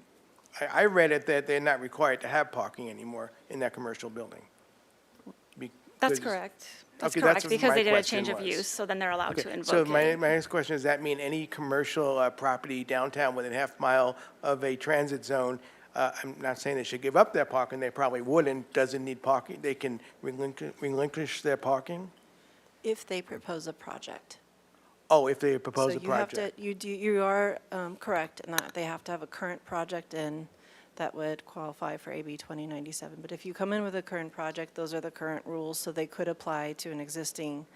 I read it that they're not required to have parking anymore in that commercial building. That's correct. That's Okay, correct, what because my they did a question change of was. use, so then they're allowed to Okay, invoke so it. my next question, does that mean any commercial property downtown within a half mile of a transit zone, I'm not saying they should give up their parking, they probably wouldn't, doesn't need parking, they can relinquish their parking? If they propose a project. Oh, if they propose a So you have project. to, you are correct in that they have to have a current project in that would qualify for AB 2097. But if you come in with a current project, those are the current rules, so they could apply to an existing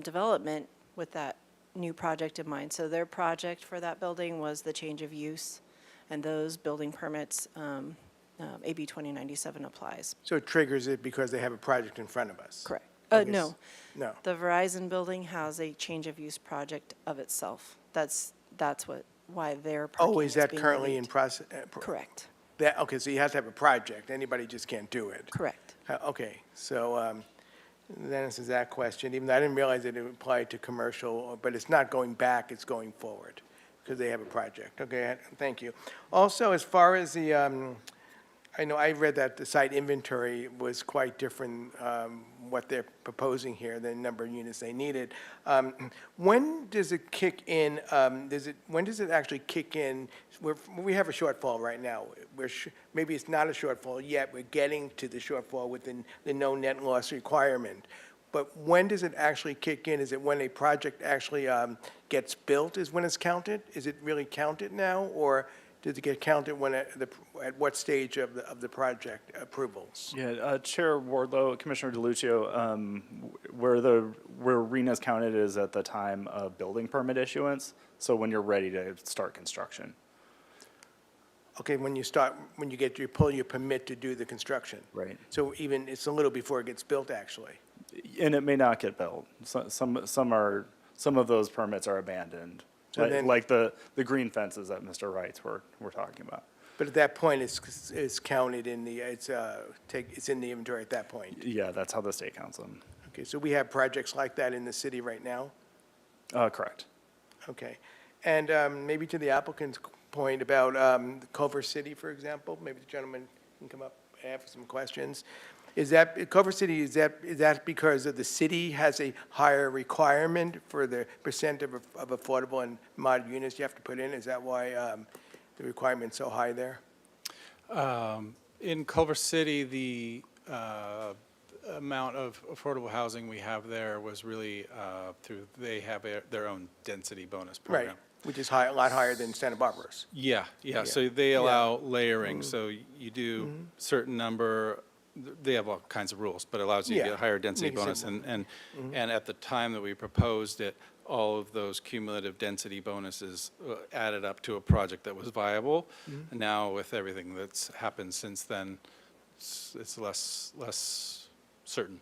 development with that new project in mind. So their project for that building was the change of use, and those building permits, AB 2097 applies. So it triggers it because they have a project in front of us? Correct. Okay, No. No. The Verizon building has a change of use project of itself. That's why their parking Oh, is that being currently in relieved. process? Correct. Okay, so you have to have a project, anybody just can't do it? Correct. Okay, so then answers that question, even though I didn't realize that it applied to commercial, but it's not going back, it's going forward, because they have a project. Okay, thank you. Also, as far as the, I know I read that the site inventory was quite different, what they're proposing here, the number of units they needed. When does it kick in, when does it actually kick in? We have a shortfall right now. Maybe it's not a shortfall yet, we're getting to the shortfall within the no net loss requirement. But when does it actually kick in? Is it when a project actually gets built is when it's counted? Is it really counted now, or does it get counted when at what stage of the project approvals? Yeah, Chair Wardlow, Commissioner DeLucio, where RENA's counted is at the time of building permit issuance, so when you're ready to start construction. Okay, when you pull your permit to do the construction. Right. So even, it's a little before it gets built, actually. And it may not get built. Some of those permits are abandoned, like the green fences that Mr. Wrights were talking about. But at that point, it's counted in the, it's in the inventory at that point. Yeah, that's how the state counts them. Okay, so we have projects like that in the city right now? Correct. Okay. And maybe to the applicant's point about Culver City, for example, maybe the gentleman can come up and ask some questions. Is that, Culver City, is that because of the city has a higher requirement for the percent of affordable and mod units you have to put in? Is that why the requirement's so high there? In Culver City, the amount of affordable housing we have there was really they have their own density bonus Right, program. which is high, a lot higher than Santa Barbara's. Yeah, Yeah. so they Yeah. allow layering, so you do Mhm. certain number, they have all kinds of rules, but it allows you to Yeah, get a higher density make it bonus. simple. And Mhm. at the time that we proposed it, all of those cumulative density bonuses added up to a project that was viable. Mhm. And now with everything that's happened since then, it's less certain.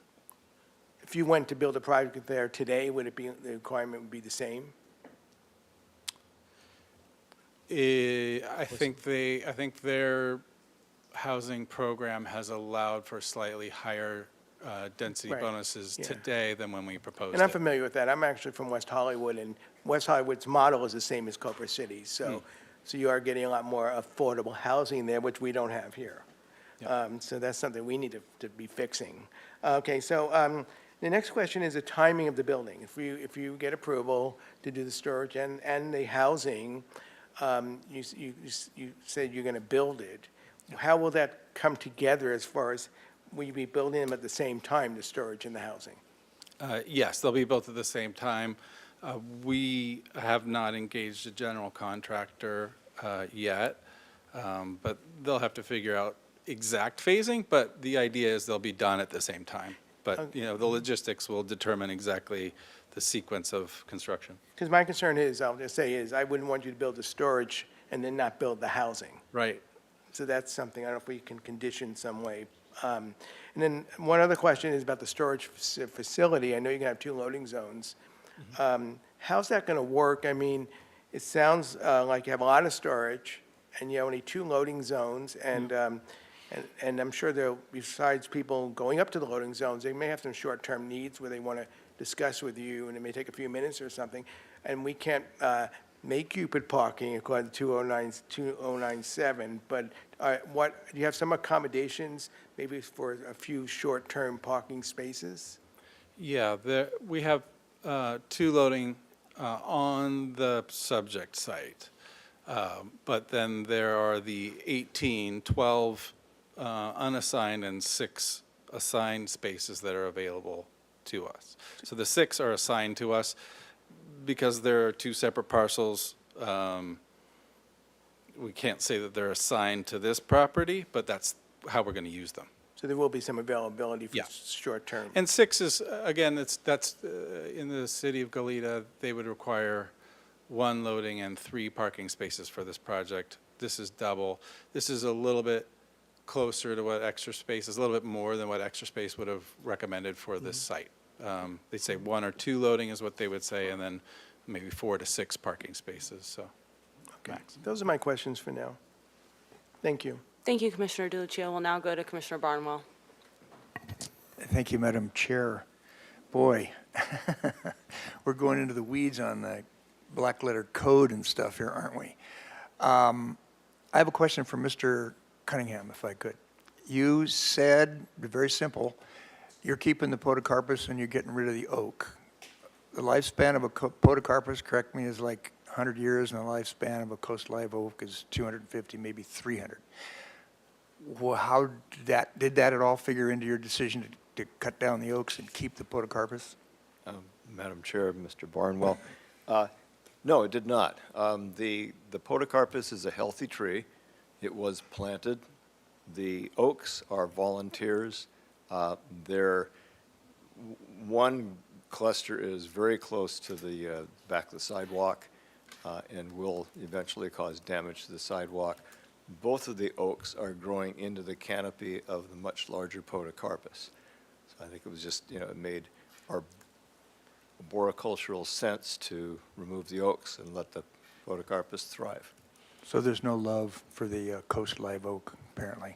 If you went to build a project there today, would it be, the requirement would be the same? I think their housing program has allowed for slightly higher density Right, bonuses yeah. today than when we proposed And I'm it. familiar with that. I'm actually from West Hollywood, and West Hollywood's model is the same as Culver City. So, so you are getting a lot more affordable housing there, which we don't have here. So that's something we need to be fixing. Okay, so the next question is the timing of the building. If you get approval to do the storage and the housing, you said you're going to build it. How will that come together as far as, will you be building them at the same time, the storage and the housing? Yes, they'll be both at the same time. We have not engaged a general contractor yet, but they'll have to figure out exact phasing, but the idea is they'll be done at the same time. But, you know, the logistics will determine exactly the sequence of construction. Because my concern is, I'll just say, is I wouldn't want you to build the storage and then not build the housing. Right. So that's something, I don't know if we can condition some way. And then one other question is about the storage facility. I know you're going to have 2 loading zones. How's that going to work? I mean, it sounds like you have a lot of storage, and you have only 2 loading zones, and I'm sure there, besides people going up to the loading zones, they may have some short-term needs where they want to discuss with you, and it may take a few minutes or something, and we can't make you put parking according to 2097, but what, do you have some accommodations, maybe for a few short-term parking spaces? Yeah, we have 2 loading on the subject site. But then there are the 18, 12 unassigned and 6 assigned spaces that are available to us. So the 6 are assigned to us because there are 2 separate parcels. We can't say that they're assigned to this property, but that's how we're going to use them. So there will be some availability for Yeah. short-term. And 6 is, again, that's in the city of Goleta, they would require 1 loading and 3 parking spaces for this project. This is double. This is a little bit closer to what Extra Space is, a little bit more than what Extra Space would have recommended for this site. They'd say 1 or 2 loading is what they would say, and then maybe 4 to 6 parking spaces, so max. Those are my questions for now. Thank you. Thank you, Commissioner DiLucia. We'll now go to Commissioner Barnwell. Thank you, Madam Chair. Boy, we're going into the weeds on the black letter code and stuff here, aren't we? I have a question for Mr. Cunningham, if I could. You said, very simple, you're keeping the podocarpus and you're getting rid of the oak. The lifespan of a podocarpus, correct me, is like 100 years, and the lifespan of a coast live oak is 250, maybe 300. Well, how did that at all figure into your decision to cut down the oaks and keep the podocarpus? Madam Chair, Mr. Barnwell, no, it did not. The podocarpus is a healthy tree. It was planted. The oaks are volunteers. One cluster is very close to the back of the sidewalk and will eventually cause damage to the sidewalk. Both of the oaks are growing into the canopy of the much larger podocarpus. So I think it was just, it made our arboricultural sense to remove the oaks and let the podocarpus thrive. So there's no love for the coast live oak, apparently.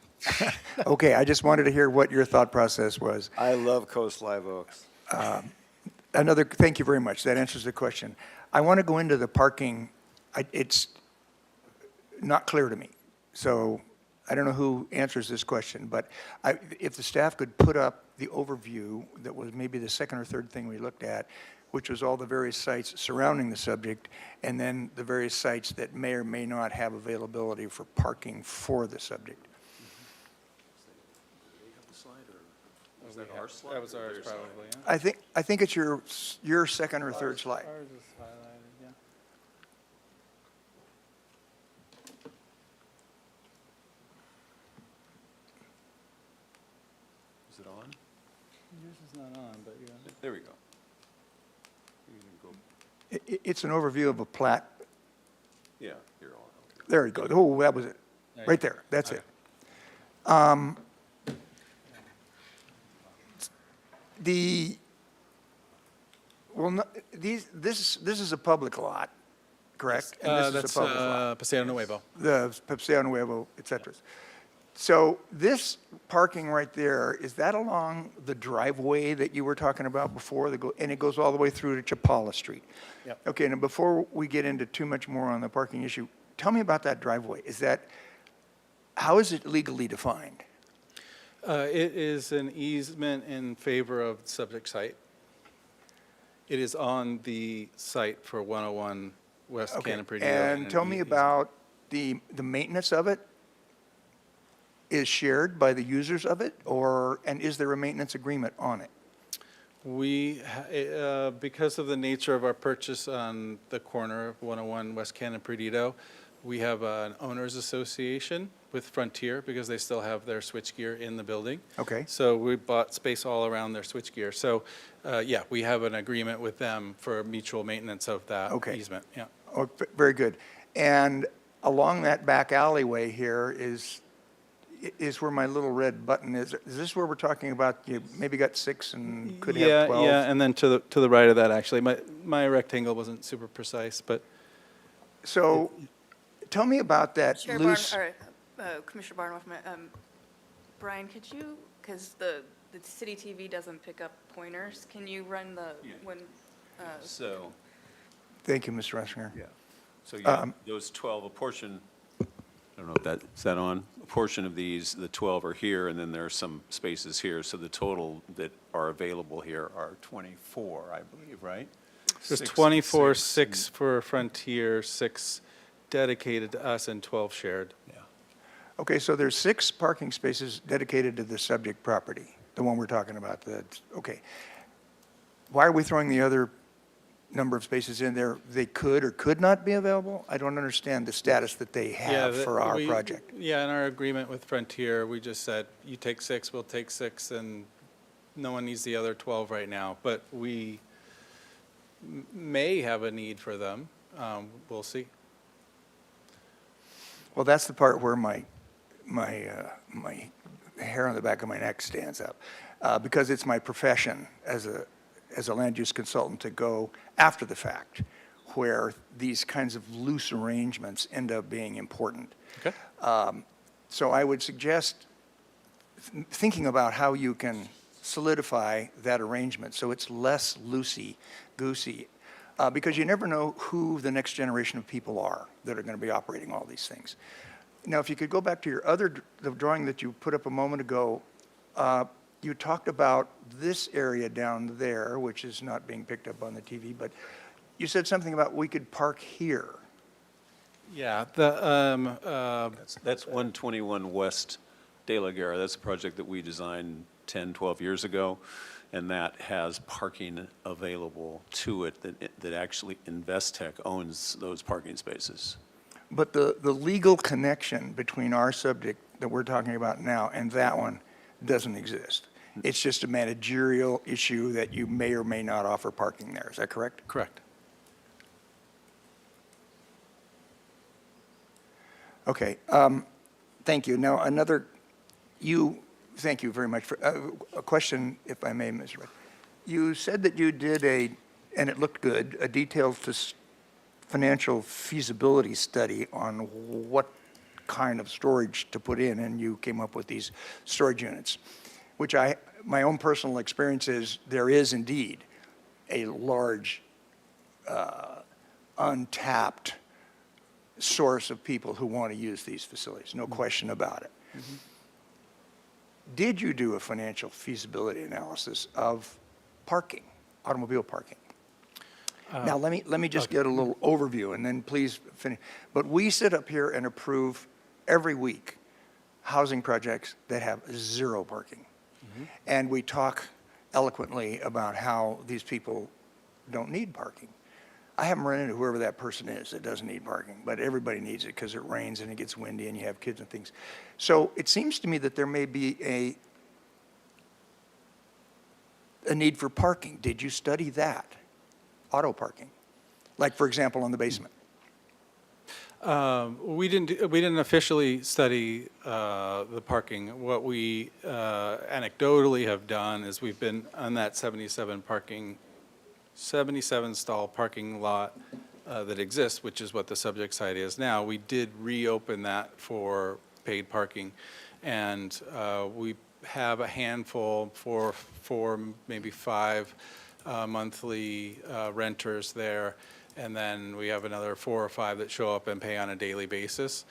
Okay, I just wanted to hear what your thought process was. I love coast live oaks. Thank you very much. That answers the question. I want to go into the parking. It's not clear to me. So I don't know who answers this question, but if the staff could put up the overview that was maybe the second or third thing we looked at, which was all the various sites surrounding the subject, and then the various sites that may or may not have availability for parking for the subject. Was that our slide? That was ours, probably, yeah. I think it's your second or third slide. Ours is highlighted, yeah. Is it on? Yours is not on, but yeah. There we go. It's an overview of a plat. Yeah, you're on. Okay. There you go. Oh, that was it. Right there. That's it. This is a public lot, correct? And this is a That's public lot. Paseo Nuevo. The Paseo Nuevo, et cetera. So this parking right there, is that along the driveway that you were talking about before? And it goes all the way through to Chapala Street? Yep. Okay, now before we get into too much more on the parking issue, tell me about that driveway. How is it legally defined? It is an easement in favor of the subject site. It is on the site for 101 West Okay, Cannon Perdido. and tell me about the maintenance of it. Is shared by the users of it, and is there a maintenance agreement on it? Because of the nature of our purchase on the corner of 101 West Cannon Perdido, we have an owners association with Frontier because they still have their switchgear in the building. Okay. So we bought space all around their switchgear. So, yeah, we have an agreement with them for mutual maintenance of that easement. Yeah. Oh, very good. And along that back alleyway here is where my little red button is. Is this where we're talking about you maybe got 6 and could have 12? Yeah, and then to the right of that, actually. My rectangle wasn't super precise, but. So tell me about that Chair loose. Commissioner Barnhoff, Brian, could you, because the city TV doesn't pick up pointers, can you run So. Thank you, Mr. Ressinger. Yeah. So yeah, those 12, a portion, I don't know if is that on? A portion of these, the 12 are here, and then there are some spaces here. So the total that are available here are 24, I believe, right? There's 24, 6 for Frontier, 6 dedicated to us, and 12 shared. Yeah. Okay, so there's 6 parking spaces dedicated to the subject property, the one we're talking about. Okay. Why are we throwing the other number of spaces in there? They could or could not be available? I don't understand the status that they have for our project. Yeah, in our agreement with Frontier, we just said, you take 6, we'll take 6, and no one needs the other 12 right now. But we may have a need for them. We'll see. Well, that's the part where my hair on the back of my neck stands up, because it's my profession as a land use consultant to go after the fact, where these kinds of loose arrangements end up being important. Okay. So I would suggest thinking about how you can solidify that arrangement so it's less loosey-goosey, because you never know who the next generation of people are that are going to be operating all these things. Now, if you could go back to your the drawing that you put up a moment ago, you talked about this area down there, which is not being picked up on the TV, but you said something about we could park here. Yeah, That's 121 West De La Guerra. That's a project that we designed 10, 12 years ago, and that has parking available to it that actually Investec owns those parking spaces. But the legal connection between our subject that we're talking about now and that one doesn't exist. It's just a managerial issue that you may or may not offer parking there. Is that correct? Correct. Okay. Thank you. Now, thank you very much for a question, if I may, Ms. Red. You said that you did and it looked good, a detailed financial feasibility study on what kind of storage to put in, and you came up with these storage units, which my own personal experience is there is indeed a large untapped source of people who want to use these facilities, no question about it. Mm-hmm. Did you do a financial feasibility analysis of parking, automobile parking? Now, let me just get a little overview, and then please finish. But we sit up here and approve every week housing projects that have 0 parking. And we talk eloquently about how these people don't need parking. I haven't run into whoever that person is that doesn't need parking, but everybody needs it because it rains and it gets windy and you have kids and things. So it seems to me that there may be a need for parking. Did you study that? Auto parking? Like, for example, in the basement? We didn't officially study the parking. What we anecdotally have done is we've been on that 77 stall parking lot that exists, which is what the subject site is now. We did reopen that for paid parking, and we have a handful, four, maybe 5 monthly renters there. And then we have another 4 or 5 that show up and pay on a daily basis.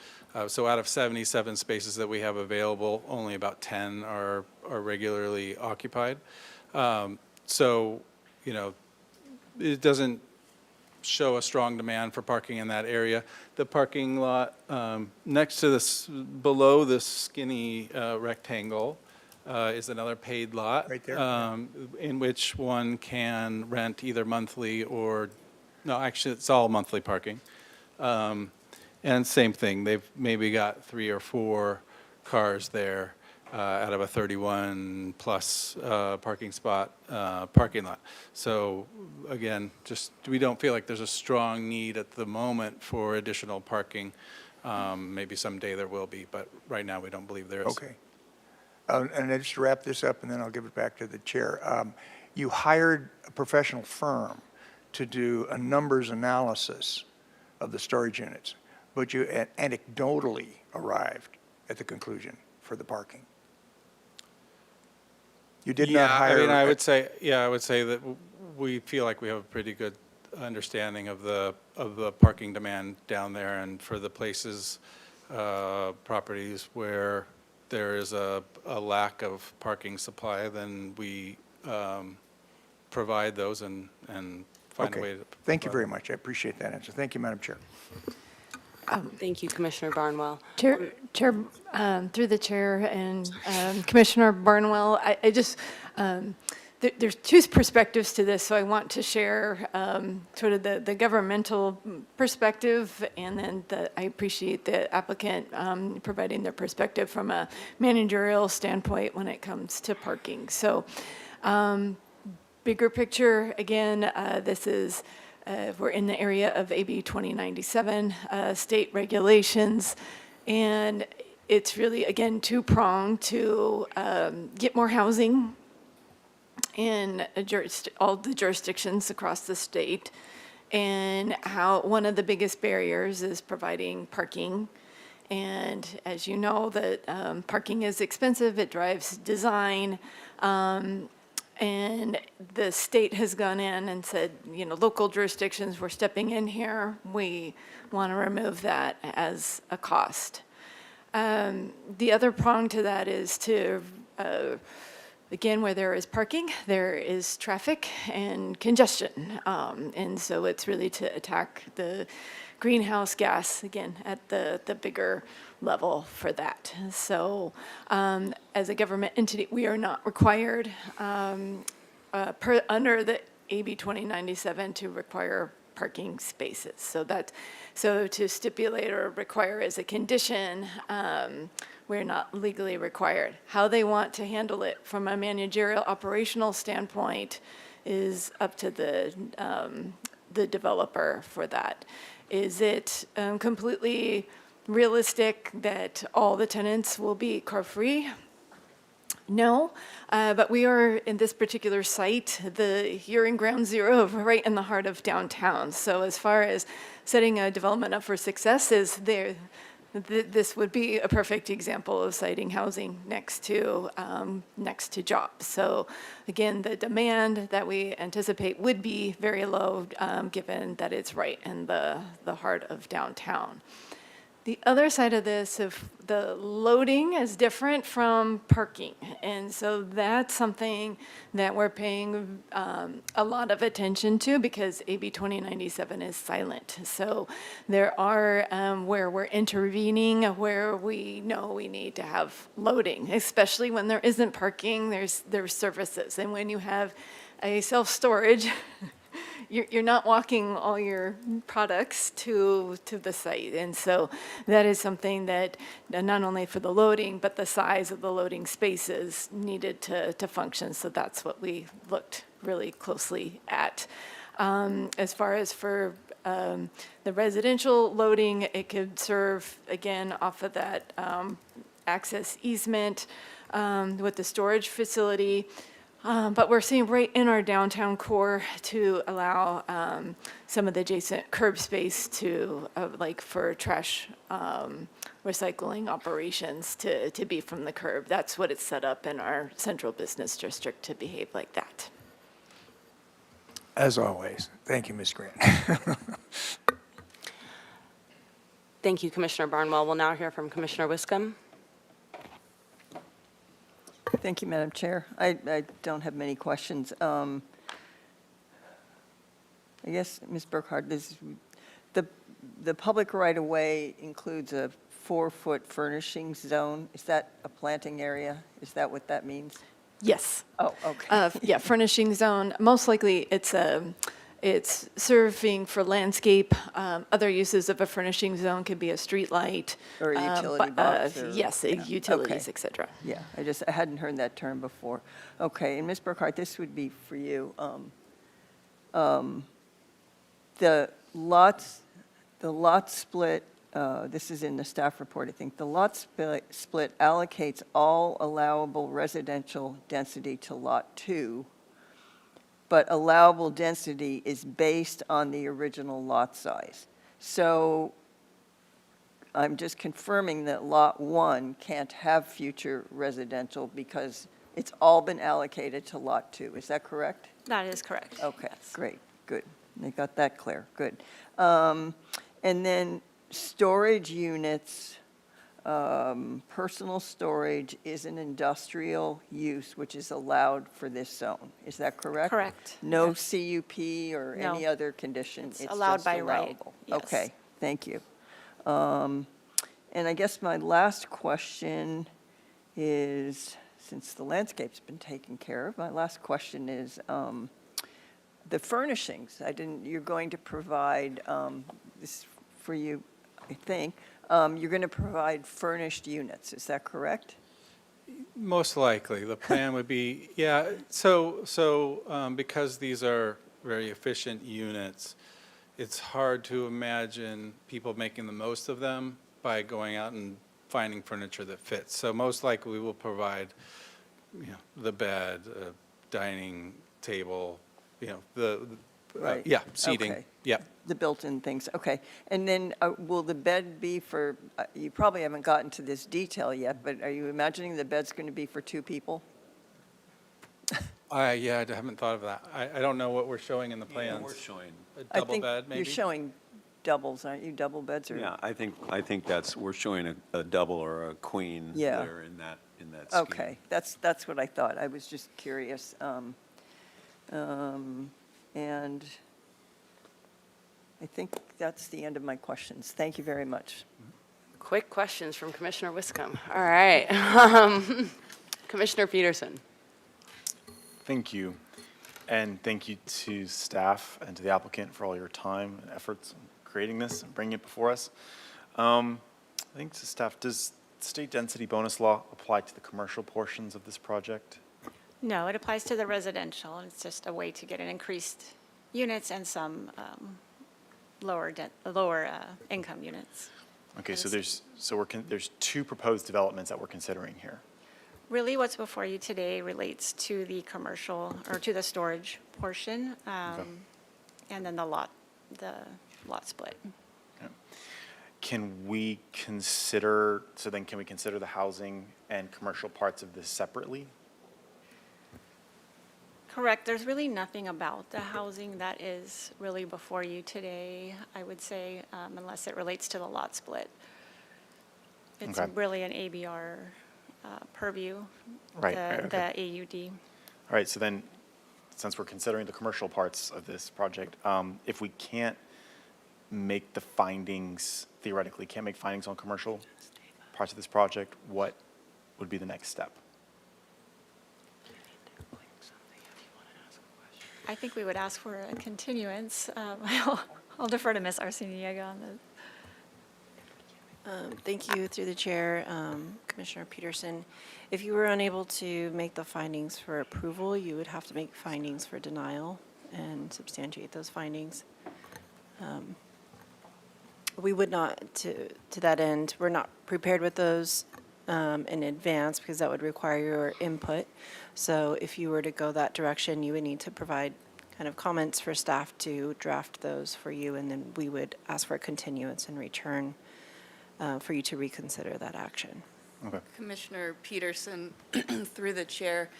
So out of 77 spaces that we have available, only about 10 are regularly occupied. So, you know, it doesn't show a strong demand for parking in that area. The parking lot next to this, below this skinny rectangle, is another paid lot. Right there. In which one can rent either monthly or, no, actually, it's all monthly parking. And same thing, they've maybe got 3 or 4 cars there out of a 31-plus parking spot parking lot. So again, just, we don't feel like there's a strong need at the moment for additional parking. Maybe someday there will be, but right now we don't believe there is. Okay. And just to wrap this up, and then I'll give it back to the chair. You hired a professional firm to do a numbers analysis of the storage units, but you anecdotally arrived at the conclusion for the parking. You did not hire. I mean, I would say that we feel like we have a pretty good understanding of the parking demand down there, and for the places, properties where there is a lack of parking supply, then we provide those and find a way to. Thank you very much. I appreciate that answer. Thank you, Madam Chair. Thank you, Commissioner Barnwell. Chair, through the chair and Commissioner Barnwell, I just, there's 2 perspectives to this, so I want to share sort of the governmental perspective, and then I appreciate the applicant providing their perspective from a managerial standpoint when it comes to parking. So bigger picture, again, this is, we're in the area of AB 2097, state regulations, and it's really, again, 2-pronged to get more housing in all the jurisdictions across the state, and how one of the biggest barriers is providing parking. And as you know, that parking is expensive, it drives design, and the state has gone in and said, you know, local jurisdictions, we're stepping in here, we want to remove that as a cost. The other prong to that is to, again, where there is parking, there is traffic and congestion. And so it's really to attack the greenhouse gas, again, at the bigger level for that. So as a government entity, we are not required under the AB 2097 to require parking spaces. So to stipulate or require as a condition, we're not legally required. How they want to handle it from a managerial operational standpoint is up to the developer for that. Is it completely realistic that all the tenants will be car-free? No, but we are in this particular site, you're in ground zero, right in the heart of downtown. So as far as setting a development up for success this would be a perfect example of siting housing next to jobs. So again, the demand that we anticipate would be very low, given that it's right in the heart of downtown. The other side of this, if the loading is different from parking, and so that's something that we're paying a lot of attention to because AB 2097 is silent. So there are where we're intervening, where we know we need to have loading, especially when there isn't parking. There's services, and when you have a self-storage. You're not walking all your products to the site. And so that is something that not only for the loading, but the size of the loading spaces needed to function. So that's what we looked really closely at. As far as for the residential loading, it could serve, again, off of that access easement with the storage facility. But we're seeing right in our downtown core to allow some of the adjacent curb space to, like for trash recycling operations to be from the curb. That's what it's set up in our central business district to behave like that. As always, thank you, Ms. Grant. Thank you, Commissioner Barnwell. We'll now hear from Commissioner Wiscombe. Thank you, Madam Chair. I don't have many questions. I guess, Ms. Burkhardt, the public right-of-way includes a 4-foot furnishing zone. Is that a planting area? Is that what that means? Yes. Oh, okay. Yeah, furnishing zone. Most likely it's serving for landscape. Other uses of a furnishing zone could be a street light. Or a utility box? Yes, yeah. utilities, Okay. et cetera. Yeah, I hadn't heard that term before. Okay, and Ms. Burkhardt, this would be for you. The lot split, this is in the staff report, I think. The lot split allocates all allowable residential density to Lot 2, but allowable density is based on the original lot size. So I'm just confirming that Lot 1 can't have future residential because it's all been allocated to Lot 2. Is that correct? That is correct. Okay, great, good. They got that clear, good. And then storage units, personal storage is an industrial use which is allowed for this zone. Is that correct? Correct. No Yes. CUP or No. any other condition? It's allowed just by right, allowable. yes. Okay, thank you. And I guess my last question is, since the landscape's been taken care of, my last question is, the furnishings. You're going to provide, this for you, I think, you're going to provide furnished units, is that correct? Most likely, the plan would be, yeah, so because these are very efficient units, it's hard to imagine people making the most of them by going out and finding furniture that fits. So most likely, we will provide, the bed, dining table, Right. yeah, seating, Okay. yeah. The built-in things, okay. And then will the bed be for, you probably haven't gotten to this detail yet, but are you imagining the bed's going to be for 2 people? Yeah, I haven't thought of that. I don't know what we're showing in the plans. We're showing. A double bed, maybe? You're showing doubles, aren't you? Double beds or? Yeah, I think we're showing a double or a queen Yeah. there in that scheme. Okay, that's what I thought. I was just curious. And I think that's the end of my questions. Thank you very much. Quick questions from Commissioner Wiscombe. All right. Commissioner Peterson. Thank you. And thank you to staff and to the applicant for all your time and efforts in creating this and bringing it before us. I think to staff, does state density bonus law apply to the commercial portions of this project? No, it applies to the residential, and it's just a way to get an increased units and some lower income units. Okay, so there's 2 proposed developments that we're considering here. Really, what's before you today relates to the commercial, or to the storage portion, and then the lot split. Okay. Can we consider the housing and commercial parts of this separately? Correct. There's really nothing about the housing that is really before you today, I would say, unless it relates to the lot split. It's Okay. really an ABR purview, Right, the right, okay. AUD. All right, so then, since we're considering the commercial parts of this project, if we can't make the findings, theoretically, can't make findings on commercial parts of this project, what would be the next step? I think we would ask for a continuance. I'll defer to Ms. Arciniega on this. Thank you, through the chair, Commissioner Peterson. If you were unable to make the findings for approval, you would have to make findings for denial and substantiate those findings. We would not, to that end, we're not prepared with those in advance because that would require your input. So if you were to go that direction, you would need to provide kind of comments for staff to draft those for you, and then we would ask for a continuance in return for you to reconsider that action. Okay. Commissioner Peterson, through the chair.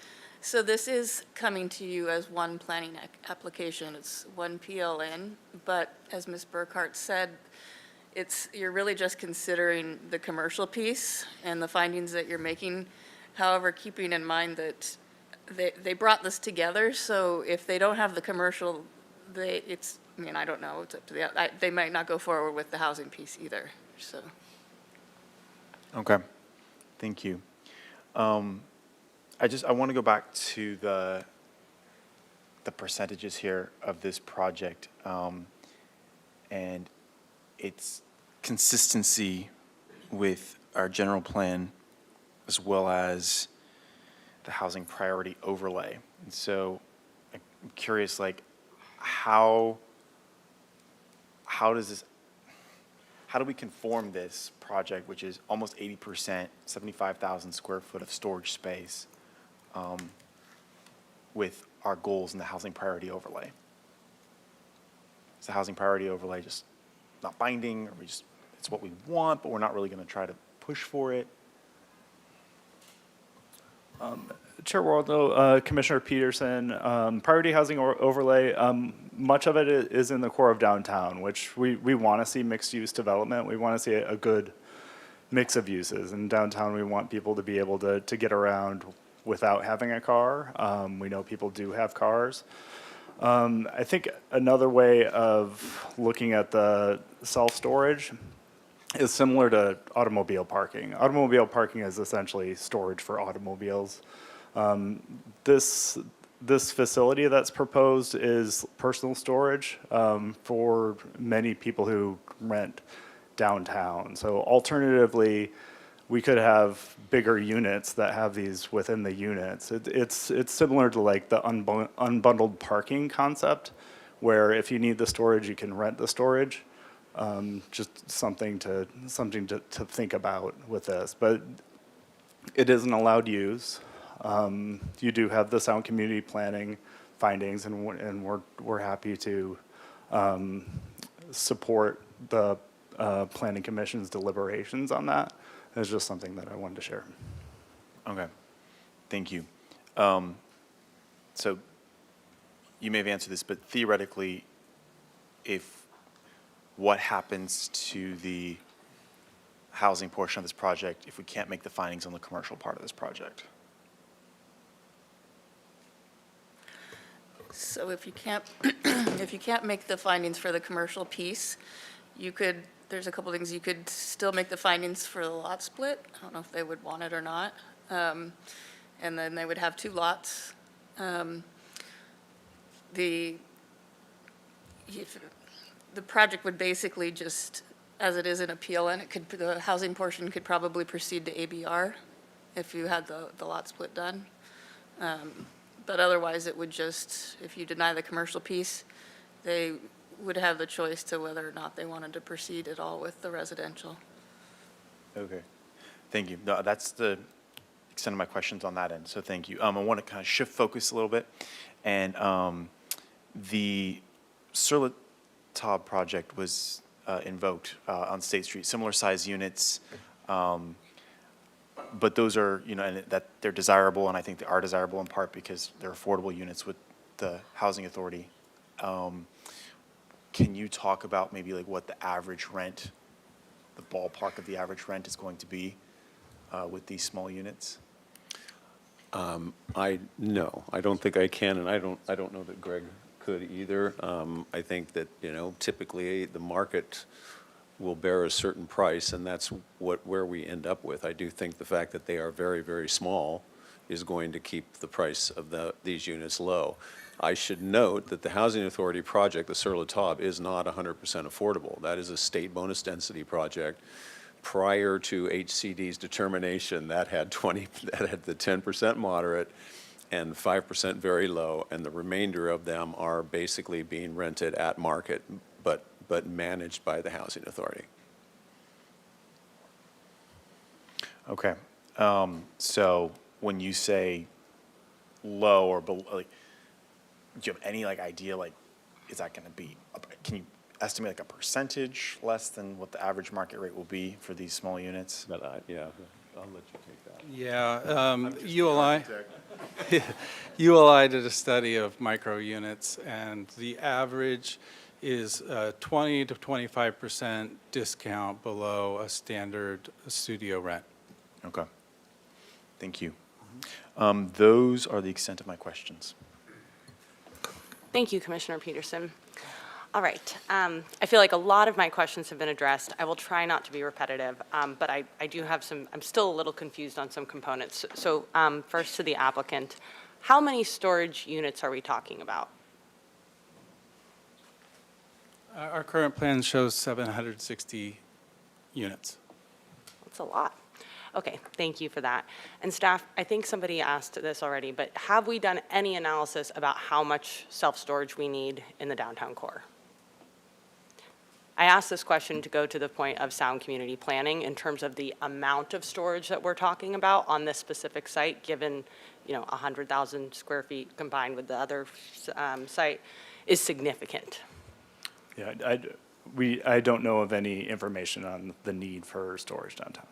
So this is coming to you as one planning application. It's one PLN, but as Ms. Burkhart said, you're really just considering the commercial piece and the findings that you're making. However, keeping in mind that they brought this together, so if they don't have the commercial, I mean, I don't know, it's up to they might not go forward with the housing piece either, so. Okay, thank you. I want to go back to the percentages here of this project, and its consistency with our general plan as well as the housing priority overlay. And so I'm curious, like, how do we conform this project, which is almost 80%, 75,000 square foot of storage space, with our goals in the housing priority overlay? Is the housing priority overlay just not binding, or it's what we want, but we're not really going to try to push for it? Chair Wardlow, Commissioner Peterson, priority housing overlay, much of it is in the core of downtown, which we want to see mixed-use development. We want to see a good mix of uses. In downtown, we want people to be able to get around without having a car. We know people do have cars. I think another way of looking at the self-storage is similar to automobile parking. Automobile parking is essentially storage for automobiles. This facility that's proposed is personal storage for many people who rent downtown. So alternatively, we could have bigger units that have these within the units. It's similar to like the unbundled parking concept, where if you need the storage, you can rent the storage. Just something to think about with this, but it is an allowed use. You do have the sound community planning findings, and we're happy to support the planning commission's deliberations on that. It's just something that I wanted to share. Okay, thank you. So you may have answered this, but theoretically, what happens to the housing portion of this project if we can't make the findings on the commercial part of this project? So if you can't, if you can't make the findings for the commercial piece, there's a couple things. You could still make the findings for the lot split. I don't know if they would want it or not. And then they would have two lots. The project would basically just, as it is an appeal, and the housing portion could probably proceed to ABR if you had the lot split done. But otherwise, it would just, if you deny the commercial piece, they would have the choice to whether or not they wanted to proceed at all with the residential. Okay, thank you. No, that's the extent of my questions on that end, so thank you. I want to kind of shift focus a little bit, and the Surlatab project was invoked on State Street, similar size units, but those are, and that they're desirable, and I think they are desirable in part because they're affordable units with the housing authority. Can you talk about maybe like what the average rent the ballpark of the average rent is going to be with these small units? No, I don't think I can, and I don't know that Greg could either. I think that, typically the market will bear a certain price, and that's where we end up with. I do think the fact that they are very, very small is going to keep the price of these units low. I should note that the Housing Authority project, the Sur La Table, is not 100% affordable. That is a state bonus density project. Prior to HCD's determination, that had the 10% moderate and 5% very low, and the remainder of them are basically being rented at market, but managed by the Housing Authority. Okay. So when you say low or below, like, do you have any idea, is that going to be, can you estimate a percentage less than what the average market rate will be for these small units? But yeah, I'll let you take that. Yeah, ULI did a study of micro units, and the average is 20 to 25% discount below a standard studio rent. Okay. Thank you. Those are the extent of my questions. Thank you, Commissioner Peterson. All right. I feel like a lot of my questions have been addressed. I will try not to be repetitive, but I do have I'm still a little confused on some components. So first to the applicant, how many storage units are we talking about? Our current plan shows 760 units. That's a lot. Okay, thank you for that. And staff, I think somebody asked this already, but have we done any analysis about how much self-storage we need in the downtown core? I asked this question to go to the point of sound community planning in terms of the amount of storage that we're talking about on this specific site, given 100,000 square feet combined with the other site is significant. Yeah, I don't know of any information on the need for storage downtown.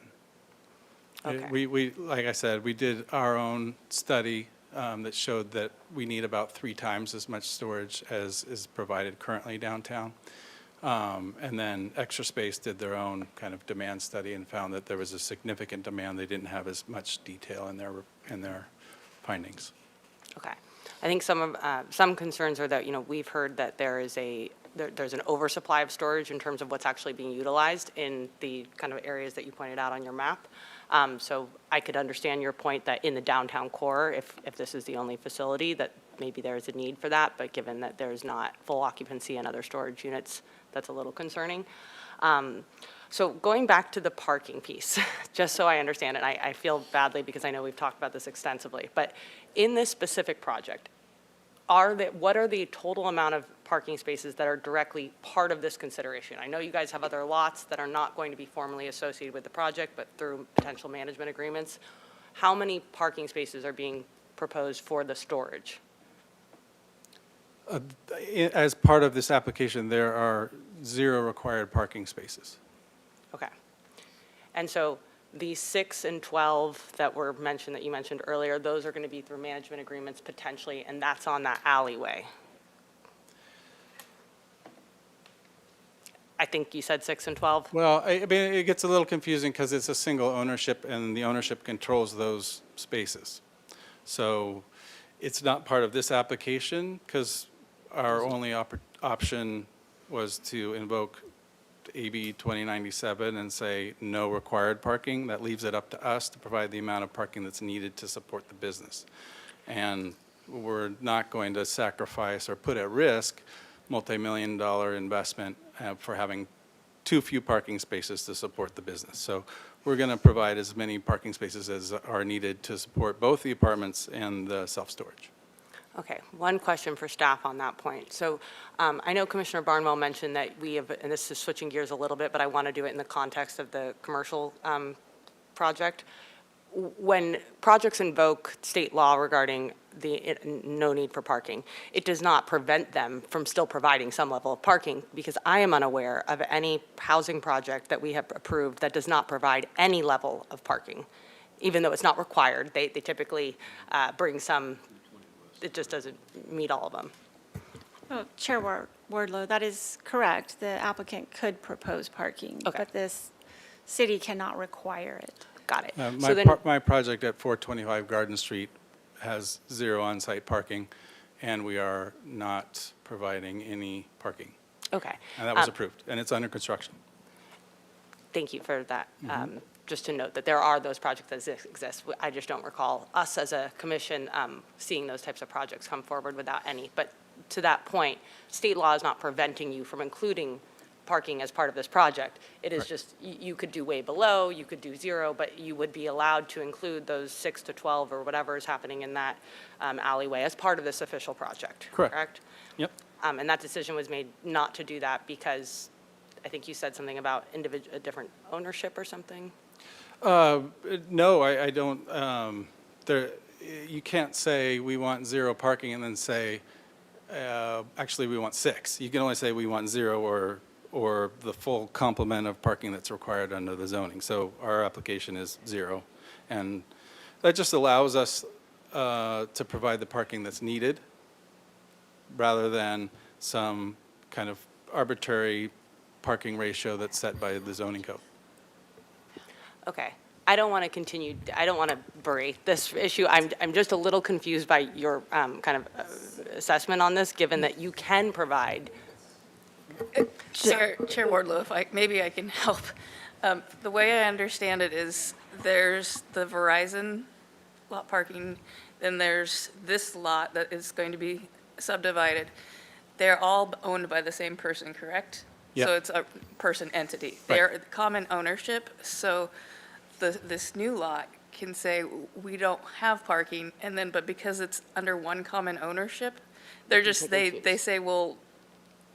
Okay. We like I said, we did our own study that showed that we need about 3 times as much storage as is provided currently downtown. And then Extra Space did their own kind of demand study and found that there was a significant demand. They didn't have as much detail in their findings. Okay. I think some concerns are that, we've heard that there's an oversupply of storage in terms of what's actually being utilized in the kind of areas that you pointed out on your map. So I could understand your point that in the downtown core, if this is the only facility, that maybe there is a need for that, but given that there's not full occupancy in other storage units, that's a little concerning. So going back to the parking piece, just so I understand it, I feel badly because I know we've talked about this extensively, but in this specific project, what are the total amount of parking spaces that are directly part of this consideration? I know you guys have other lots that are not going to be formally associated with the project, but through potential management agreements. How many parking spaces are being proposed for the storage? As part of this application, there are 0 required parking spaces. Okay. And so the 6 and 12 that you mentioned earlier, those are going to be through management agreements potentially, and that's on that alleyway. I think you said 6 and 12? Well, I mean, it gets a little confusing because it's a single ownership and the ownership controls those spaces. So it's not part of this application because our only option was to invoke AB 2097 and say no required parking. That leaves it up to us to provide the amount of parking that's needed to support the business. And we're not going to sacrifice or put at risk multi-million-dollar investment for having too few parking spaces to support the business. So we're going to provide as many parking spaces as are needed to support both the apartments and the self-storage. Okay, one question for staff on that point. So I know Commissioner Barnwell mentioned that we have, and this is switching gears a little bit, but I want to do it in the context of the commercial project. When projects invoke state law regarding the no need for parking, it does not prevent them from still providing some level of parking, because I am unaware of any housing project that we have approved that does not provide any level of parking, even though it's not required. They typically bring some. It just doesn't meet all of them. Well, Chair Wardlow, that is correct. The applicant could propose parking. Okay. But this city cannot require it. Got it. My, So then, my project at 425 Garden Street has 0 on-site parking, and we are not providing any parking. okay. And that was approved, and it's under construction. Thank you for that. Just to note that there are those projects that exist. I just don't recall us as a commission seeing those types of projects come forward without any. But to that point, state law is not preventing you from including parking as part of this project. It is just, you could do way below, you could do 0, but you would be allowed to include those 6 to 12 or whatever is happening in that alleyway as part of this official project. Correct. Yep. And that decision was made not to do that because I think you said something about a different ownership or something? No, I don't. You can't say we want 0 parking and then say, actually, we want 6. You can only say we want 0 or the full complement of parking that's required under the zoning. So our application is 0. And that just allows us to provide the parking that's needed rather than some kind of arbitrary parking ratio that's set by the zoning code. Okay. I don't want to continue, I don't want to berate this issue. I'm just a little confused by your kind of assessment on this, given that you can provide. Chair Wardlow, maybe I can help. The way I understand it is there's the Verizon lot parking, then there's this lot that is going to be subdivided. They're all owned by the same person, correct? Yeah. So it's a person entity. They're common ownership, so this new lot can say, we don't have parking, and then, but because it's under one common ownership, they're just, they say, well,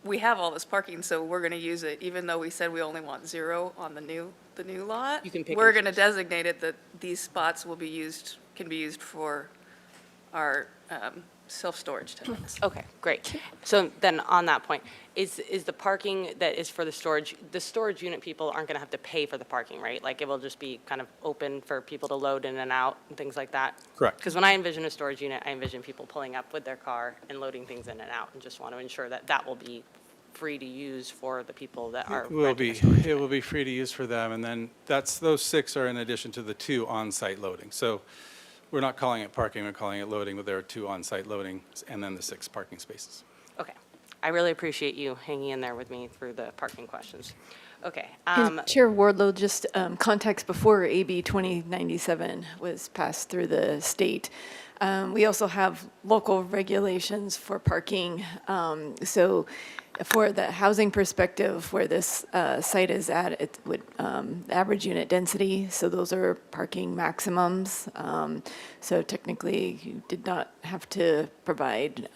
we have all this parking, so we're going to use it, even though we said we only want 0 on the new lot. You can pick We're and going to choose. designate it that these spots will be used, can be used for our self-storage tenants. Okay, great. So then on that point, is the parking that is for the storage unit people aren't going to have to pay for the parking, right? Like it will just be kind of open for people to load in and out and things like that? Correct. Because when I envision a storage unit, I envision people pulling up with their car and loading things in and out, and just want to ensure that that will be free to use for the people that are renting a storage It unit. will be free to use for them, and then those 6 are in addition to the 2 on-site loading. So we're not calling it parking, we're calling it loading, but there are 2 on-site loading and then the 6 parking spaces. Okay. I really appreciate you hanging in there with me through the parking questions. Okay. And Chair Wardlow, just context before AB 2097 was passed through the state. We also have local regulations for parking. So for the housing perspective, where this site is at, it would average unit density, so those are parking maximums. So technically, you did not have to provide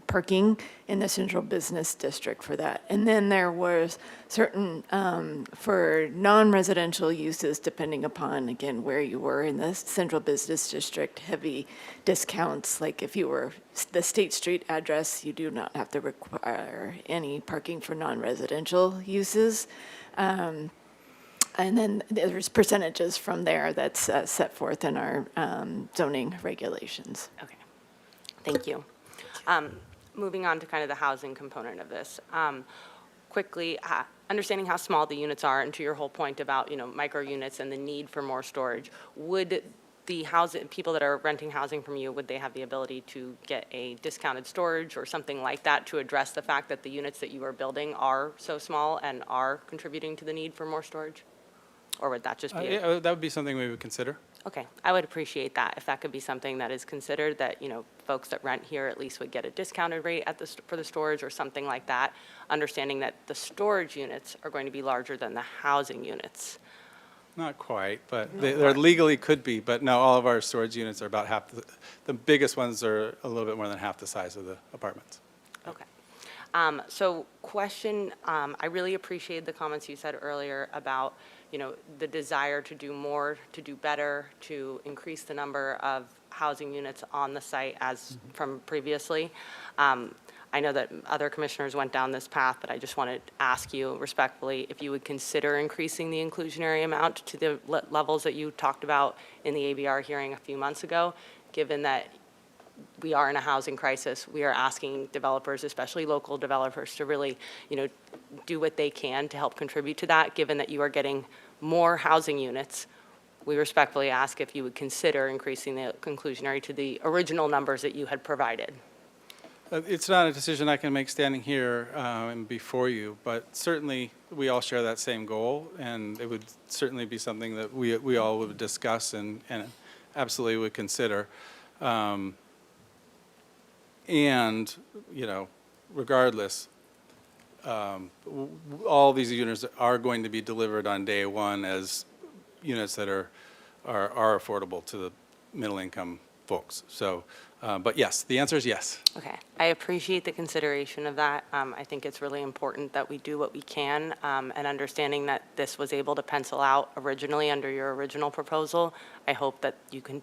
parking in the central business district for that. And then there was certain, for non-residential uses, depending upon, again, where you were in the central business district, heavy discounts, like if you were the State Street address, you do not have to require any parking for non-residential uses. And then there's percentages from there that's set forth in our zoning regulations. Okay, thank you. Moving on to kind of the housing component of this. Quickly, understanding how small the units are, and to your whole point about, micro units and the need for more storage, would the people that are renting housing from you, would they have the ability to get a discounted storage or something like that to address the fact that the units that you are building are so small and are contributing to the need for more storage? Or would that just be Yeah, that would be something we would consider. Okay, I would appreciate that, if that could be something that is considered, that, folks that rent here at least would get a discounted rate for the storage or something like that, understanding that the storage units are going to be larger than the housing units. Not quite, but they legally could be, but no, all of our storage units are about half, the biggest ones are a little bit more than half the size of the apartments. Okay. So question, I really appreciated the comments you said earlier about, the desire to do more, to do better, to increase the number of housing units on the site as from previously. I know that other commissioners went down this path, but I just wanted to ask you respectfully if you would consider increasing the inclusionary amount to the levels that you talked about in the ABR hearing a few months ago, given that we are in a housing crisis. We are asking developers, especially local developers, to really, do what they can to help contribute to that, given that you are getting more housing units, we respectfully ask if you would consider increasing the inclusionary to the original numbers that you had provided. It's not a decision I can make standing here and before you, but certainly we all share that same goal, and it would certainly be something that we all would discuss and absolutely would consider. And, you know, regardless, all these units are going to be delivered on day one as units that are affordable to the middle-income folks. So, but yes, the answer is yes. Okay, I appreciate the consideration of that. I think it's really important that we do what we can, and understanding that this was able to pencil out originally under your original proposal, I hope that you can,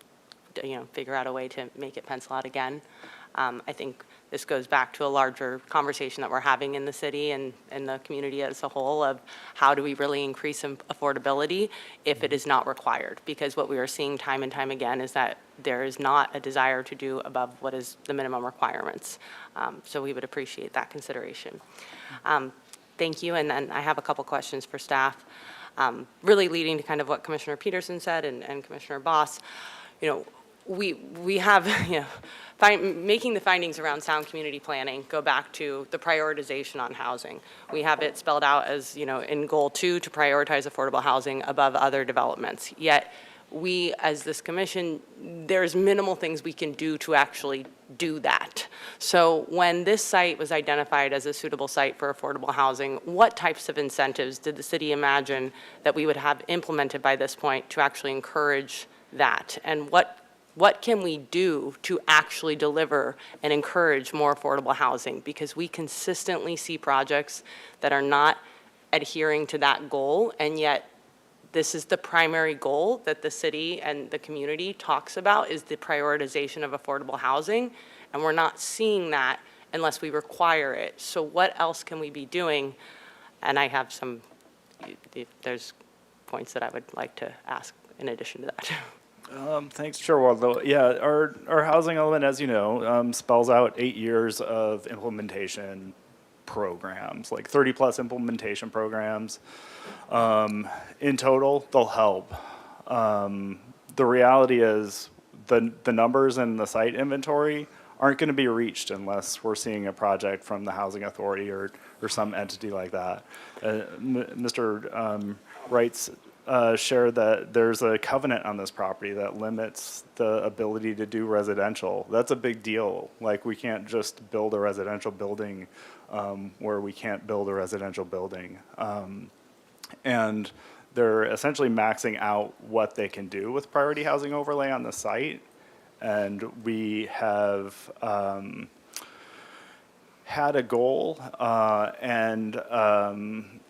you know, figure out a way to make it pencil out again. I think this goes back to a larger conversation that we're having in the city and the community as a whole of how do we really increase affordability if it is not required? Because what we are seeing time and time again is that there is not a desire to do above what is the minimum requirements. So we would appreciate that consideration. Thank you, and then I have a couple questions for staff. Really leading to kind of what Commissioner Peterson said and Commissioner Boss, you know, we have, you know, making the findings around sound community planning go back to the prioritization on housing. We have it spelled out as, you know, in goal 2 to prioritize affordable housing above other developments. Yet we, as this commission, there's minimal things we can do to actually do that. So when this site was identified as a suitable site for affordable housing, what types of incentives did the city imagine that we would have implemented by this point to actually encourage that? And what can we do to actually deliver and encourage more affordable housing? Because we consistently see projects that are not adhering to that goal, and yet this is the primary goal that the city and the community talks about, is the prioritization of affordable housing, and we're not seeing that unless we require it. So what else can we be doing? And I have some, there's points that I would like to ask in addition to that. Thanks, Chair Wardlow. Yeah, our housing element, as you know, spells out 8 years of implementation programs, like 30-plus implementation programs. In total, they'll help. The reality is the numbers in the site inventory aren't going to be reached unless we're seeing a project from the Housing Authority or some entity like that. Mr. Wright's shared that there's a covenant on this property that limits the ability to do residential. That's a big deal. Like, we can't just build a residential building where we can't build a residential building. And they're essentially maxing out what they can do with priority housing overlay on the site. And we have had a goal and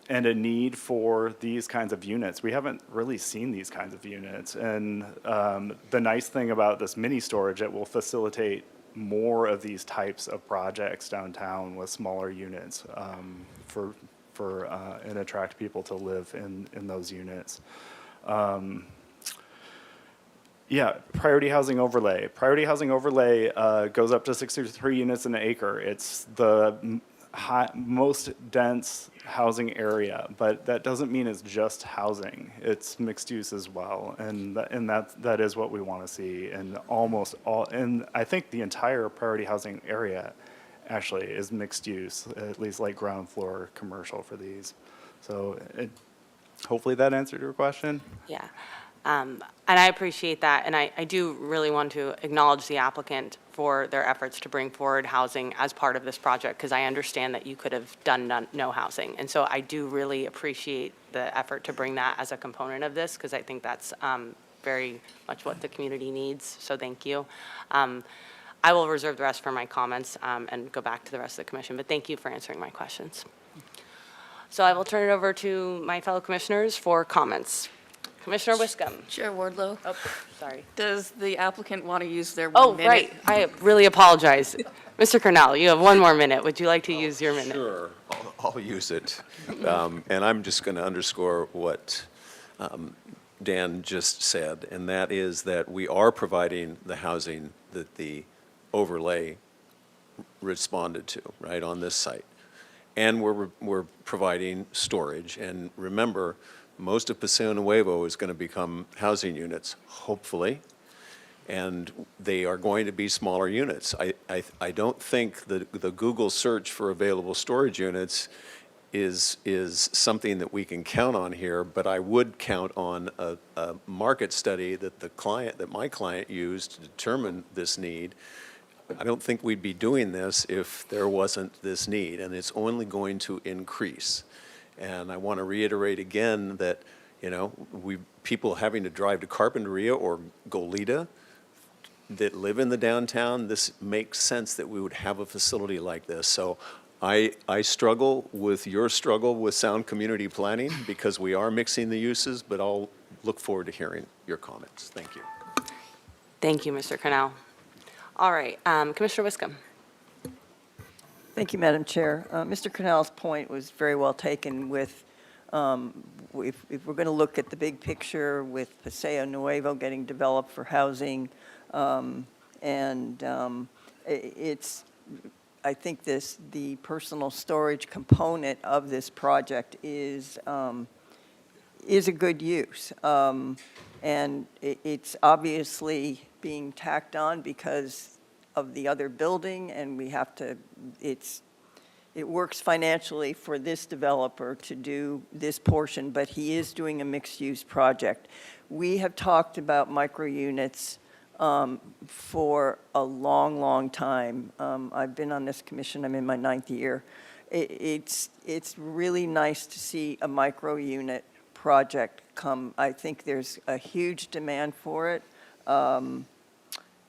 a need for these kinds of units. We haven't really seen these kinds of units. And the nice thing about this mini storage, it will facilitate more of these types of projects downtown with smaller units and attract people to live in those units. Yeah, priority housing overlay. Priority housing overlay goes up to 63 units an acre. It's the most dense housing area, but that doesn't mean it's just housing. It's mixed use as well, and that is what we want to see. And almost all, and I think the entire priority housing area actually is mixed use, at least like ground floor commercial for these. So hopefully that answered your question. Yeah. And I appreciate that, and I do really want to acknowledge the applicant for their efforts to bring forward housing as part of this project, because I understand that you could have done no housing. And so I do really appreciate the effort to bring that as a component of this, because I think that's very much what the community needs, so thank you. I will reserve the rest for my comments and go back to the rest of the commission, but thank you for answering my questions. So I will turn it over to my fellow commissioners for comments. Commissioner Wiscombe. Chair Wardlow. Oh, sorry. Does the applicant want to use their Oh, 1 minute? right. I really apologize. Mr. Cornell, you have 1 more minute. Would you like to use your minute? Sure, I'll use it. And I'm just going to underscore what Dan just said, and that is that we are providing the housing that the overlay responded to, right, on this site. And we're providing storage. And remember, most of Paseo Nuevo is going to become housing units, hopefully, and they are going to be smaller units. I don't think the Google search for available storage units is something that we can count on here, but I would count on a market study that my client used to determine this need. I don't think we'd be doing this if there wasn't this need, and it's only going to increase. And I want to reiterate again that, people having to drive to Carpinteria or Goleta that live in the downtown, this makes sense that we would have a facility like this. So I struggle with your struggle with sound community planning because we are mixing the uses, but I'll look forward to hearing your comments. Thank you. Thank you, Mr. Cornell. All right, Commissioner Wiscombe. Thank you, Madam Chair. Mr. Cornell's point was very well taken with, if we're going to look at the big picture with Paseo Nuevo getting developed for housing, I think the personal storage component of this project is a good use. And it's obviously being tacked on because of the other building, and we have to, it works financially for this developer to do this portion, but he is doing a mixed-use project. We have talked about micro units for a long, long time. I've been on this commission, I'm in my 9th year. It's really nice to see a micro unit project come. I think there's a huge demand for it.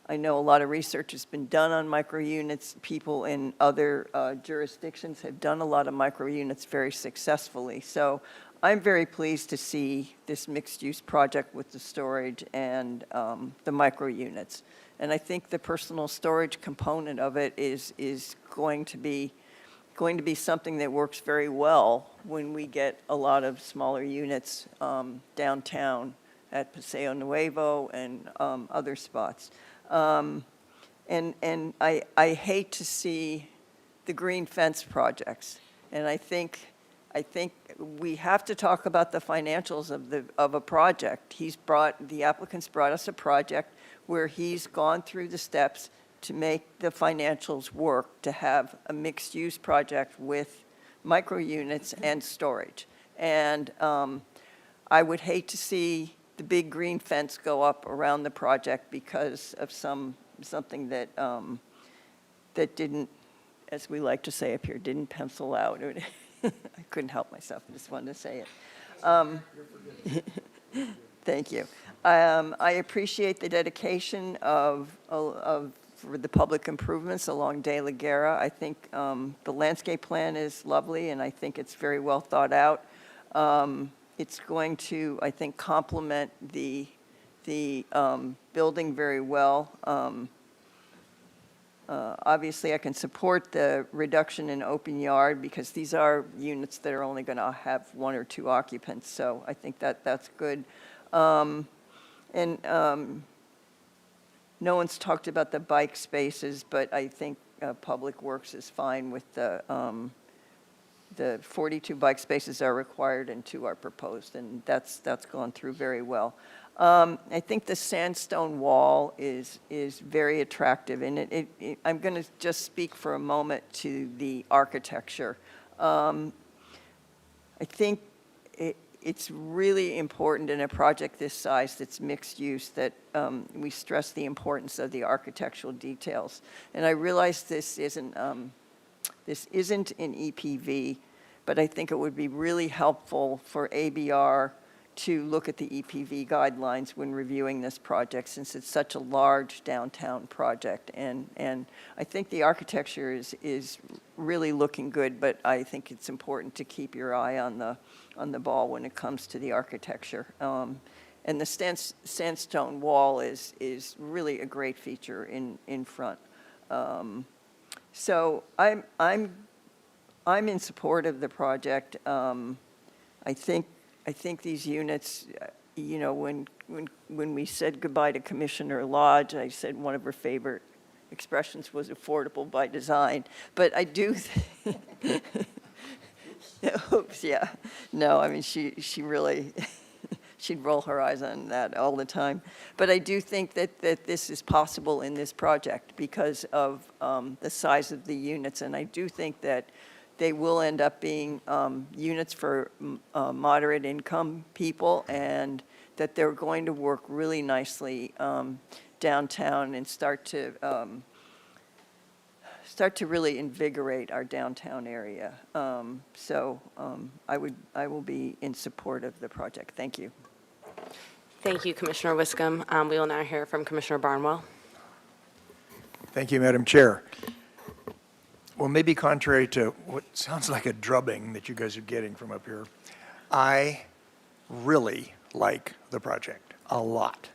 I know a lot of research has been done on micro units. People in other jurisdictions have done a lot of micro units very successfully. So I'm very pleased to see this mixed-use project with the storage and the micro units. And I think the personal storage component of it is going to be something that works very well when we get a lot of smaller units downtown at Paseo Nuevo and other spots. And I hate to see the green fence projects. And I think we have to talk about the financials of a project. The applicant's brought us a project where he's gone through the steps to make the financials work, to have a mixed-use project with micro units and storage. And I would hate to see the big green fence go up around the project because of something that that didn't, as we like to say up here, didn't pencil out. I couldn't help myself. I just wanted to say it. Thank you. I appreciate the dedication for the public improvements along De La Guerra. I think the landscape plan is lovely, and I think it's very well thought out. It's going to, I think, complement the building very well. Obviously, I can support the reduction in open yard because these are units that are only going to have 1 or 2 occupants, so I think that's good. No one's talked about the bike spaces, but I think Public Works is fine with the 42 bike spaces are required and 2 are proposed, and that's gone through very well. I think the sandstone wall is very attractive, and I'm going to just speak for a moment to the architecture. I think it's really important in a project this size that's mixed use that we stress the importance of the architectural details. And I realize this isn't an EPV, but I think it would be really helpful for ABR to look at the EPV guidelines when reviewing this project, since it's such a large downtown project. And I think the architecture is really looking good, but I think it's important to keep your eye on the ball when it comes to the architecture. And the sandstone wall is really a great feature in front. So I'm in support of the project. I think these units, when we said goodbye to Commissioner Lodge, I said one of her favorite expressions was affordable by design. But I do, Oops, yeah. No, I mean, she really, she'd roll her eyes on that all the time. But I do think that this is possible in this project because of the size of the units. And I do think that they will end up being units for moderate income people, and that they're going to work really nicely downtown and start to really invigorate our downtown area. I will be in support of the project. Thank you. Thank you, Commissioner Wiscombe. We will now hear from Commissioner Barnwell. Thank you, Madam Chair. Well, maybe contrary to what sounds like a drubbing that you guys are getting from up here, I really like the project a lot.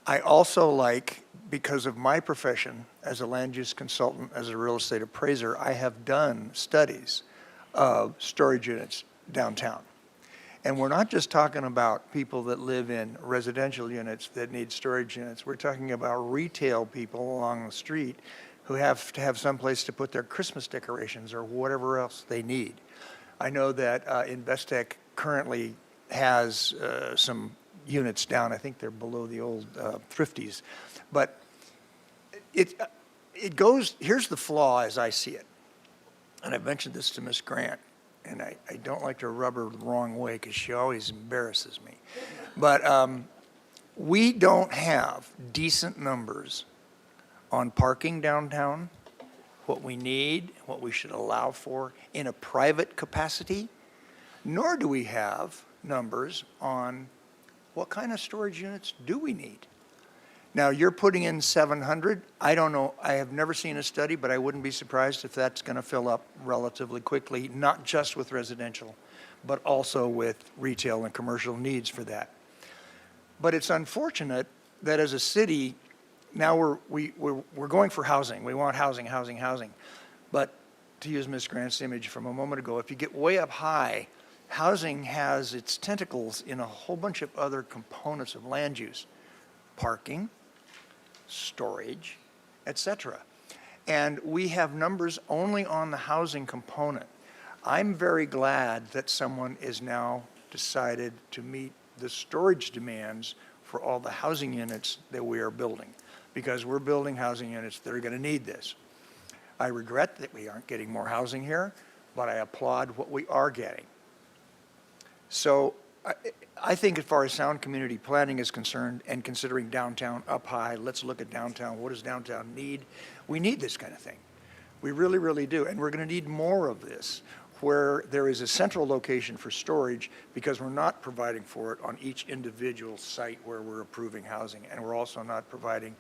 I also like, because of my profession as a land use consultant, as a real estate appraiser, I have done studies of storage units downtown. And we're not just talking about people that live in residential units that need storage units. We're talking about retail people along the street who have to have someplace to put their Christmas decorations or whatever else they need. I know that Investec currently has some units down. I think they're below the old Thrifties. But it goes, here's the flaw as I see it. And I've mentioned this to Ms. Grant, and I don't like to rub her the wrong way because she always embarrasses me. But we don't have decent numbers on parking downtown, what we need, what we should allow for in a private capacity, nor do we have numbers on what kind of storage units do we need. Now, you're putting in 700. I don't know. I have never seen a study, but I wouldn't be surprised if that's going to fill up relatively quickly, not just with residential, but also with retail and commercial needs for that. But it's unfortunate that as a city, now we're going for housing. We want housing, housing, housing. But to use Ms. Grant's image from a moment ago, if you get way up high, housing has its tentacles in a whole bunch of other components of land use. Parking, storage, etc. And we have numbers only on the housing component. I'm very glad that someone is now decided to meet the storage demands for all the housing units that we are building, because we're building housing units that are going to need this. I regret that we aren't getting more housing here, but I applaud what we are getting. So I think as far as sound community planning is concerned, and considering downtown up high, let's look at downtown. What does downtown need? We need this kind of thing. We really, really do. And we're going to need more of this, where there is a central location for storage, because we're not providing for it on each individual site where we're approving housing. And we're also not providing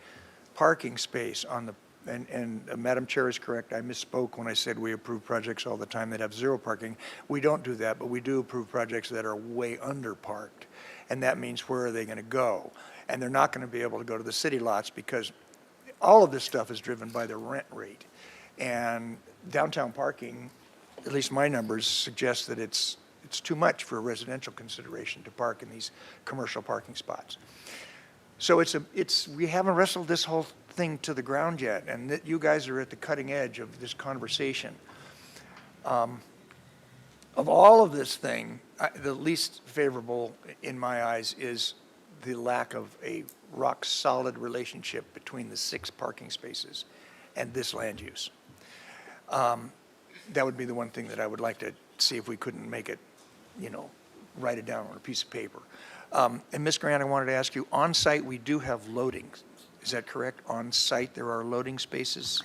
parking space on the, and Madam Chair is correct, I misspoke when I said we approve projects all the time that have zero parking. We don't do that, but we do approve projects that are way under parked. And that means where are they going to go? And they're not going to be able to go to the city lots, because all of this stuff is driven by the rent rate. And downtown parking, at least my numbers suggest that it's too much for a residential consideration to park in these commercial parking spots. So we haven't wrestled this whole thing to the ground yet, and that you guys are at the cutting edge of this conversation. Of all of this thing, the least favorable in my eyes is the lack of a rock-solid relationship between the 6 parking spaces and this land use. That would be the one thing that I would like to see if we couldn't make it, write it down on a piece of paper. And Ms. Grant, I wanted to ask you, on-site we do have loading. Is that correct? On-site there are loading spaces?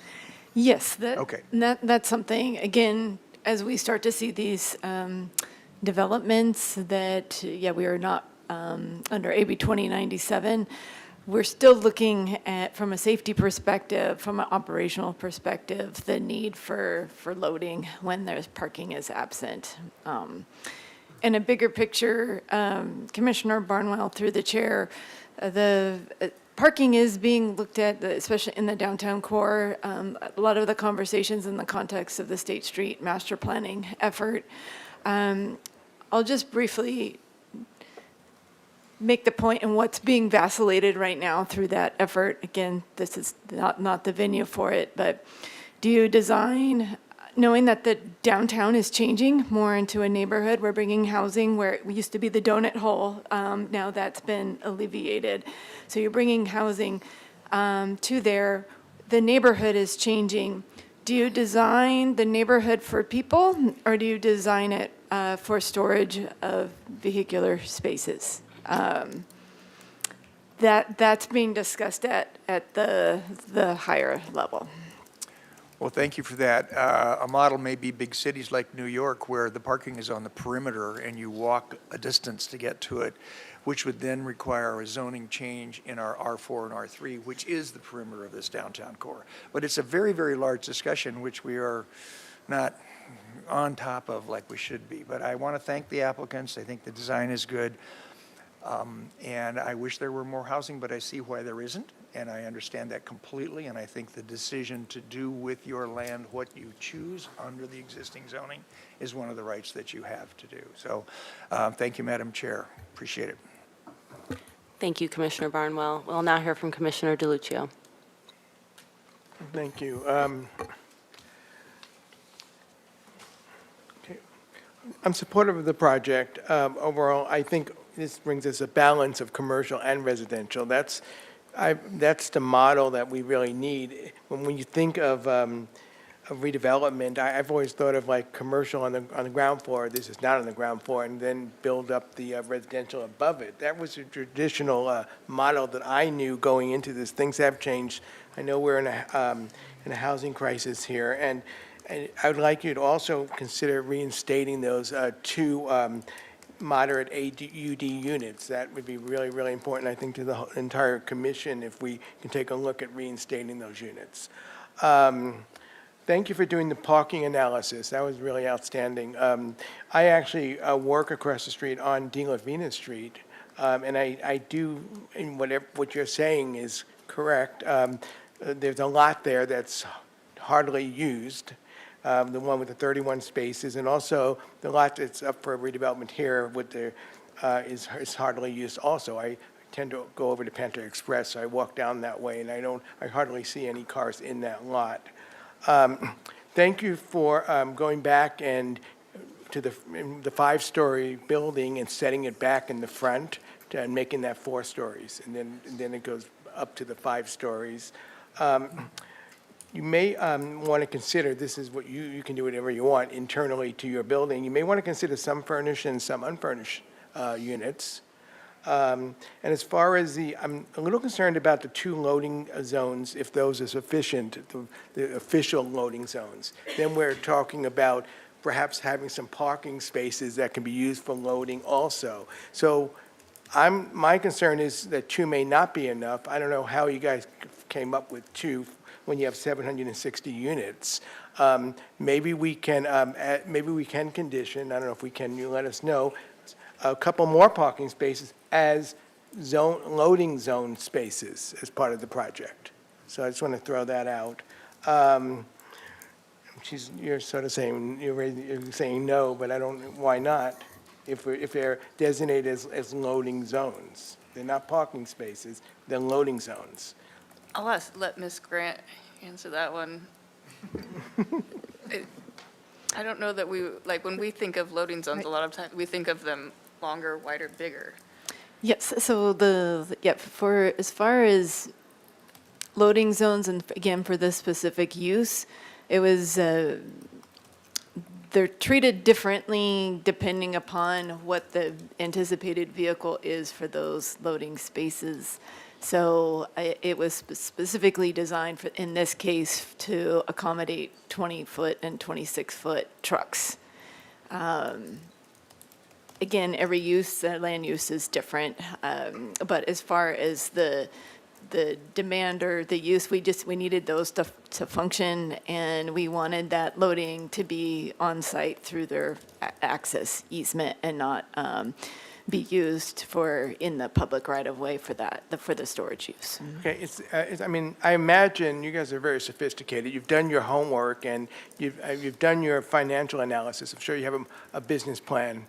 Yes, Okay. that's something, again, as we start to see these developments that, we are not under AB 2097, we're still looking at, from a safety perspective, from an operational perspective, the need for loading when there's parking is absent. In a bigger picture, Commissioner Barnwell, through the chair, the parking is being looked at, especially in the downtown core. A lot of the conversations in the context of the State Street master planning effort. I'll just briefly make the point in what's being vacillated right now through that effort. Again, this is not the venue for it, but do you design knowing that the downtown is changing more into a neighborhood, we're bringing housing where it used to be the donut hole. Now that's been alleviated. So you're bringing housing to there. The neighborhood is changing. Do you design the neighborhood for people, or do you design it for storage of vehicular spaces? That's being discussed at the higher level. Well, thank you for that. A model may be big cities like New York, where the parking is on the perimeter and you walk a distance to get to it, which would then require a zoning change in our R4 and R3, which is the perimeter of this downtown core. But it's a very, very large discussion, which we are not on top of like we should be. But I want to thank the applicants. I think the design is good. And I wish there were more housing, but I see why there isn't. And I understand that completely. And I think the decision to do with your land what you choose under the existing zoning is one of the rights that you have to do. So thank you, Madam Chair. Appreciate it. Thank you, Commissioner Barnwell. We'll now hear from Commissioner DeLuccio. Thank you. Okay. I'm supportive of the project. Overall, I think this brings us a balance of commercial and residential. That's the model that we really need. When you think of redevelopment, I've always thought of like commercial on the ground floor. This is not on the ground floor, and then build up the residential above it. That was a traditional model that I knew going into this. Things have changed. I know we're in a housing crisis here, and I would like you to also consider reinstating those two moderate AUD units. That would be really, really important, I think, to the entire commission if we can take a look at reinstating those units. Thank you for doing the parking analysis. That was really outstanding. I actually work across the street on De La Vina Street, and I do, and what you're saying is correct. There's a lot there that's hardly used. The one with the 31 spaces, and also the lot that's up for redevelopment here with the, is hardly used also. I tend to go over to Panther Express, so I walk down that way, and I hardly see any cars in that lot. Thank you for going back and to the 5-story building and setting it back in the front and making that 4 stories, and then it goes up to the 5 stories. You may want to consider, this is what you can do whatever you want internally to your building. You may want to consider some furnished and some unfurnished units. And as far as I'm a little concerned about the 2 loading zones, if those are sufficient, the official loading zones. Then we're talking about perhaps having some parking spaces that can be used for loading also. So my concern is that 2 may not be enough. I don't know how you guys came up with 2 when you have 760 units. Maybe we can condition, I don't know if we can, you let us know, a couple more parking spaces as loading zone spaces as part of the project. So I just want to throw that out. You're sort of saying, you're saying no, but I don't, why not? If they're designated as loading zones. They're not parking spaces, they're loading zones. I'll let Ms. Grant answer that one. I don't know that when we think of loading zones, a lot of times we think of them longer, wider, bigger. Yes, so for as far as loading zones, and again, for this specific use, it was, they're treated differently depending upon what the anticipated vehicle is for those loading spaces. So it was specifically designed for, in this case, to accommodate 20-foot and 26-foot trucks. Again, every use, land use is different, but as far as the demand or the use, we needed those to function, and we wanted that loading to be on site through their access easement and not be used in the public right-of-way for the storage use. Okay, I mean, I imagine you guys are very sophisticated. You've done your homework, and you've done your financial analysis. I'm sure you have a business plan,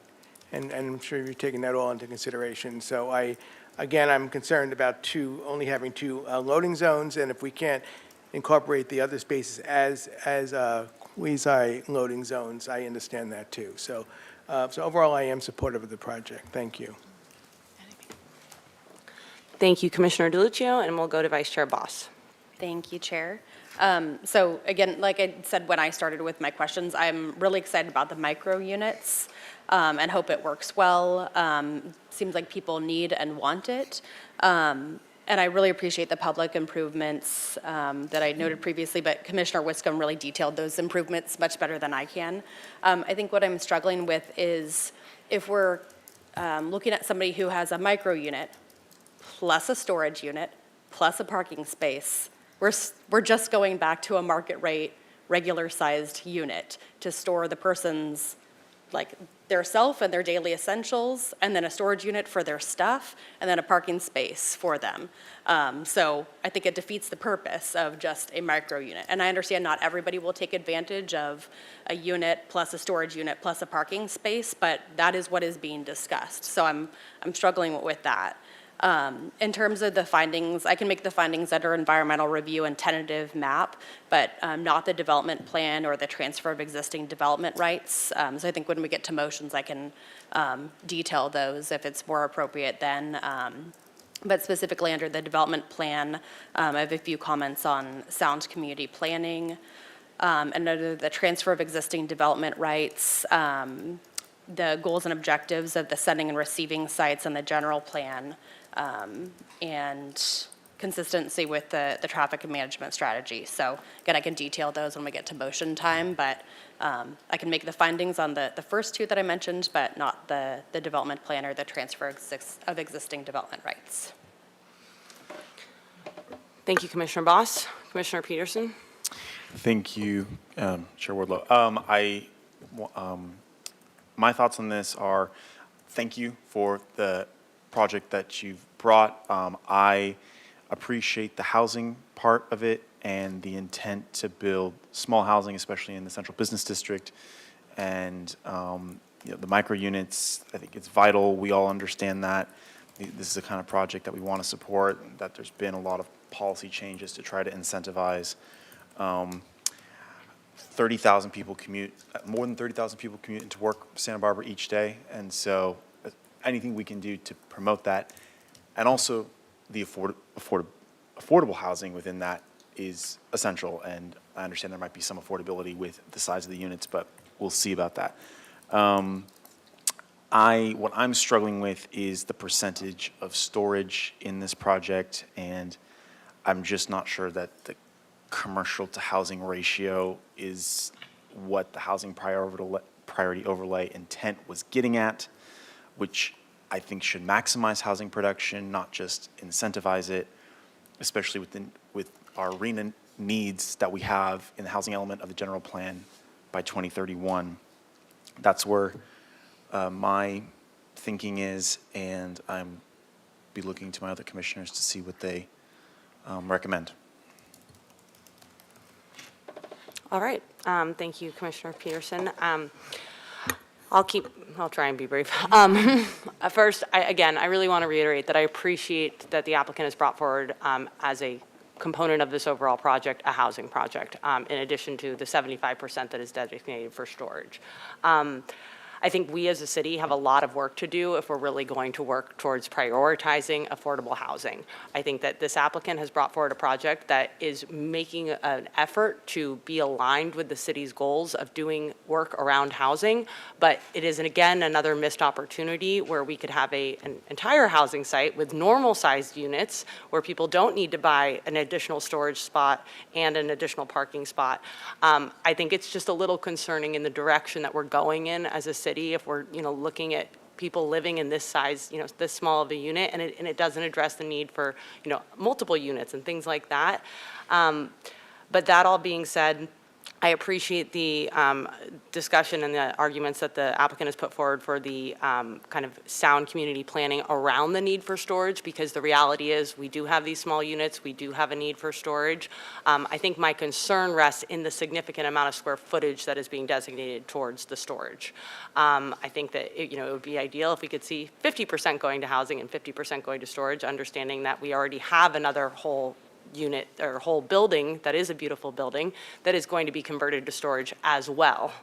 and I'm sure you're taking that all into consideration. So I'm concerned about only having 2 loading zones, and if we can't incorporate the other spaces as quasi loading zones, I understand that too. So, so overall, I am supportive of the project. Thank you. Thank you, Commissioner DeLuccio, and we'll go to Vice Chair Boss. Thank you, Chair. So again, like I said when I started with my questions, I'm really excited about the micro units and hope it works well. Seems like people need and want it. And I really appreciate the public improvements that I noted previously, but Commissioner Wiscombe really detailed those improvements much better than I can. I think what I'm struggling with is if we're looking at somebody who has a micro unit plus a storage unit plus a parking space, we're just going back to a market rate, regular sized unit to store the person's, like, their self and their daily essentials, and then a storage unit for their stuff, and then a parking space for them. So I think it defeats the purpose of just a micro unit. And I understand not everybody will take advantage of a unit plus a storage unit plus a parking space, but that is what is being discussed. So I'm struggling with that. In terms of the findings, I can make the findings under environmental review and tentative map, but not the development plan or the transfer of existing development rights. So I think when we get to motions, I can detail those if it's more appropriate then. But specifically under the development plan, I have a few comments on sound community planning. And under the transfer of existing development rights, the goals and objectives of the sending and receiving sites and the general plan, and consistency with the traffic and management strategy. So again, I can detail those when we get to motion time, but I can make the findings on the first two that I mentioned, but not the development plan or the transfer of existing development rights. Thank you, Commissioner Boss. Commissioner Peterson? Thank you, Chair Wardlow. My thoughts on this are, thank you for the project that you've brought. I appreciate the housing part of it and the intent to build small housing, especially in the central business district. And the micro units, I think it's vital. We all understand that. This is the kind of project that we want to support, that there's been a lot of policy changes to try to incentivize. 30,000 people commute, more than 30,000 people commute into work Santa Barbara each day. And so anything we can do to promote that, and also the affordable housing within that is essential. And I understand there might be some affordability with the size of the units, but we'll see about that. What I'm struggling with is the percentage of storage in this project, and I'm just not sure that the commercial to housing ratio is what the housing priority overlay intent was getting at, which I think should maximize housing production, not just incentivize it, especially with our arena needs that we have in the housing element of the general plan by 2031. That's where my thinking is, and I'm be looking to my other commissioners to see what they recommend. All right. Thank you, Commissioner Peterson. I'll try and be brief. First, I really want to reiterate that I appreciate that the applicant has brought forward as a component of this overall project, a housing project, in addition to the 75% that is designated for storage. I think we as a city have a lot of work to do if we're really going to work towards prioritizing affordable housing. I think that this applicant has brought forward a project that is making an effort to be aligned with the city's goals of doing work around housing, but it is, again, another missed opportunity where we could have an entire housing site with normal sized units where people don't need to buy an additional storage spot and an additional parking spot. I think it's just a little concerning in the direction that we're going in as a city if we're, looking at people living in this size, this small of a unit, and it doesn't address the need for, multiple units and things like that. But that all being said, I appreciate the discussion and the arguments that the applicant has put forward for the kind of sound community planning around the need for storage, because the reality is we do have these small units, we do have a need for storage. I think my concern rests in the significant amount of square footage that is being designated towards the storage. I think that it would be ideal if we could see 50% going to housing and 50% going to storage, understanding that we already have another whole unit or whole building that is a beautiful building that is going to be converted to storage as well.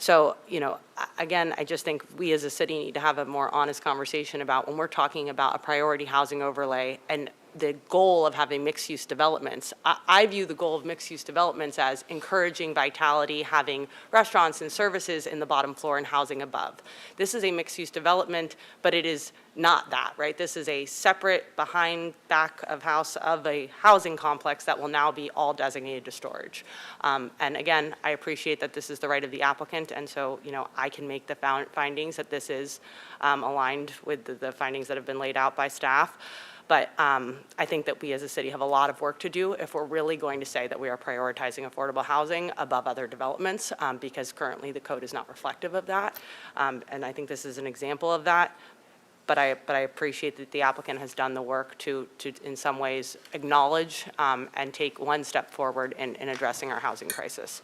So, again, I just think we as a city need to have a more honest conversation about when we're talking about a priority housing overlay and the goal of having mixed-use developments. I view the goal of mixed-use developments as encouraging vitality, having restaurants and services in the bottom floor and housing above. This is a mixed-use development, but it is not that, right? This is a separate back of house of a housing complex that will now be all designated to storage. And again, I appreciate that this is the right of the applicant, and so, I can make the findings that this is aligned with the findings that have been laid out by staff. But I think that we as a city have a lot of work to do if we're really going to say that we are prioritizing affordable housing above other developments, because currently the code is not reflective of that. And I think this is an example of that. But I appreciate that the applicant has done the work to in some ways acknowledge and take one step forward in addressing our housing crisis.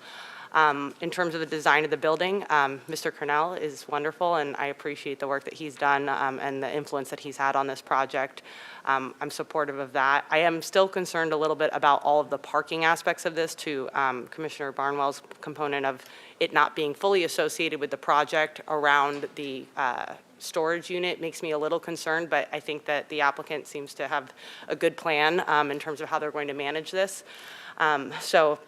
In terms of the design of the building, Mr. Cornell is wonderful, and I appreciate the work that he's done and the influence that he's had on this project. I'm supportive of that. I am still concerned a little bit about all of the parking aspects of this, to Commissioner Barnwell's component of it not being fully associated with the project around the storage unit makes me a little concerned, but I think that the applicant seems to have a good plan in terms of how they're going to manage this. So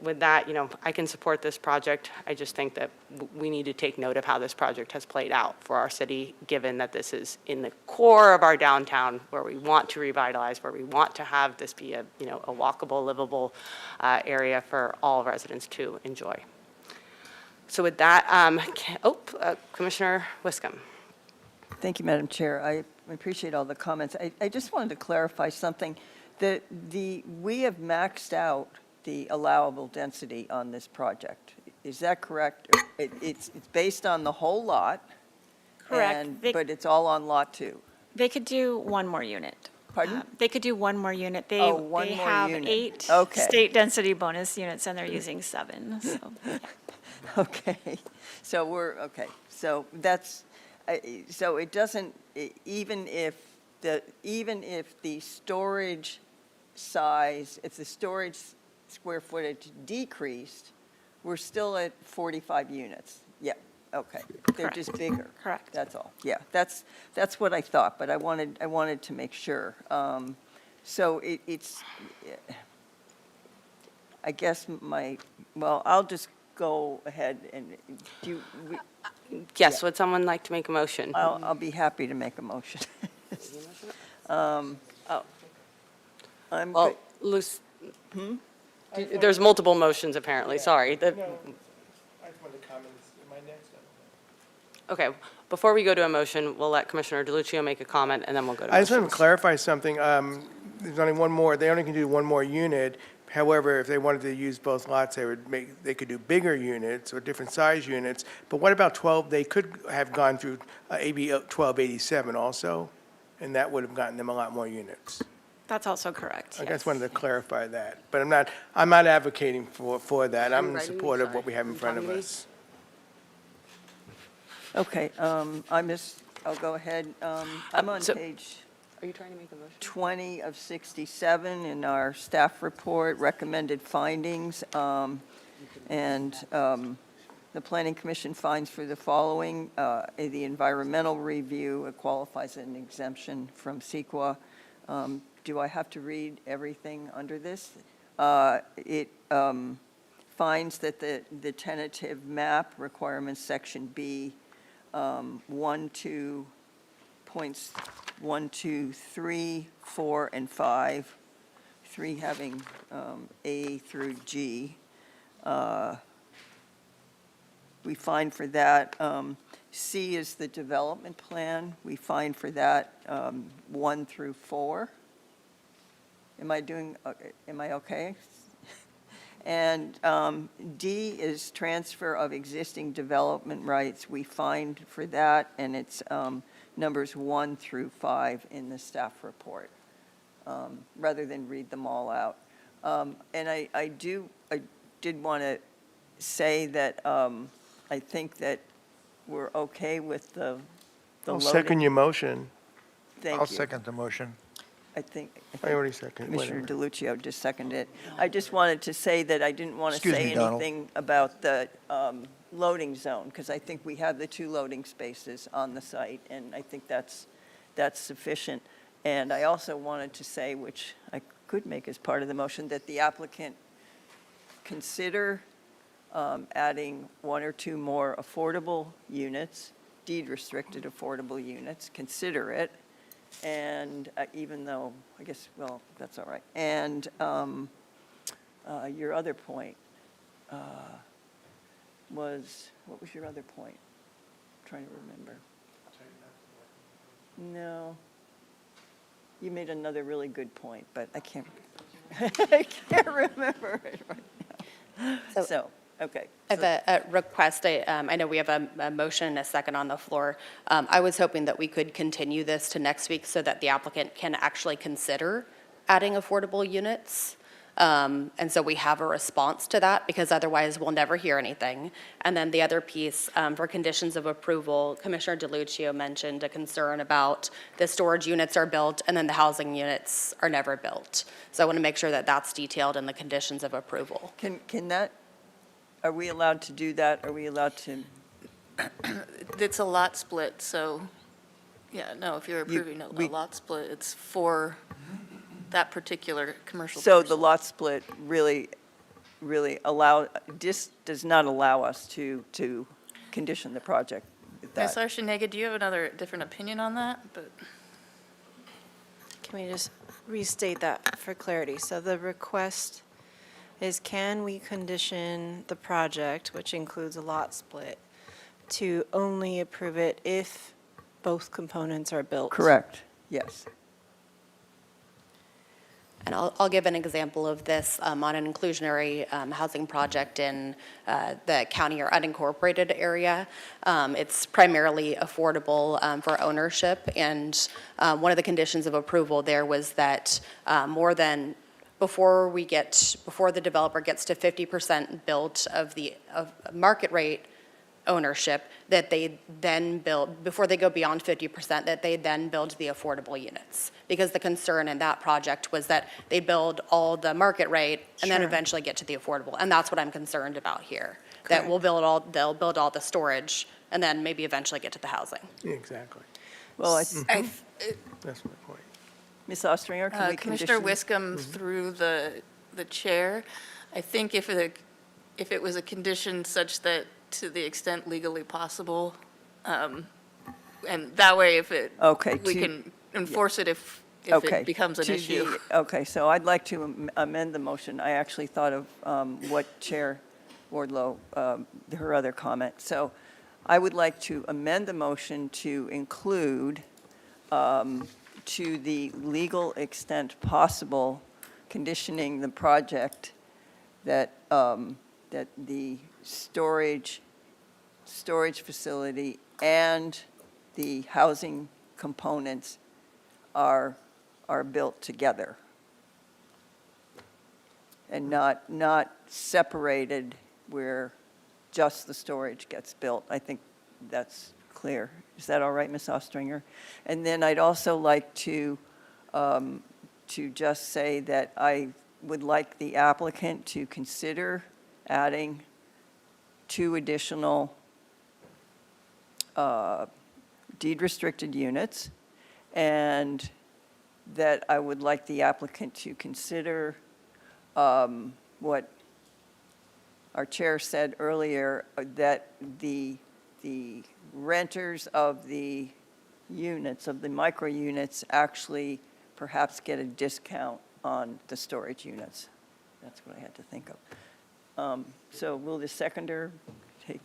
with that, I can support this project. I just think that we need to take note of how this project has played out for our city, given that this is in the core of our downtown where we want to revitalize, where we want to have this be a walkable, livable area for all residents to enjoy. So with that, Commissioner Wiscombe. Thank you, Madam Chair. I appreciate all the comments. I just wanted to clarify something. We have maxed out the allowable density on this project. Is that correct? It's based on the whole lot? Correct. But it's all on Lot 2? They could do one more unit. Pardon? They could do one more unit. They one more have unit. 8 Okay. state density bonus units, and they're using 7, so. Okay. So that's, so it doesn't, even if the storage size, if the storage square footage decreased, we're still at 45 units. Yeah, okay. They're just bigger. Correct. That's all. Yeah, that's what I thought, but I wanted to make sure. So it's, I guess I'll just go ahead and Yes, would someone like to make a motion? I'll be happy to make a motion. I'm Well, there's multiple motions apparently, sorry. No, I just wanted to comment, am I next? Okay, before we go to a motion, we'll let Commissioner DeLucio make a comment, and then we'll go to I just want motions. to clarify something. There's only one more, they only can do one more unit. However, if they wanted to use both lots, they could do bigger units or different size units. But what about 12? They could have gone through AB 1287 also, and that would have gotten them a lot more units. That's also correct. I just wanted to clarify that. But I'm not advocating for that. I'm in support of what we have in front of us. Okay, I'll go ahead. I'm on page Are you trying to make a motion? 20 of 67 in our staff report, recommended findings. And the Planning Commission finds for the following: the environmental review, it qualifies an exemption from CEQA. Do I have to read everything under this? It finds that the tentative map requirements, section B, 1, 2, points 1, 2, 3, 4, and 5, 3 having A through G. We find for that, C is the development plan. We find for that 1 through 4. Am I okay? And D is transfer of existing development rights. We find for that, and it's numbers 1 through 5 in the staff report, rather than read them all out. And I did want to say that I think that we're okay with the I'll loading. second your motion. Thank I'll you. second the motion. I think I already seconded, Commissioner whatever. DeLuccio just seconded it. I just wanted to say that I didn't want to Excuse say me, Donald. anything about the loading zone, because I think we have the 2 loading spaces on the site, and I think that's sufficient. And I also wanted to say, which I could make as part of the motion, that the applicant consider adding 1 or 2 more affordable units, deed-restricted affordable units, consider it. And even though, I guess, well, that's all right. And your other point was, what was your other point? I'm trying to remember. No. You made another really good point, but I can't, I can't remember it right now. So, okay. I have a request. I know we have a motion and a second on the floor. I was hoping that we could continue this to next week so that the applicant can actually consider adding affordable units. And so we have a response to that, because otherwise we'll never hear anything. And then the other piece, for conditions of approval, Commissioner DeLuccio mentioned a concern about the storage units are built and then the housing units are never built. So I want to make sure that that's detailed in the conditions of approval. Can that, are we allowed to do that? Are we allowed to? It's a lot split, so, yeah, no, if you're approving a lot split, it's for that particular commercial So parcel. the lot split really does not allow us to condition the project with Ms. that. Archinega, do you have another different opinion on that? But Can we just restate that for clarity? So the request is, can we condition the project, which includes a lot split, to only approve it if both components are built? Correct, yes. And I'll give an example of this on an inclusionary housing project in the county or unincorporated area. It's primarily affordable for ownership, and one of the conditions of approval there was that before the developer gets to 50% built of market rate ownership, that they then build, before they go beyond 50%, that they then build the affordable units. Because the concern in that project was that they build all the market rate and then Sure. eventually get to the affordable. And that's what I'm concerned about here. That they'll build all the storage and then maybe eventually get to the housing. Exactly. Well, That's my point. Ms. Ostringer, can we Commissioner condition? Wiscombe, through the chair, I think if it was a condition such that, to the extent legally possible, and that way Okay, we to- can enforce it if Okay, it becomes an to issue. Okay, so I'd like to amend the motion. I actually thought of what Chair Wardlow, her other comment. So I would like to amend the motion to include, to the legal extent possible, conditioning the project that the storage facility and the housing components are built together and not separated where just the storage gets built. I think that's clear. Is that all right, Ms. Ostringer? And then I'd also like to just say that I would like the applicant to consider adding 2 additional deed-restricted units, and that I would like the applicant to consider what our chair said earlier, that the renters of the units, of the micro units, actually perhaps get a discount on the storage units. That's what I had to think of. So will the seconder take?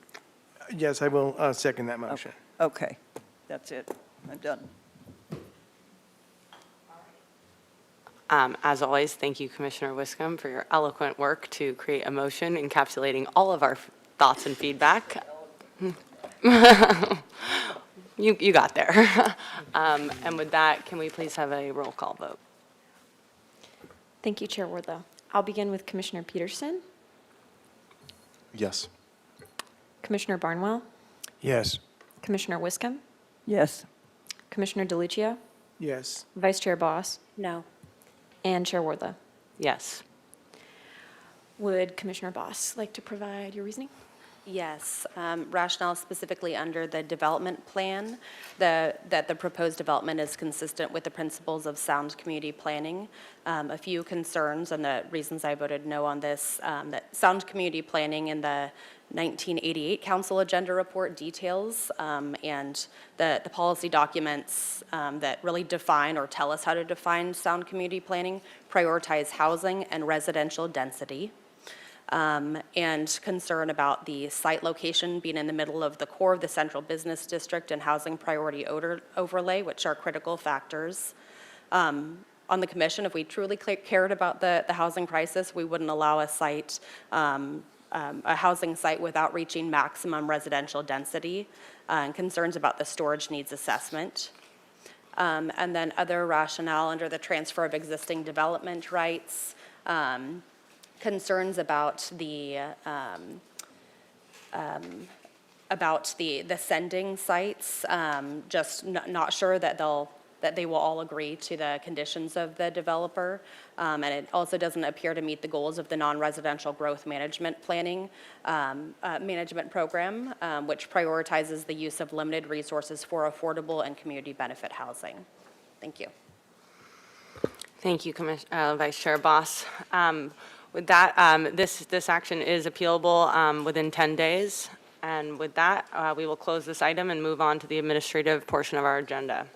Yes, I will second that motion. Okay, that's it. I'm done. As always, thank you, Commissioner Wiscombe, for your eloquent work to create a motion encapsulating all of our thoughts and feedback. You got there. And with that, can we please have a roll call vote? Thank you, Chair Wardlow. I'll begin with Commissioner Peterson, Yes. Commissioner Barnwell, Yes. Commissioner Wiscombe, Yes. Commissioner DeLuccio, Yes. Vice Chair Boss, No. and Chair Wardlow. Yes. Would Commissioner Boss like to provide your reasoning? Yes, rationale specifically under the development plan, that the proposed development is consistent with the principles of sound community planning. A few concerns and the reasons I voted no on this, that sound community planning in the 1988 Council Agenda Report details and the policy documents that really define or tell us how to define sound community planning prioritize housing and residential density. And concern about the site location being in the middle of the core of the central business district and housing priority overlay, which are critical factors. On the commission, if we truly cared about the housing crisis, we wouldn't allow a site, a housing site without reaching maximum residential density, and concerns about the storage needs assessment. And then other rationale under the transfer of existing development rights, concerns about the sending sites, just not sure that they will all agree to the conditions of the developer. And it also doesn't appear to meet the goals of the non-residential growth management planning management program, which prioritizes the use of limited resources for affordable and community benefit housing. Thank you. Thank you, Vice Chair Boss. With that, this action is appealable within 10 days. And with that, we will close this item and move on to the administrative portion of our agenda.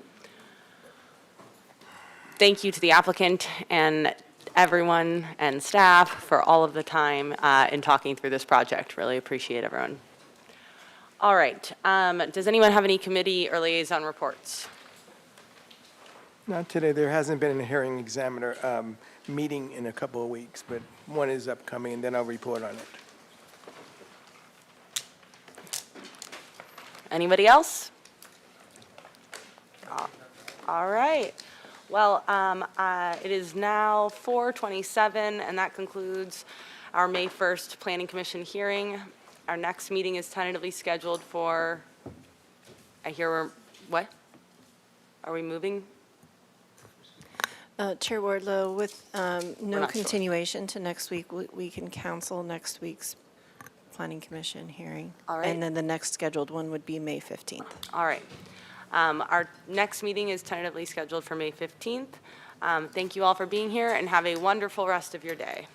Thank you to the applicant and everyone and staff for all of the time in talking through this project. Really appreciate everyone. All right. Does anyone have any committee or liaison reports? Not today. There hasn't been a hearing examiner meeting in a couple of weeks, but one is upcoming, and then I'll report on it. Anybody else? All right. Well, it is now 4:27, and that concludes our May 1st Planning Commission hearing. Our next meeting is tentatively scheduled for, what? Are we moving? Chair Wardlow, with We're no not sure. continuation to next week, we can cancel next week's Planning Commission hearing. All right. And then the next scheduled one would be May 15th. All right. Our next meeting is tentatively scheduled for May 15th. Thank you all for being here, and have a wonderful rest of your day.